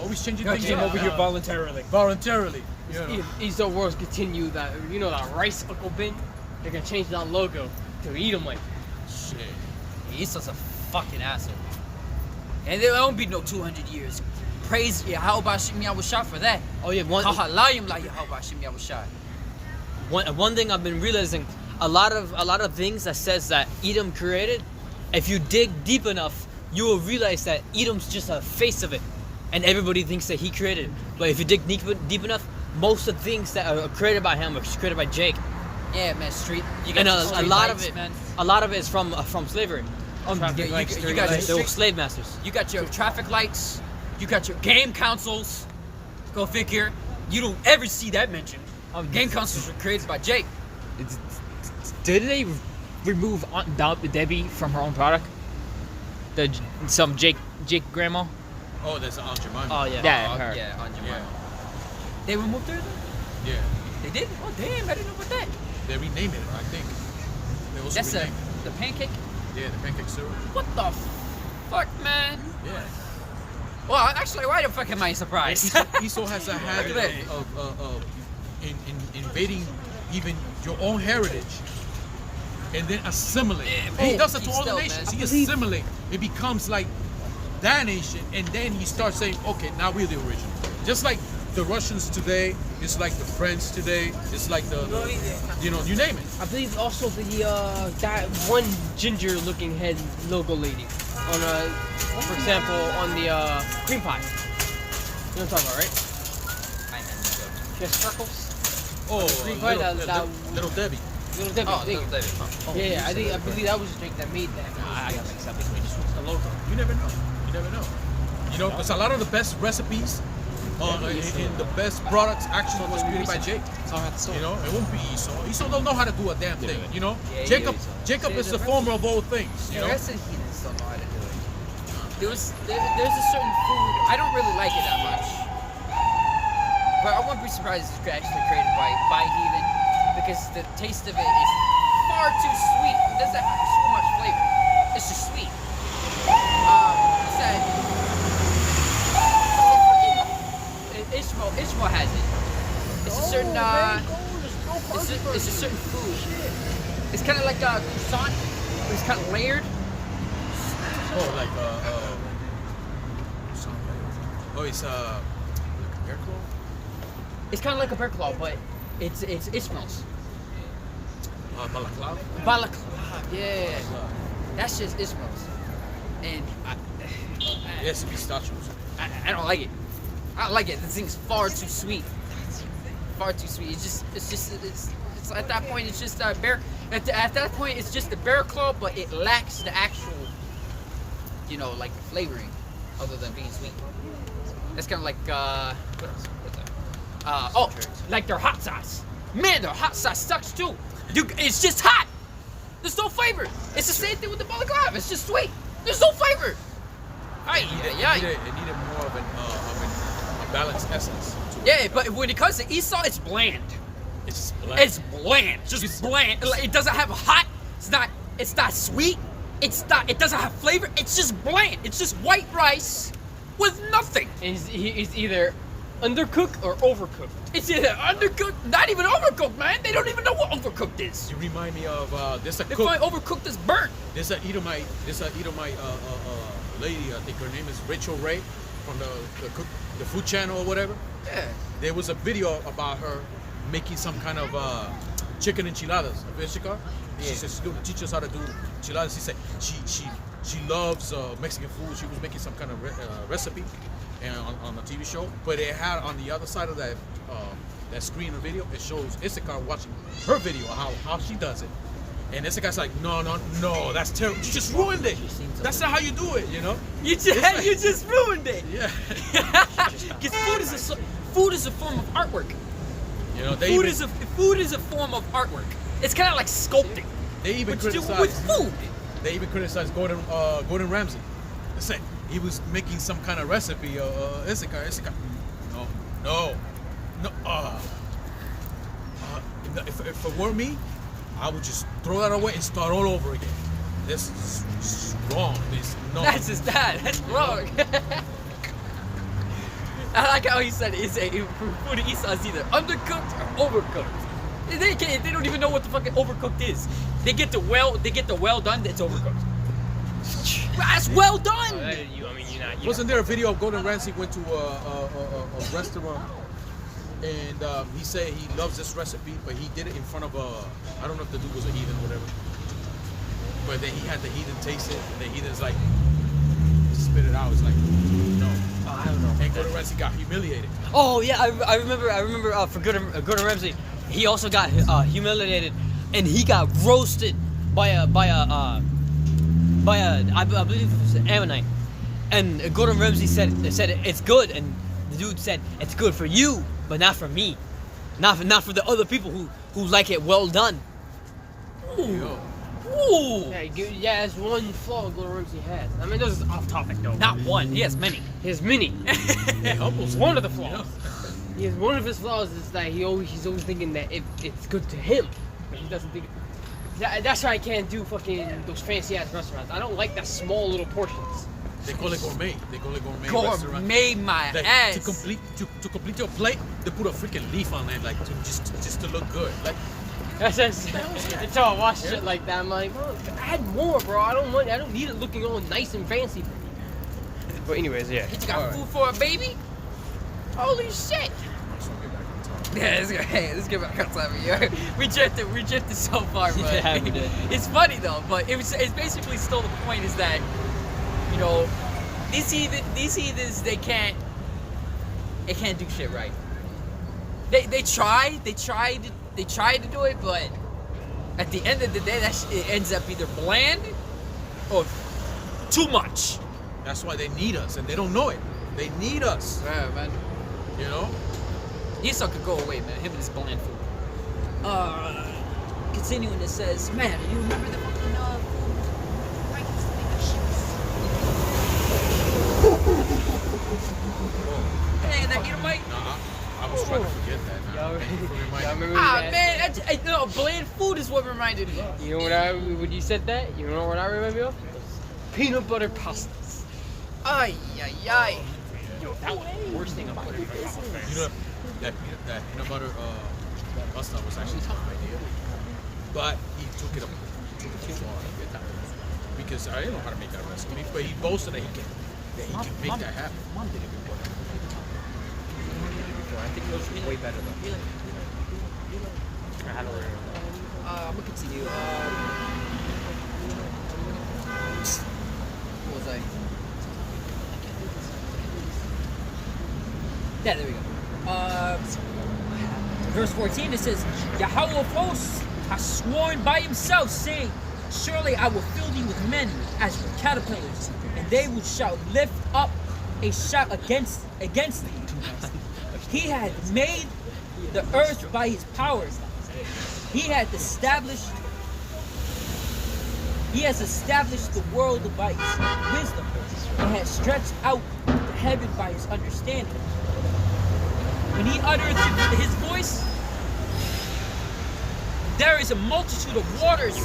[SPEAKER 3] Always changing things
[SPEAKER 6] Came
[SPEAKER 3] up.
[SPEAKER 6] over here voluntarily.
[SPEAKER 3] Voluntarily. You know.
[SPEAKER 5] If Esau Wars continue that, you know, that rice Uncle bin, they're gonna change that logo to Edomite.
[SPEAKER 3] Shit.
[SPEAKER 1] Esau's a fucking asshole. And there won't be no 200 years. Praise Yahawah Shem Yahawashi for that.
[SPEAKER 2] Oh yeah,
[SPEAKER 1] Kahalayim la Yahawah Shem Yahawashi.
[SPEAKER 2] one thing I've been realizing, a lot of things that says that Edom created, if you dig deep enough, you will realize that Edom's just a face of it, and everybody thinks that he created it. But if you dig deep enough, most of the things that are created by him are created by Jake.
[SPEAKER 1] Yeah, man, street. You got
[SPEAKER 2] And
[SPEAKER 1] your
[SPEAKER 2] a
[SPEAKER 1] street
[SPEAKER 2] lot
[SPEAKER 1] lights,
[SPEAKER 2] of it,
[SPEAKER 1] man.
[SPEAKER 2] a lot of it is from slavery.
[SPEAKER 1] You got your
[SPEAKER 2] They were
[SPEAKER 1] street,
[SPEAKER 2] slave masters.
[SPEAKER 1] you got your traffic lights. You got your game consoles. Go figure. You don't ever see that mentioned. Game consoles were created by Jake.
[SPEAKER 6] Did they remove Aunt Debbie from her own product? Some Jake grandma?
[SPEAKER 3] Oh, that's Aunt Jemima.
[SPEAKER 2] Oh yeah.
[SPEAKER 6] Yeah, her.
[SPEAKER 1] Yeah, on your
[SPEAKER 3] Yeah.
[SPEAKER 1] mind. They removed her?
[SPEAKER 3] Yeah.
[SPEAKER 1] They did? Oh, damn, I didn't know about that.
[SPEAKER 3] They renamed it, I think. They also
[SPEAKER 1] That's
[SPEAKER 3] renamed
[SPEAKER 1] the pancake?
[SPEAKER 3] it. Yeah, the pancake syrup.
[SPEAKER 1] What the fuck, man?
[SPEAKER 3] Yeah.
[SPEAKER 1] Well, actually, why the fuck am I surprised?
[SPEAKER 3] Esau has a habit
[SPEAKER 1] Look at
[SPEAKER 3] of invading even your own heritage and then assimilate.
[SPEAKER 1] Yeah,
[SPEAKER 3] He does it to
[SPEAKER 1] keep
[SPEAKER 3] all the
[SPEAKER 1] still,
[SPEAKER 3] nations.
[SPEAKER 1] man.
[SPEAKER 3] He assimilates. It becomes like that nation, and then he starts saying, okay, now we're the original. Just like the Russians today, it's like the French today, it's like the you know, you name it.
[SPEAKER 5] I believe also the that one ginger-looking head logo lady on for example, on the cream pie. You know what I'm talking about, right? She has circles.
[SPEAKER 3] Oh,
[SPEAKER 5] Cream pie,
[SPEAKER 3] little Debbie.
[SPEAKER 5] Little Debbie.
[SPEAKER 1] Oh,
[SPEAKER 5] thank
[SPEAKER 1] Little
[SPEAKER 5] you.
[SPEAKER 1] Debbie.
[SPEAKER 5] Yeah, I believe that was a drink that made that.
[SPEAKER 6] I got mixed up between
[SPEAKER 5] The logo.
[SPEAKER 3] You never know. You never know. You know, because a lot of the best recipes in the best products actually was created by Jake. You know, it won't be Esau. Esau don't know how to do a damn thing. You know,
[SPEAKER 1] Yeah,
[SPEAKER 3] Jacob is the former of all things. You
[SPEAKER 1] The
[SPEAKER 3] know,
[SPEAKER 1] rest of the heathens don't know how to do it. There's a certain food, I don't really like it that much. But I wouldn't be surprised if it's actually created by heathen, because the taste of it is far too sweet. It doesn't have so much flavor. It's just sweet. What's that? Ishmael has it. It's a certain it's a certain food. It's kind of like a croissant, but it's kind of layered.
[SPEAKER 3] oh, like it's like a bear claw?
[SPEAKER 1] It's kind of like a bear claw, but it's Ishmael's.
[SPEAKER 3] Balaclava?
[SPEAKER 1] Balaclava, yeah. That's just Ishmael's. And
[SPEAKER 3] Yes, pistachios.
[SPEAKER 1] I don't like it. I don't like it. This thing's far too sweet. Far too sweet. It's at that point it's just a bear. At that point it's just a bear claw, but it lacks the actual, you know, like flavoring, other than being sweet. That's kind of like what else? What's that? Like their hot sauce. Man, their hot sauce sucks too. Dude, it's just hot. There's no flavor. It's the same thing with the balaclava. It's just sweet. There's no flavor.
[SPEAKER 3] It needed more of a balanced essence to it.
[SPEAKER 1] Yeah, but when it comes to Esau, it's bland.
[SPEAKER 3] It's bland.
[SPEAKER 1] It's bland. Just bland. It doesn't have a hot. It's not sweet. It's not. It doesn't have flavor. It's just bland. It's just white rice with nothing.
[SPEAKER 5] And he's either undercooked or overcooked.
[SPEAKER 1] It's either undercooked, not even overcooked, man. They don't even know what overcooked is.
[SPEAKER 3] You remind me of this a
[SPEAKER 1] They
[SPEAKER 3] cook.
[SPEAKER 1] find overcooked as burnt.
[SPEAKER 3] This a Edomite lady. I think her name is Rachel Ray from the food channel or whatever.
[SPEAKER 1] Yeah.
[SPEAKER 3] There was a video about her making some kind of chicken enchiladas. She said she's going to teach us how to do enchiladas. She said she loves Mexican food. She was making some kind of recipe and on a TV show, but it had on the other side of that screen of video, it shows Issachar watching her video how she does it. And Issachar's like, no, that's terrible. You just ruined it. That's not how you do it, you know?
[SPEAKER 1] You just ruined it.
[SPEAKER 3] Yeah.
[SPEAKER 1] Because food is a form of artwork.
[SPEAKER 3] You know,
[SPEAKER 1] Food is a form of artwork. It's kind of like sculpting.
[SPEAKER 3] They even
[SPEAKER 1] What you do
[SPEAKER 3] criticized
[SPEAKER 1] with food.
[SPEAKER 3] They even criticized Gordon Ramsay. They said he was making some kind of recipe. Issachar. No. If it were me, I would just throw that away and start all over again. This is wrong.
[SPEAKER 1] That's his dad. That's wrong. I like how he said it. Food in Esau is either undercooked or overcooked. They don't even know what the fucking overcooked is. They get the well done. It's overcooked. That's well done.
[SPEAKER 3] Wasn't there a video of Gordon Ramsay went to a restaurant and he said he loves this recipe, but he did it in front of I don't know if the dude was a heathen or whatever. But then he had the heathen taste it, and the heathen's like, spit it out. It's like, no.
[SPEAKER 2] I don't know.
[SPEAKER 3] And Gordon Ramsay got humiliated.
[SPEAKER 2] Oh yeah, I remember for Gordon Ramsay, he also got humiliated, and he got roasted by a I believe it was an Ammonite, and Gordon Ramsay said it's good, and the dude said it's good for you, but not for me, not for the other people who like it well done.
[SPEAKER 3] Yo.
[SPEAKER 2] Ooh.
[SPEAKER 5] Yeah, that's one flaw Gordon Ramsay has. I mean, this is off topic though.
[SPEAKER 1] Not one. He has many.
[SPEAKER 5] He has many.
[SPEAKER 3] It humbles
[SPEAKER 5] One of the
[SPEAKER 3] him, you
[SPEAKER 5] flaws.
[SPEAKER 3] know?
[SPEAKER 5] He has one of his flaws is that he's always thinking that it's good to him, but he doesn't think. That's why I can't do fucking those fancy ass restaurants. I don't like that small little portions.
[SPEAKER 3] They call it gourmet. They call it gourmet restaurant.
[SPEAKER 1] Gourmet my
[SPEAKER 3] Like,
[SPEAKER 1] ass.
[SPEAKER 3] to complete your plate, they put a freaking leaf on it, like just to look good. Like,
[SPEAKER 5] Until I watch shit like that, I'm like, well, add more, bro. I don't need it looking all nice and fancy for me. But anyways, yeah.
[SPEAKER 1] You got food for a baby? Holy shit! Yeah, let's get back on topic. Yeah. We drifted so far, but
[SPEAKER 2] Yeah, we did.
[SPEAKER 1] It's funny though. But it's basically still the point is that, you know, these heathens they can't do shit right. They try to do it, but at the end of the day, it ends up either bland or too much.
[SPEAKER 3] that's why they need us, and they don't know it. They need us,
[SPEAKER 1] Yeah, man.
[SPEAKER 3] you know.
[SPEAKER 1] Esau could go away, man. Him and his bland food. Continuing, it says, man, you remember the fucking Hey, that Edomite?
[SPEAKER 3] Nah, I was trying to forget that.
[SPEAKER 5] Y'all
[SPEAKER 3] Now.
[SPEAKER 5] remember
[SPEAKER 1] Ah,
[SPEAKER 5] that?
[SPEAKER 1] man, no, bland food is what reminded me.
[SPEAKER 5] You know when you said that? You know what I remember of? Peanut butter pastas.
[SPEAKER 1] Ay, ay, ay.
[SPEAKER 5] Yo, that was the worst thing about it.
[SPEAKER 3] You know that peanut butter pasta was actually my idea, but he took it too far because I didn't know how to make that recipe. But he boasted that he can make that happen.
[SPEAKER 1] Mom did it before. I think those are way better though.
[SPEAKER 5] I had to learn.
[SPEAKER 1] I'm gonna continue. What was I? Yeah, there we go. Verse 14, it says, Yahawah of hosts has sworn by himself, saying, surely I will fill thee with men as with caterpillars, and they shall lift up a shout against thee. He had made the earth by his powers. He has established the world by his wisdom, and has stretched out the heaven by his understanding. When he uttereth his voice, there is a multitude of waters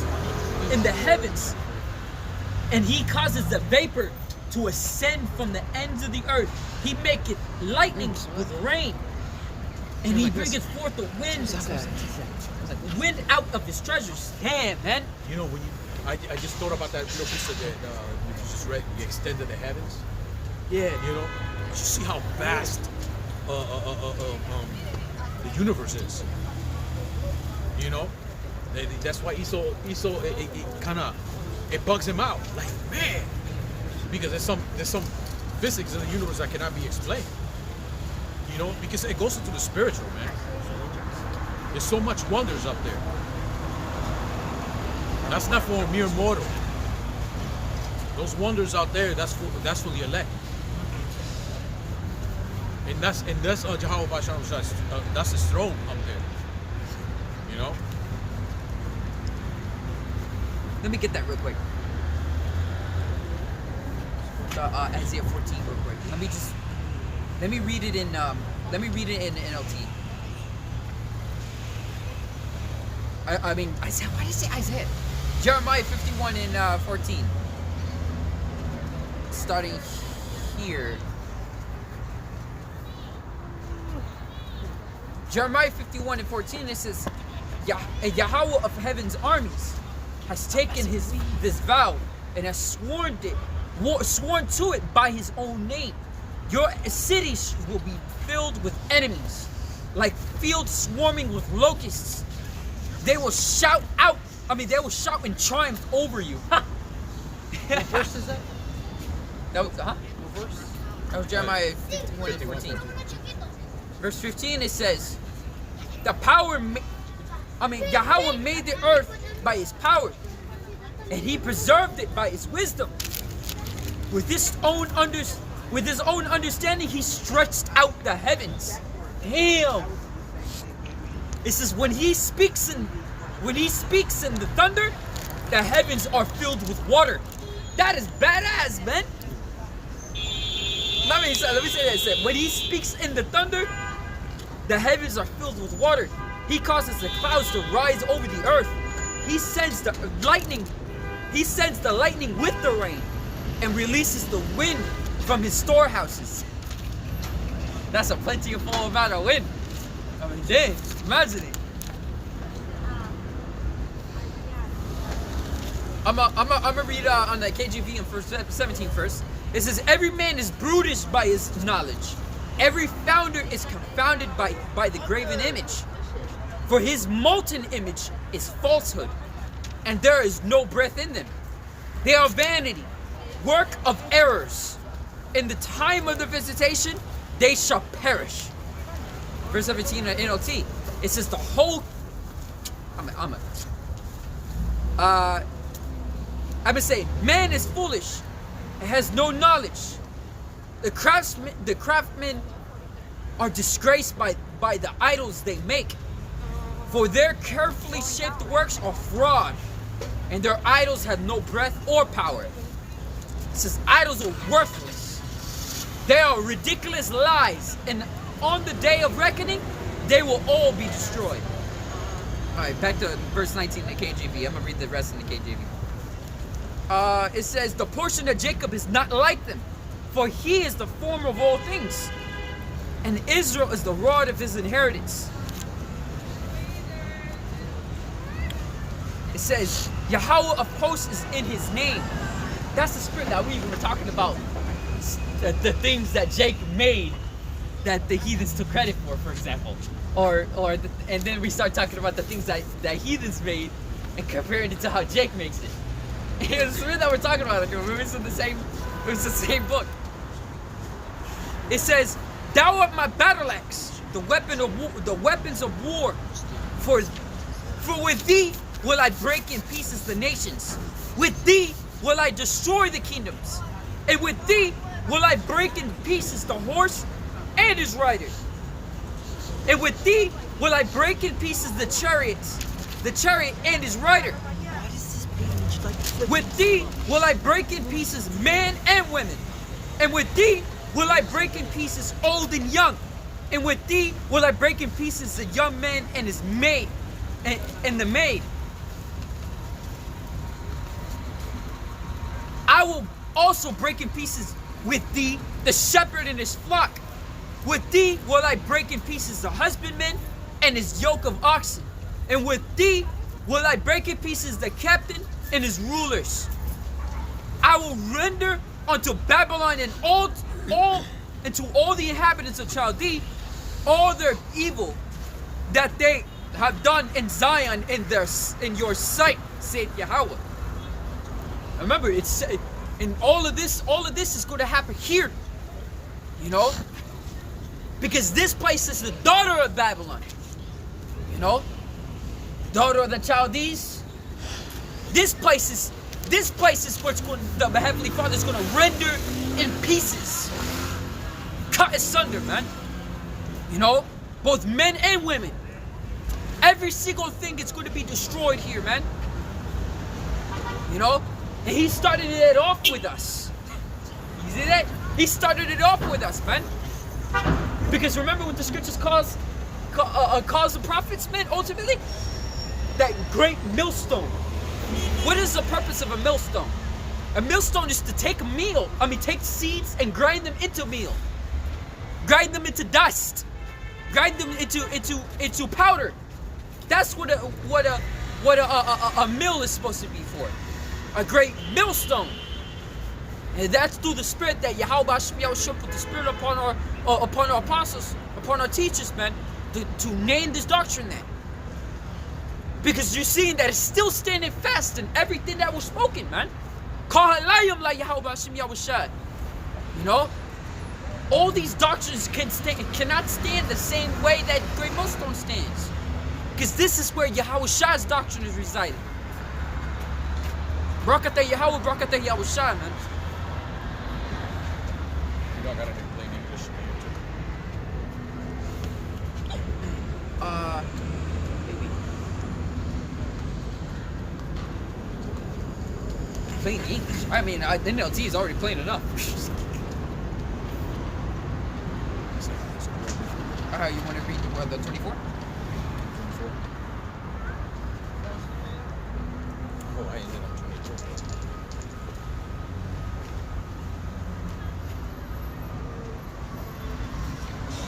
[SPEAKER 1] in the heavens. And he causes the vapor to ascend from the ends of the earth. He maketh lightnings with rain. And he bringeth forth the wind out of his treasures. Damn, man.
[SPEAKER 3] You know, when I just thought about that little piece of that you just read, the extent of the heavens.
[SPEAKER 1] Yeah.
[SPEAKER 3] You know, you see how vast the universe is. You know, that's why Esau it kind of bugs him out. Like, man, because there's some physics in the universe that cannot be explained. You know, because it goes into the spiritual, man. There's so much wonders up there. That's not for a mere mortal. Those wonders out there, that's for the elect. And that's Yahawashi, that's his throne up there. You know?
[SPEAKER 1] Let me get that real quick. Isaiah 14 real quick. Let me read it in NLT. I mean, Isaiah, why did you say Isaiah? Jeremiah 51 and 14. Starting here. Jeremiah 51 and 14, it says, Yahawah of heaven's armies has taken this vow and has sworn to it by his own name. Your cities will be filled with enemies, like fields swarming with locusts. They will shout out. They will shout in triumph over you.
[SPEAKER 5] What verse is that?
[SPEAKER 1] That was,
[SPEAKER 5] What verse?
[SPEAKER 1] That was Jeremiah 51 and 14. Verse 15, it says, Yahawah made the earth by his power, and he preserved it by his wisdom. With his own understanding, he stretched out the heavens. Damn. It says when he speaks in the thunder, the heavens are filled with water. That is badass, man. Let me say that. When he speaks in the thunder, the heavens are filled with water. He causes the clouds to rise over the earth. He sends the lightning. He sends the lightning with the rain, and releases the wind from his storehouses. That's a plenty of full amount of wind. Dang, imagine it. I'm gonna read on the KJV in verse 17 first. It says, every man is brutish by his knowledge. Every founder is confounded by the graven image. For his molten image is falsehood, and there is no breath in them. They are vanity, work of errors. In the time of the visitation, they shall perish. Verse 17 in NLT, it says the whole. I'm gonna say, man is foolish and has no knowledge. The craftsmen are disgraced by the idols they make. For their carefully shaped works are fraud, and their idols have no breath or power. It says idols are worthless. They are ridiculous lies, and on the day of reckoning, they will all be destroyed. Alright, back to verse 19 in the KJV. I'm gonna read the rest in the KJV. It says, the portion of Jacob is not like them, for he is the former of all things, and Israel is the rod of his inheritance. It says, Yahawah of hosts is in his name. That's the spirit that we even were talking about. The things that Jake made that the heathens took credit for example. And then we start talking about the things that heathens made and comparing it to how Jake makes it. It was the spirit that we're talking about. It was the same book. It says, thou art my battle axe, the weapons of war. For with thee will I break in pieces the nations. With thee will I destroy the kingdoms. And with thee will I break in pieces the horse and his rider. And with thee will I break in pieces the chariot and his rider. With thee will I break in pieces men and women. And with thee will I break in pieces old and young. And with thee will I break in pieces the young man and his maid, and the maid. will also break in pieces with thee the shepherd and his flock. With thee will I break in pieces the husbandman and his yoke of oxen. And with thee will I break in pieces the captain and his rulers. I will render unto Babylon and and to all the inhabitants of Chaldea all their evil that they have done in Zion in your sight, saith Yahawah. Remember, it's and all of this is going to happen here. You know? Because this place is the daughter of Babylon. You know? Daughter of the Chaldees. This place is what's going, the Heavenly Father is going to render in pieces. Cut asunder, man. You know? Both men and women. Every single thing is going to be destroyed here, man. You know? And he started it off with us. You see that? He started it off with us, man. Because remember what the scriptures calls the prophets, man, ultimately? That great millstone. What is the purpose of a millstone? A millstone is to take take seeds and grind them into meal. Grind them into dust. Grind them into powder. That's what a mill is supposed to be for. A great millstone. And that's through the spirit that Yahawashi put the spirit upon our apostles, upon our teachers, man, to name this doctrine then. Because you're seeing that it's still standing fast in everything that was spoken, man. You know? All these doctrines cannot stand the same way that great millstone stands. Because this is where Yahawah's doctrine is residing. Brakata Yahawah, Brakata Yahawashi, man.
[SPEAKER 3] You don't got it in plain English.
[SPEAKER 1] Maybe. Plain English? I mean, the NLT is already plain enough. You want to read the 24?
[SPEAKER 3] 24. Oh, I ended up 24.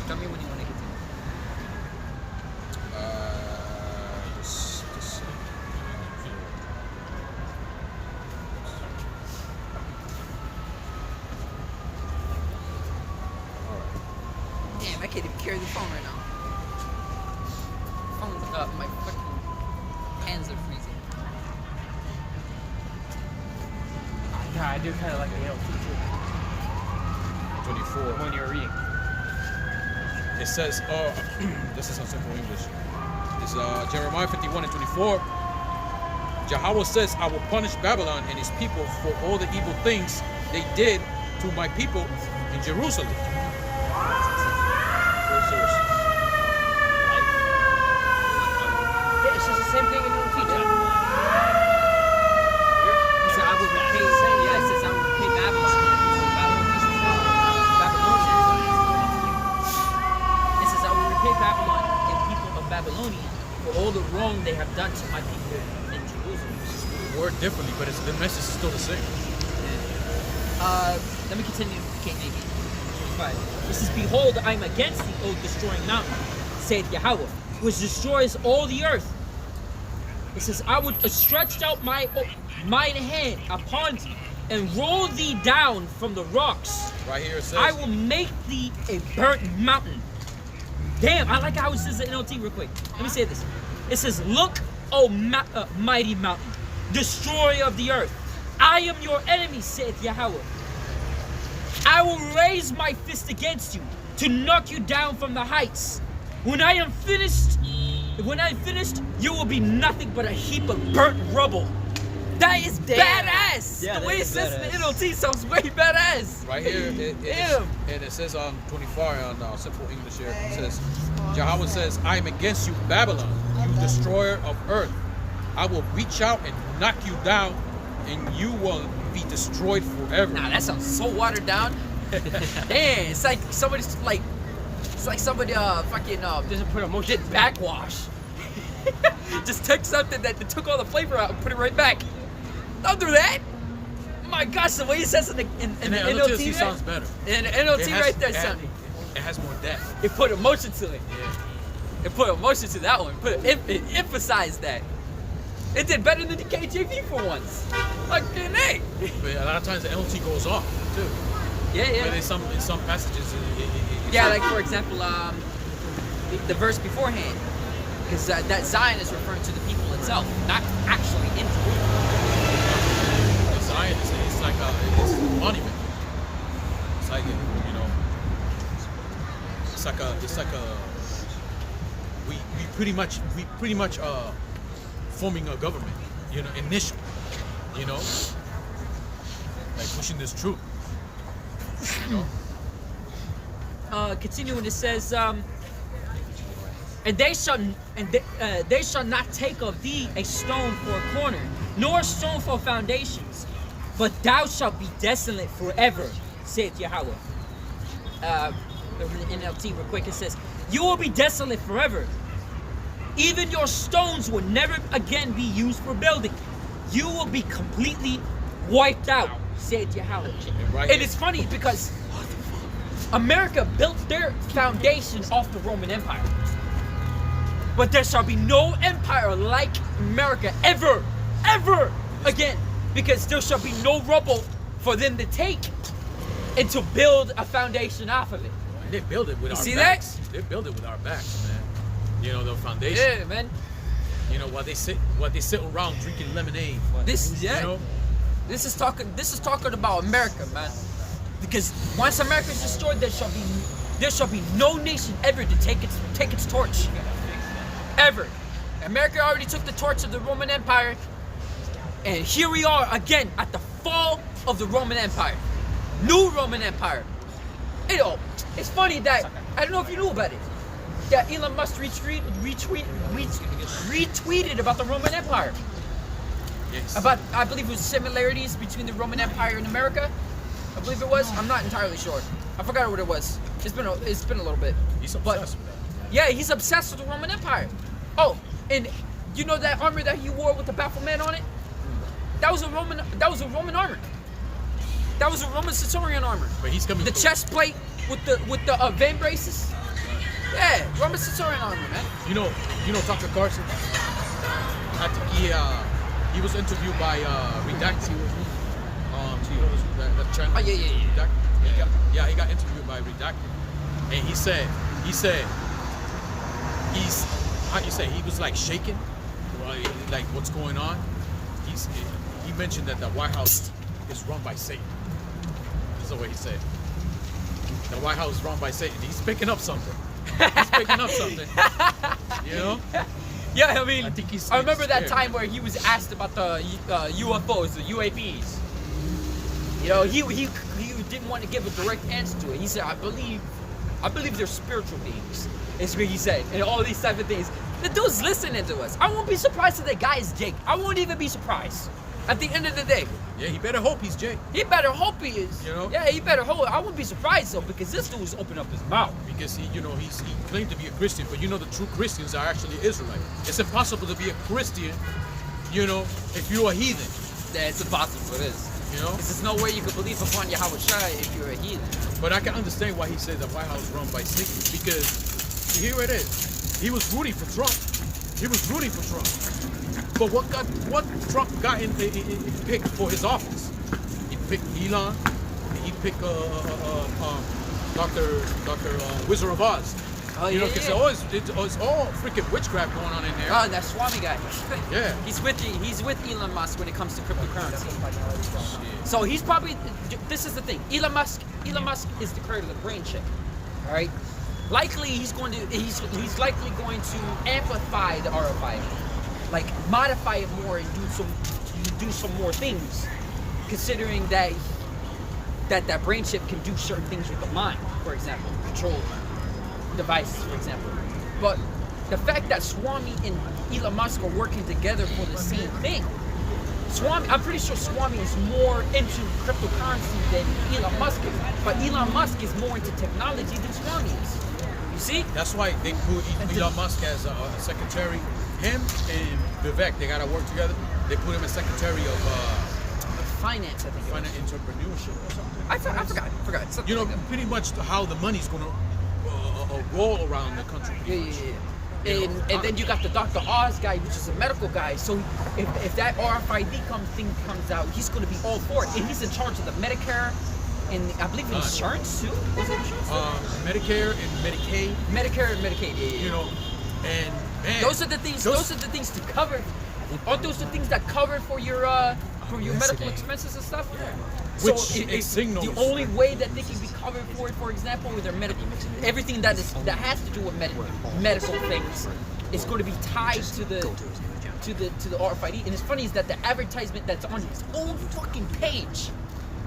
[SPEAKER 1] Tell me when you want to get
[SPEAKER 3] This.
[SPEAKER 1] Damn, I can't even carry the phone right now. Phone's up, my fucking hands are freezing.
[SPEAKER 5] Yeah, I do kind of like the NLT too.
[SPEAKER 3] 24.
[SPEAKER 5] When you're reading.
[SPEAKER 3] It says, this is in simple English. It's Jeremiah 51 and 24. Yahawah says, I will punish Babylon and his people for all the evil things they did to my people in Jerusalem.
[SPEAKER 5] Yeah, it's just the same thing in the teacher.
[SPEAKER 1] He said, I will repay, it says, I will repay Babylon. It says, I will repay Babylon and people of Babylonia for all the wrong they have done to my people in Jerusalem.
[SPEAKER 3] Word differently, but the message is still the same.
[SPEAKER 1] Let me continue with the KJV. 25. It says, behold, I am against thee, O destroying mountain, saith Yahawah, which destroys all the earth. It says, I would stretch out my mine hand upon thee, and roll thee down from the rocks.
[SPEAKER 3] Right here it says,
[SPEAKER 1] I will make thee a burnt mountain. Damn, I like how it says in NLT real quick. Let me say this. It says, look, O mighty mountain, destroyer of the earth. I am your enemy, saith Yahawah. I will raise my fist against you to knock you down from the heights. When I am finished, you will be nothing but a heap of burnt rubble. That is badass.
[SPEAKER 2] Yeah,
[SPEAKER 1] the way it
[SPEAKER 2] that is
[SPEAKER 1] says in the
[SPEAKER 2] badass.
[SPEAKER 1] NLT sounds way badass.
[SPEAKER 3] right here, and it says on 24 on simple English here, it says, Yahawah says, I am against you, Babylon, you destroyer of earth. I will reach out and knock you down, and you will be destroyed forever.
[SPEAKER 1] Nah, that sounds so watered down. Damn, it's like somebody fucking
[SPEAKER 5] Doesn't put emotion.
[SPEAKER 1] did backwash. Just took something that took all the flavor out and put it right back. Don't do that. my gosh, the way he says it in
[SPEAKER 3] And
[SPEAKER 1] the
[SPEAKER 3] the
[SPEAKER 1] NLT,
[SPEAKER 3] NLT sounds better.
[SPEAKER 1] in the NLT right there, son.
[SPEAKER 3] It has more depth.
[SPEAKER 1] It put emotion to it.
[SPEAKER 3] Yeah.
[SPEAKER 1] It put emotion to that one. It emphasized that. It did better than the KJV for once. Like, hey.
[SPEAKER 3] But a lot of times the NLT goes off too.
[SPEAKER 1] Yeah.
[SPEAKER 3] But in some passages,
[SPEAKER 1] Yeah, like for example, the verse beforehand, because that Zion is referring to the people itself, not actually in Jerusalem.
[SPEAKER 3] the Zion it's like it's a monument. It's like it's like a we pretty much forming a government, initially, like pushing this truth,
[SPEAKER 1] Continuing, it says, and they shall not take of thee a stone for a corner, nor a stone for foundations, but thou shalt be desolate forever, saith Yahawah. The NLT real quick, it says, you will be desolate forever. Even your stones will never again be used for building. You will be completely wiped out, said Yahawah.
[SPEAKER 3] Right.
[SPEAKER 1] And it's funny because America built their foundation off the Roman Empire. But there shall be no empire like America ever again. Because there shall be no rubble for them to take and to build a foundation off of it.
[SPEAKER 3] They build it with
[SPEAKER 1] You
[SPEAKER 3] our
[SPEAKER 1] see
[SPEAKER 3] backs.
[SPEAKER 1] that?
[SPEAKER 3] They build it with our backs, man. The foundation.
[SPEAKER 1] Yeah, man.
[SPEAKER 3] While they sit around drinking lemonade.
[SPEAKER 1] This is talking about America, man. Because once America is destroyed, there shall be no nation ever to take its torch. Ever. America already took the torch of the Roman Empire, and here we are again at the fall of the Roman Empire. New Roman Empire. It's funny that I don't know if you knew about it. That Elon Musk retweeted about the Roman Empire.
[SPEAKER 3] Yes.
[SPEAKER 1] About, I believe it was similarities between the Roman Empire and America. I believe it was. I'm not entirely sure. I forgot what it was. It's been a little bit.
[SPEAKER 3] He's obsessed with that.
[SPEAKER 1] Yeah, he's obsessed with the Roman Empire. Oh, and you know that armor that he wore with the Baphomet on it? That was a Roman armor. That was a Roman Centurion armor.
[SPEAKER 3] But he's coming.
[SPEAKER 1] The chest plate with the vein braces. Yeah, Roman Centurion armor, man.
[SPEAKER 3] You know Tucker Carlson. I think he was interviewed by Redacted. That channel.
[SPEAKER 1] Oh, yeah.
[SPEAKER 3] Redacted. He got interviewed by Redacted, and he said he's he was like shaking, like what's going on. He mentioned that the White House is run by Satan. That's the way he said. The White House is run by Satan. He's picking up something.
[SPEAKER 1] Yeah, I mean,
[SPEAKER 3] I
[SPEAKER 1] remember that time where he was asked about the UFOs, the UAPs. He didn't want to give a direct answer to it. He said, I believe they're spiritual beings. Is what he said, and all these type of things. The dude's listening to us. I won't be surprised if that guy is Jake. I won't even be surprised. At the end of the day.
[SPEAKER 3] Yeah, he better hope he's Jake.
[SPEAKER 1] He better hope he is. Yeah, he better hope. I wouldn't be surprised though, because this dude's opened up his mouth.
[SPEAKER 3] Because he claimed to be a Christian, but the true Christians are actually Israelite. It's impossible to be a Christian, if you're a heathen.
[SPEAKER 1] Yeah, it's impossible. It is. Because there's no way you could believe upon Yahawashi if you're a heathen.
[SPEAKER 3] But I can understand why he said the White House run by Satan, because here it is. He was rooting for Trump. But what Trump got picked for his office? He picked Elon. He picked Dr. Wizard of Oz.
[SPEAKER 1] Oh,
[SPEAKER 3] Because it's all freaking witchcraft going on in there.
[SPEAKER 1] Oh, that Swami guy.
[SPEAKER 3] Yeah.
[SPEAKER 1] He's with Elon Musk when it comes to cryptocurrency. So he's probably. This is the thing. Elon Musk is the creator of the brain chip. All right. Likely he's likely going to amplify the RFID, like modify it more and do some more things, considering that brain chip can do certain things with the mind, for example, control devices, for example. But the fact that Swami and Elon Musk are working together for the same thing, I'm pretty sure Swami is more into cryptocurrency than Elon Musk is, but Elon Musk is more into technology than Swami is. See?
[SPEAKER 3] That's why they put Elon Musk as a secretary. Him and Vivek, they gotta work together. They put him as secretary of
[SPEAKER 1] finance, I think. It was.
[SPEAKER 3] Finance entrepreneurship or something.
[SPEAKER 1] I forgot. Something
[SPEAKER 3] You know,
[SPEAKER 1] like that.
[SPEAKER 3] pretty much how the money's gonna roll around the country. pretty much.
[SPEAKER 1] Yeah. And then you got the Dr. Oz guy, which is a medical guy. So if that RFID thing comes out, he's going to be all for it. And he's in charge of the Medicare and I believe insurance too. Is it insurance too?
[SPEAKER 3] Medicare and Medicaid.
[SPEAKER 1] Medicare and Medicaid. Yeah.
[SPEAKER 3] You know, and man,
[SPEAKER 1] Those are the things. Those are the things to cover. Aren't those the things that cover for your medical expenses and stuff?
[SPEAKER 3] Yeah.
[SPEAKER 1] So
[SPEAKER 3] Which it
[SPEAKER 1] the
[SPEAKER 3] signals.
[SPEAKER 1] only way that they can be covered for example, with their medical, everything that has to do with medical things is going to be tied to the RFID. And it's funny is that the advertisement that's on his own fucking page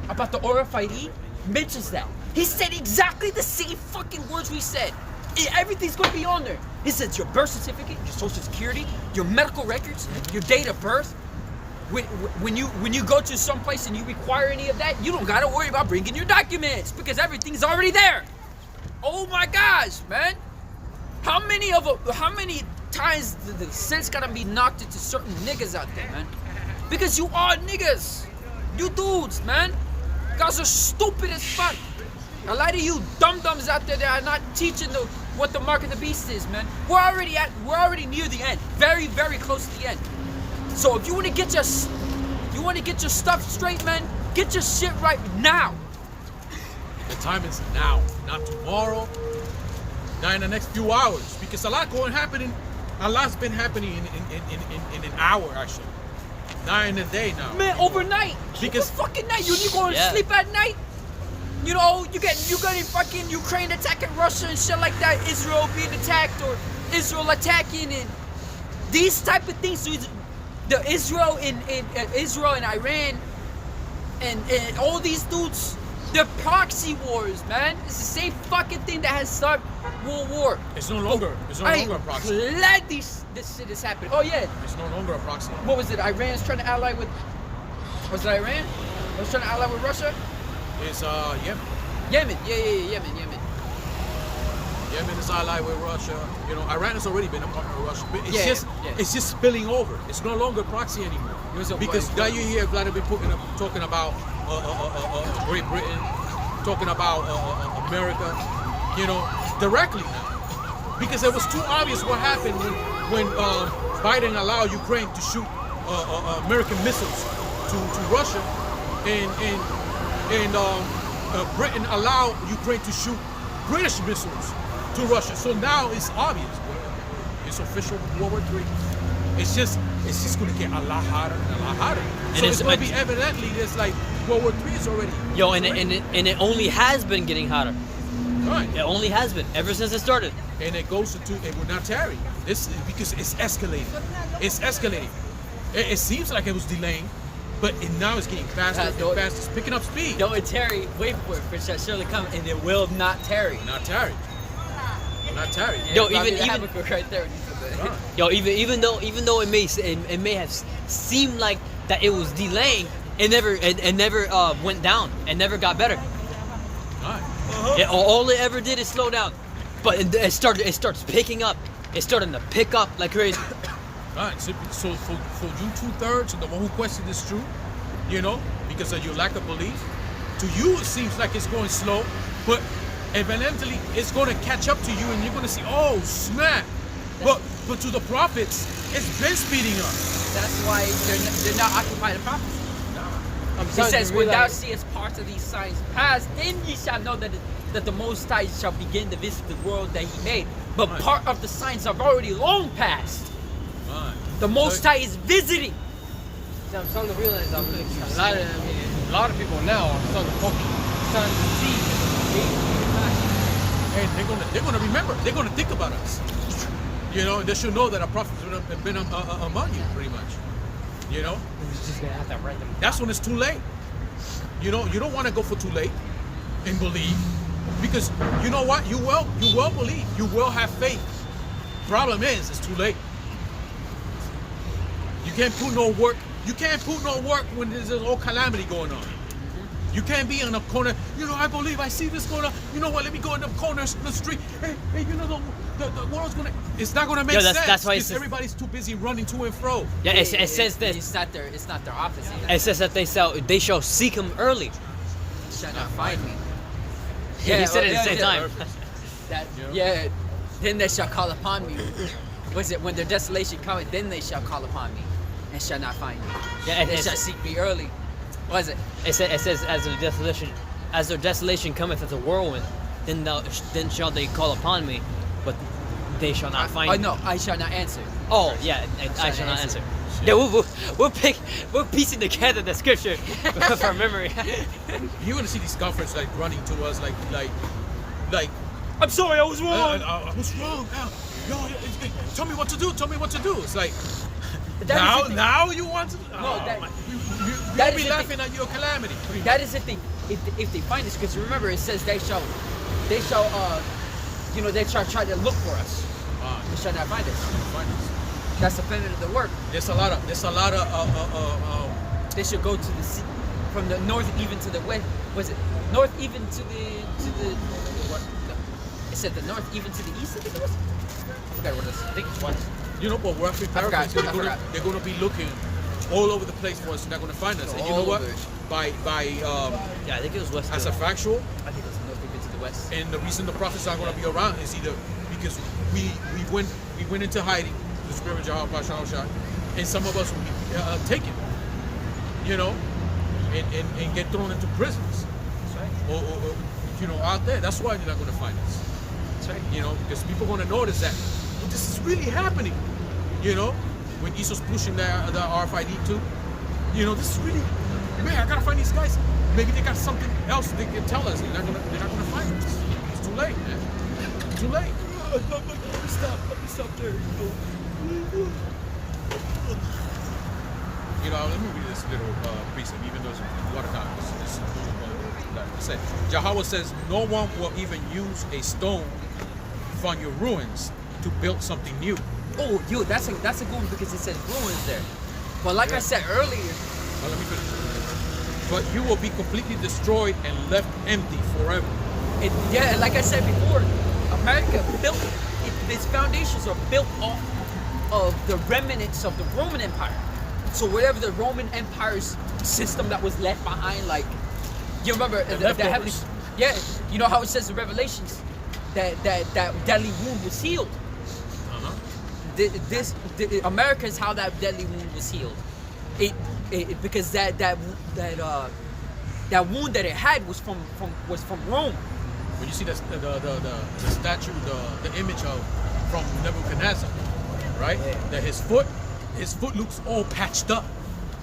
[SPEAKER 1] about the RFID mentions that. He said exactly the same fucking words we said. Everything's going to be on there. He says your birth certificate, your social security, your medical records, your date of birth. When you go to some place and you require any of that, you don't gotta worry about bringing your documents because everything's already there. Oh my gosh, man! How many times the sense gotta be knocked into certain niggas out there, man? Because you are niggas, you dudes, man. You guys are stupid as fuck. A lot of you dum-dums out there that are not teaching what the mark of the beast is, man. We're already near the end, very, very close to the end. So if you want to get your stuff straight, man, get your shit right now.
[SPEAKER 3] The time is now, not tomorrow, not in the next few hours, because a lot's been happening in an hour actually, not in a day now.
[SPEAKER 1] Man, overnight.
[SPEAKER 3] Because
[SPEAKER 1] fucking night, you going to sleep at night. You know, you getting fucking Ukraine attacking Russia and shit like that. Israel being attacked or Israel attacking and these type of things. The Israel and Iran and all these dudes, they're proxy wars, man. It's the same fucking thing that has started World War.
[SPEAKER 3] It's no longer a proxy.
[SPEAKER 1] I'm glad this shit is happening. Oh yeah.
[SPEAKER 3] It's no longer a proxy.
[SPEAKER 1] What was it? Iran's trying to ally with. Was it Iran? Was trying to ally with Russia?
[SPEAKER 3] It's Yemen.
[SPEAKER 1] Yemen. Yeah, Yemen.
[SPEAKER 3] Yemen is allied with Russia. You know, Iran has already been a partner with Russia. But it's just spilling over. It's no longer proxy anymore. Because now you hear Vladimir Putin talking about Great Britain, talking about America, you know, directly now. Because it was too obvious what happened when Biden allowed Ukraine to shoot American missiles to Russia, and Britain allowed Ukraine to shoot British missiles to Russia. So now it's obvious. It's official World War III. It's just going to get a lot hotter and a lot hotter. So it's going to be evidently it's like World War III is already.
[SPEAKER 2] Yo, and it only has been getting hotter.
[SPEAKER 3] Right.
[SPEAKER 2] It only has been ever since it started.
[SPEAKER 3] And it goes into it will not tarry. This because it's escalating. It's escalating. It seems like it was delaying, but now it's getting faster and faster. It's picking up speed.
[SPEAKER 1] Don't tarry. Wait for it. For it shall surely come, and it will not tarry.
[SPEAKER 3] Not tarry. Not tarry.
[SPEAKER 1] Yeah,
[SPEAKER 2] Yo, even
[SPEAKER 1] right there.
[SPEAKER 2] Yo, even though it may have seemed like that it was delaying, it never went down and never got better.
[SPEAKER 3] Right.
[SPEAKER 2] All it ever did is slow down, but it starts picking up. It's starting to pick up like crazy.
[SPEAKER 3] Right. So for you 2/3 and the one who questioned this true, you know, because of your lack of belief, to you it seems like it's going slow, but eventually it's going to catch up to you, and you're going to see, oh snap! But to the prophets, it's been speeding up.
[SPEAKER 1] That's why they're not occupied in prophecy. He says, when thou seest parts of these signs pass, then ye shall know that the Most High shall begin to visit the world that He made. But part of the signs have already long passed.
[SPEAKER 3] Right.
[SPEAKER 1] The Most High is visiting.
[SPEAKER 5] So I'm starting to realize a lot of people now are starting to see.
[SPEAKER 3] And they're gonna remember. They're gonna think about us. You know, they should know that our prophets have been among you, pretty much. You know,
[SPEAKER 5] It's just gonna have to write them.
[SPEAKER 3] that's when it's too late. You know, you don't want to go for too late and believe, because you know what? You will believe. You will have faith. Problem is, it's too late. You can't put no work. You can't put no work when there's all calamity going on. You can't be in a corner. You know, I believe I see this corner. You know what? Let me go in the corners in the street. Hey, you know the world's gonna. It's not gonna make sense.
[SPEAKER 2] That's why
[SPEAKER 3] because everybody's too busy running to and fro.
[SPEAKER 2] Yeah, it says that.
[SPEAKER 1] It's not their office either.
[SPEAKER 2] It says that they shall seek him early.
[SPEAKER 1] Shall not find me.
[SPEAKER 2] Yeah, he said it at the same time.
[SPEAKER 1] Then they shall call upon me. Was it when their desolation cometh? Then they shall call upon me, and shall not find me.
[SPEAKER 2] Yeah,
[SPEAKER 1] They shall seek me early. Was it?
[SPEAKER 2] It says as their desolation cometh as a whirlwind, then shall they call upon me, but they shall not find me.
[SPEAKER 1] No, I shall not answer.
[SPEAKER 2] Oh yeah, I shall not answer. Yeah, we're piecing together the scripture from memory.
[SPEAKER 3] You're gonna see these scoffers like running to us, like.
[SPEAKER 2] I'm sorry, I was wrong.
[SPEAKER 3] I was wrong. Yo, tell me what to do. Tell me what to do. It's like now you want to. You'll be laughing at your calamity.
[SPEAKER 1] That is if they find us, because remember it says they shall they shall try to look for us. They shall not find us. That's the benefit of the work.
[SPEAKER 3] There's a lot of
[SPEAKER 1] They should go to the sea, from the north even to the west. Was it north even to the what? It said the north even to the east of the west. I forgot what it is. I think it's west.
[SPEAKER 3] You know, but we're actually they're going to be looking all over the place for us. They're not going to find us. And you know what?
[SPEAKER 2] Yeah, I think it was west.
[SPEAKER 3] As a factual,
[SPEAKER 1] I think it's north even to the west.
[SPEAKER 3] and the reason the prophets aren't going to be around is either because we went into hiding, the spirit of Yahawashi, and some of us will be taken, you know, and get thrown into prisons.
[SPEAKER 1] That's right.
[SPEAKER 3] Or out there. That's why they're not going to find us.
[SPEAKER 1] That's right.
[SPEAKER 3] You know, because people are going to notice that this is really happening. You know, when Esau's pushing the RFID too. You know, this is really, man, I gotta find these guys. Maybe they got something else they can tell us. They're not gonna find us. It's too late, man. It's too late.
[SPEAKER 2] Let me stop there.
[SPEAKER 3] You know, let me read this little precept, even though it's watered down. Like I said, Yahawah says, no one will even use a stone from your ruins to build something new.
[SPEAKER 1] Oh, yo, that's a good one because it says ruins there. But like I said earlier,
[SPEAKER 3] Well, let me finish. But you will be completely destroyed and left empty forever.
[SPEAKER 1] like I said before, America its foundations are built off of the remnants of the Roman Empire. So whatever the Roman Empire's system that was left behind, like you remember the heavenly, you know how it says in Revelations that deadly wound was healed. America is how that deadly wound was healed. It because that wound that it had was from Rome.
[SPEAKER 3] When you see the statue, the image of from Nebuchadnezzar, right?
[SPEAKER 1] Yeah.
[SPEAKER 3] That his foot looks all patched up.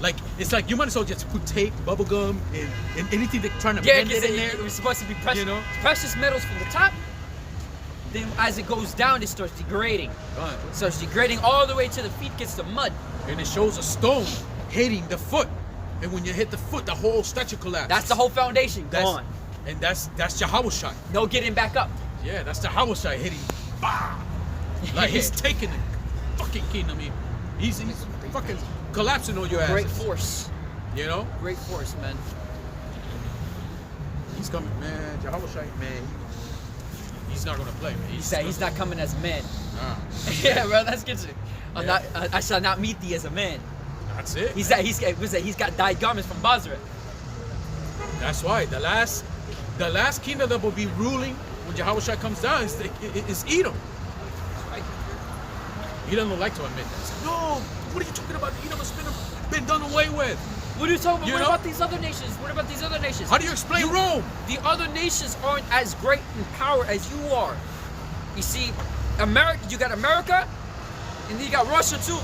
[SPEAKER 3] Like it's like you might as well just put tape, bubble gum, and anything they're trying to bend it in there.
[SPEAKER 1] It was supposed to be precious,
[SPEAKER 3] You know?
[SPEAKER 1] precious metals from the top. Then as it goes down, it starts degrading.
[SPEAKER 3] Right.
[SPEAKER 1] It starts degrading all the way to the feet, gets to mud.
[SPEAKER 3] And it shows a stone hitting the foot, and when you hit the foot, the whole statue collapses.
[SPEAKER 1] That's the whole foundation gone.
[SPEAKER 3] And that's Yahawashi.
[SPEAKER 1] No getting back up.
[SPEAKER 3] Yeah, that's Yahawashi hitting. Bah! Like he's taking the fucking kingdom. He's fucking collapsing on your ass.
[SPEAKER 1] Great force.
[SPEAKER 3] You know?
[SPEAKER 1] Great force, man.
[SPEAKER 3] He's coming, man. Yahawashi, man. He's not gonna play, man.
[SPEAKER 1] He's not coming as a man.
[SPEAKER 3] Nah.
[SPEAKER 1] Yeah, bro, that's good.
[SPEAKER 3] Yeah.
[SPEAKER 1] I shall not meet thee as a man.
[SPEAKER 3] That's it.
[SPEAKER 1] He's got dyed garments from Basra.
[SPEAKER 3] That's why the last kingdom that will be ruling when Yahawashi comes down is Edom.
[SPEAKER 1] Right.
[SPEAKER 3] Edom don't like to admit that. He's like, no, what are you talking about? Edom has been done away with.
[SPEAKER 1] What are you talking about?
[SPEAKER 3] You
[SPEAKER 1] What
[SPEAKER 3] know?
[SPEAKER 1] about these other nations? What about these other nations?
[SPEAKER 3] How do you explain Rome?
[SPEAKER 1] The other nations aren't as great in power as you are. You see, America, you got America, and then you got Russia too.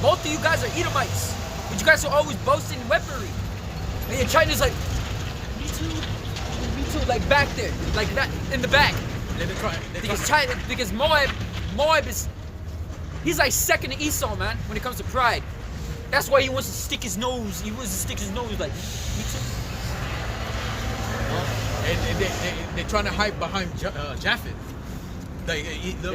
[SPEAKER 1] Both of you guys are Edomites, but you guys are always boasting weaponry. And China's like, me too, like back there, like that in the back. Because Moab is, he's like second to Esau, man, when it comes to pride. That's why he wants to stick his nose. He wants to stick his nose like, me too.
[SPEAKER 3] And they're trying to hide behind Japheth. Like, no.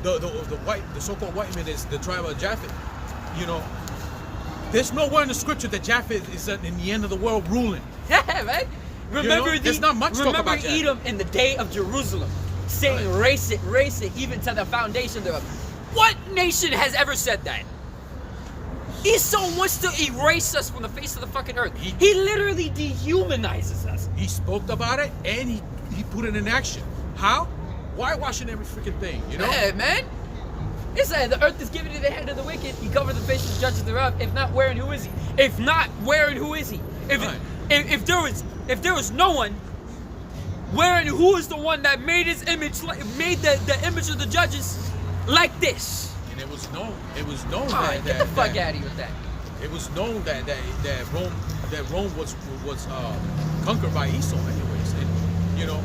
[SPEAKER 3] The so-called white man is the tribe of Japheth. You know, There's nowhere in the scripture that Japheth is in the end of the world ruling.
[SPEAKER 2] Yeah, man. Remember
[SPEAKER 3] there's not much talk
[SPEAKER 2] remember
[SPEAKER 3] about that.
[SPEAKER 2] Edom in the day of Jerusalem, saying, race it, even to the foundation thereof. What nation has ever said that? Esau wants to erase us from the face of the fucking earth. He literally dehumanizes us.
[SPEAKER 3] He spoke about it and he put it in action. How? Whitewashing every freaking thing, you know?
[SPEAKER 2] Yeah, man. It said the earth is given to the hand of the wicked. He covered the face of the judges thereof. If not, where and who is he? If not, where and who is he? If there was no one, where and who is the one that made his image, made the image of the judges like this?
[SPEAKER 3] And it was known. It was known
[SPEAKER 2] Get the fuck out of here with that.
[SPEAKER 3] It was known that Rome was conquered by Esau, anyways, and you know,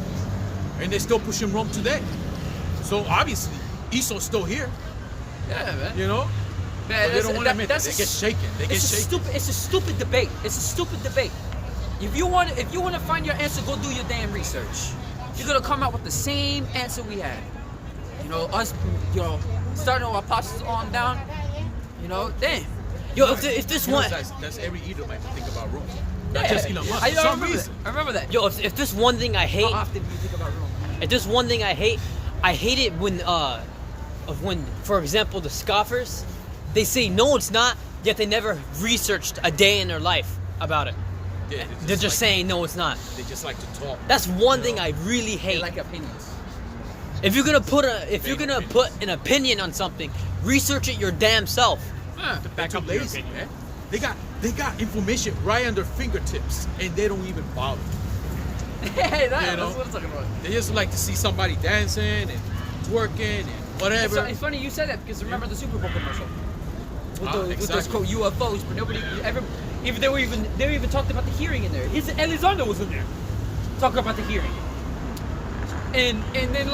[SPEAKER 3] and they're still pushing Rome today. So obviously Esau's still here.
[SPEAKER 2] Yeah, man.
[SPEAKER 3] You know,
[SPEAKER 2] Man,
[SPEAKER 3] but they don't want to admit that.
[SPEAKER 2] that's
[SPEAKER 3] They get shaken. They get shaken.
[SPEAKER 2] It's a stupid debate. It's a stupid debate. If you want to find your answer, go do your damn research. You're gonna come out with the same answer we had. You know, us. You know, starting our apostles on down. You know, damn. Yo, if this one,
[SPEAKER 3] That's every Edomite to think about Rome. Not just Elon Musk.
[SPEAKER 2] I
[SPEAKER 3] For some
[SPEAKER 2] remember
[SPEAKER 3] reason.
[SPEAKER 2] that. I remember that.
[SPEAKER 5] Yo, if this one thing I hate,
[SPEAKER 2] How often do you think about Rome?
[SPEAKER 5] if there's one thing I hate it when, for example, the scoffers, they say no, it's not, yet they never researched a day in their life about it.
[SPEAKER 3] Yeah,
[SPEAKER 5] They're just
[SPEAKER 3] like,
[SPEAKER 5] saying no, it's not.
[SPEAKER 3] They just like to talk.
[SPEAKER 5] That's one
[SPEAKER 3] You
[SPEAKER 5] thing
[SPEAKER 3] know?
[SPEAKER 5] I really
[SPEAKER 2] They
[SPEAKER 5] hate.
[SPEAKER 2] like opinions.
[SPEAKER 5] If you're gonna put an opinion on something, research it your damn self.
[SPEAKER 3] They're too lazy, man. They got information right on their fingertips, and they don't even bother.
[SPEAKER 2] Hey,
[SPEAKER 3] You know?
[SPEAKER 2] that's what I'm talking about.
[SPEAKER 3] They just like to see somebody dancing and twerking and whatever.
[SPEAKER 2] It's funny you said that because remember the Super Bowl commercial with those
[SPEAKER 3] exactly.
[SPEAKER 2] quote UFOs, but nobody ever even they were even talked about the hearing in there. His Elizondo was in there talking about the hearing, and then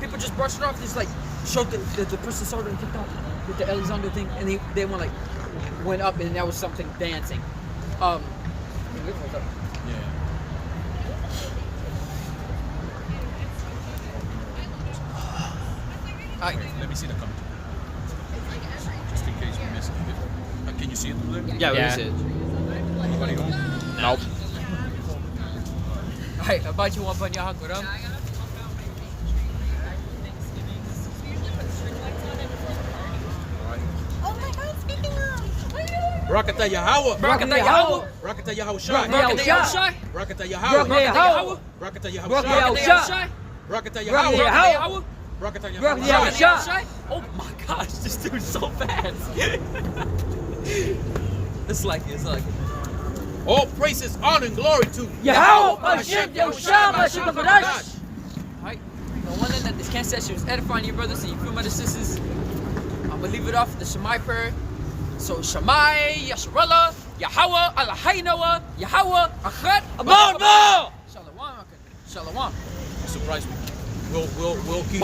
[SPEAKER 2] people just brushed it off. Just like showed the person saw it on TikTok with the Elizondo thing, and they went up and that was something dancing.
[SPEAKER 3] Yeah.
[SPEAKER 2] Alright.
[SPEAKER 3] Let me see the comment. Just in case we miss it. Can you see it through there?
[SPEAKER 5] Yeah,
[SPEAKER 6] Yeah.
[SPEAKER 5] we said.
[SPEAKER 3] Anybody home?
[SPEAKER 6] Nope.
[SPEAKER 2] Alright, how about you want on Yahawashi?
[SPEAKER 4] Oh my God, speaking of.
[SPEAKER 3] Rakata Yahawah.
[SPEAKER 2] Rakata Yahawah.
[SPEAKER 3] Rakata Yahawashi.
[SPEAKER 2] Rakata Yahawashi.
[SPEAKER 3] Rakata Yahawah.
[SPEAKER 2] Yahawah.
[SPEAKER 3] Rakata
[SPEAKER 2] Rakata
[SPEAKER 3] Yahawashi.
[SPEAKER 2] Yahawashi.
[SPEAKER 3] Rakata
[SPEAKER 2] Rakata
[SPEAKER 3] Yahawah.
[SPEAKER 2] Yahawah.
[SPEAKER 3] Rakata
[SPEAKER 2] Rakata
[SPEAKER 3] Yahawashi.
[SPEAKER 2] Yahawashi. Oh my gosh, this dude's so fast. It's like it.
[SPEAKER 3] All praises, honor, and glory to
[SPEAKER 2] Yahawah,
[SPEAKER 3] Hashem,
[SPEAKER 2] Yahushua,
[SPEAKER 3] Hashem,
[SPEAKER 2] Hashem,
[SPEAKER 3] Hashem.
[SPEAKER 2] Alright, the one thing that this can't say, she was edifying your brothers and your female sisters. I'm gonna leave it off with the Shemai prayer. So Shemai, Yasharallah, Yahawah, Alahainawa, Yahawah, Achad,
[SPEAKER 5] Abad,
[SPEAKER 2] Shalom. Shalom.
[SPEAKER 3] Surprise me. We'll keep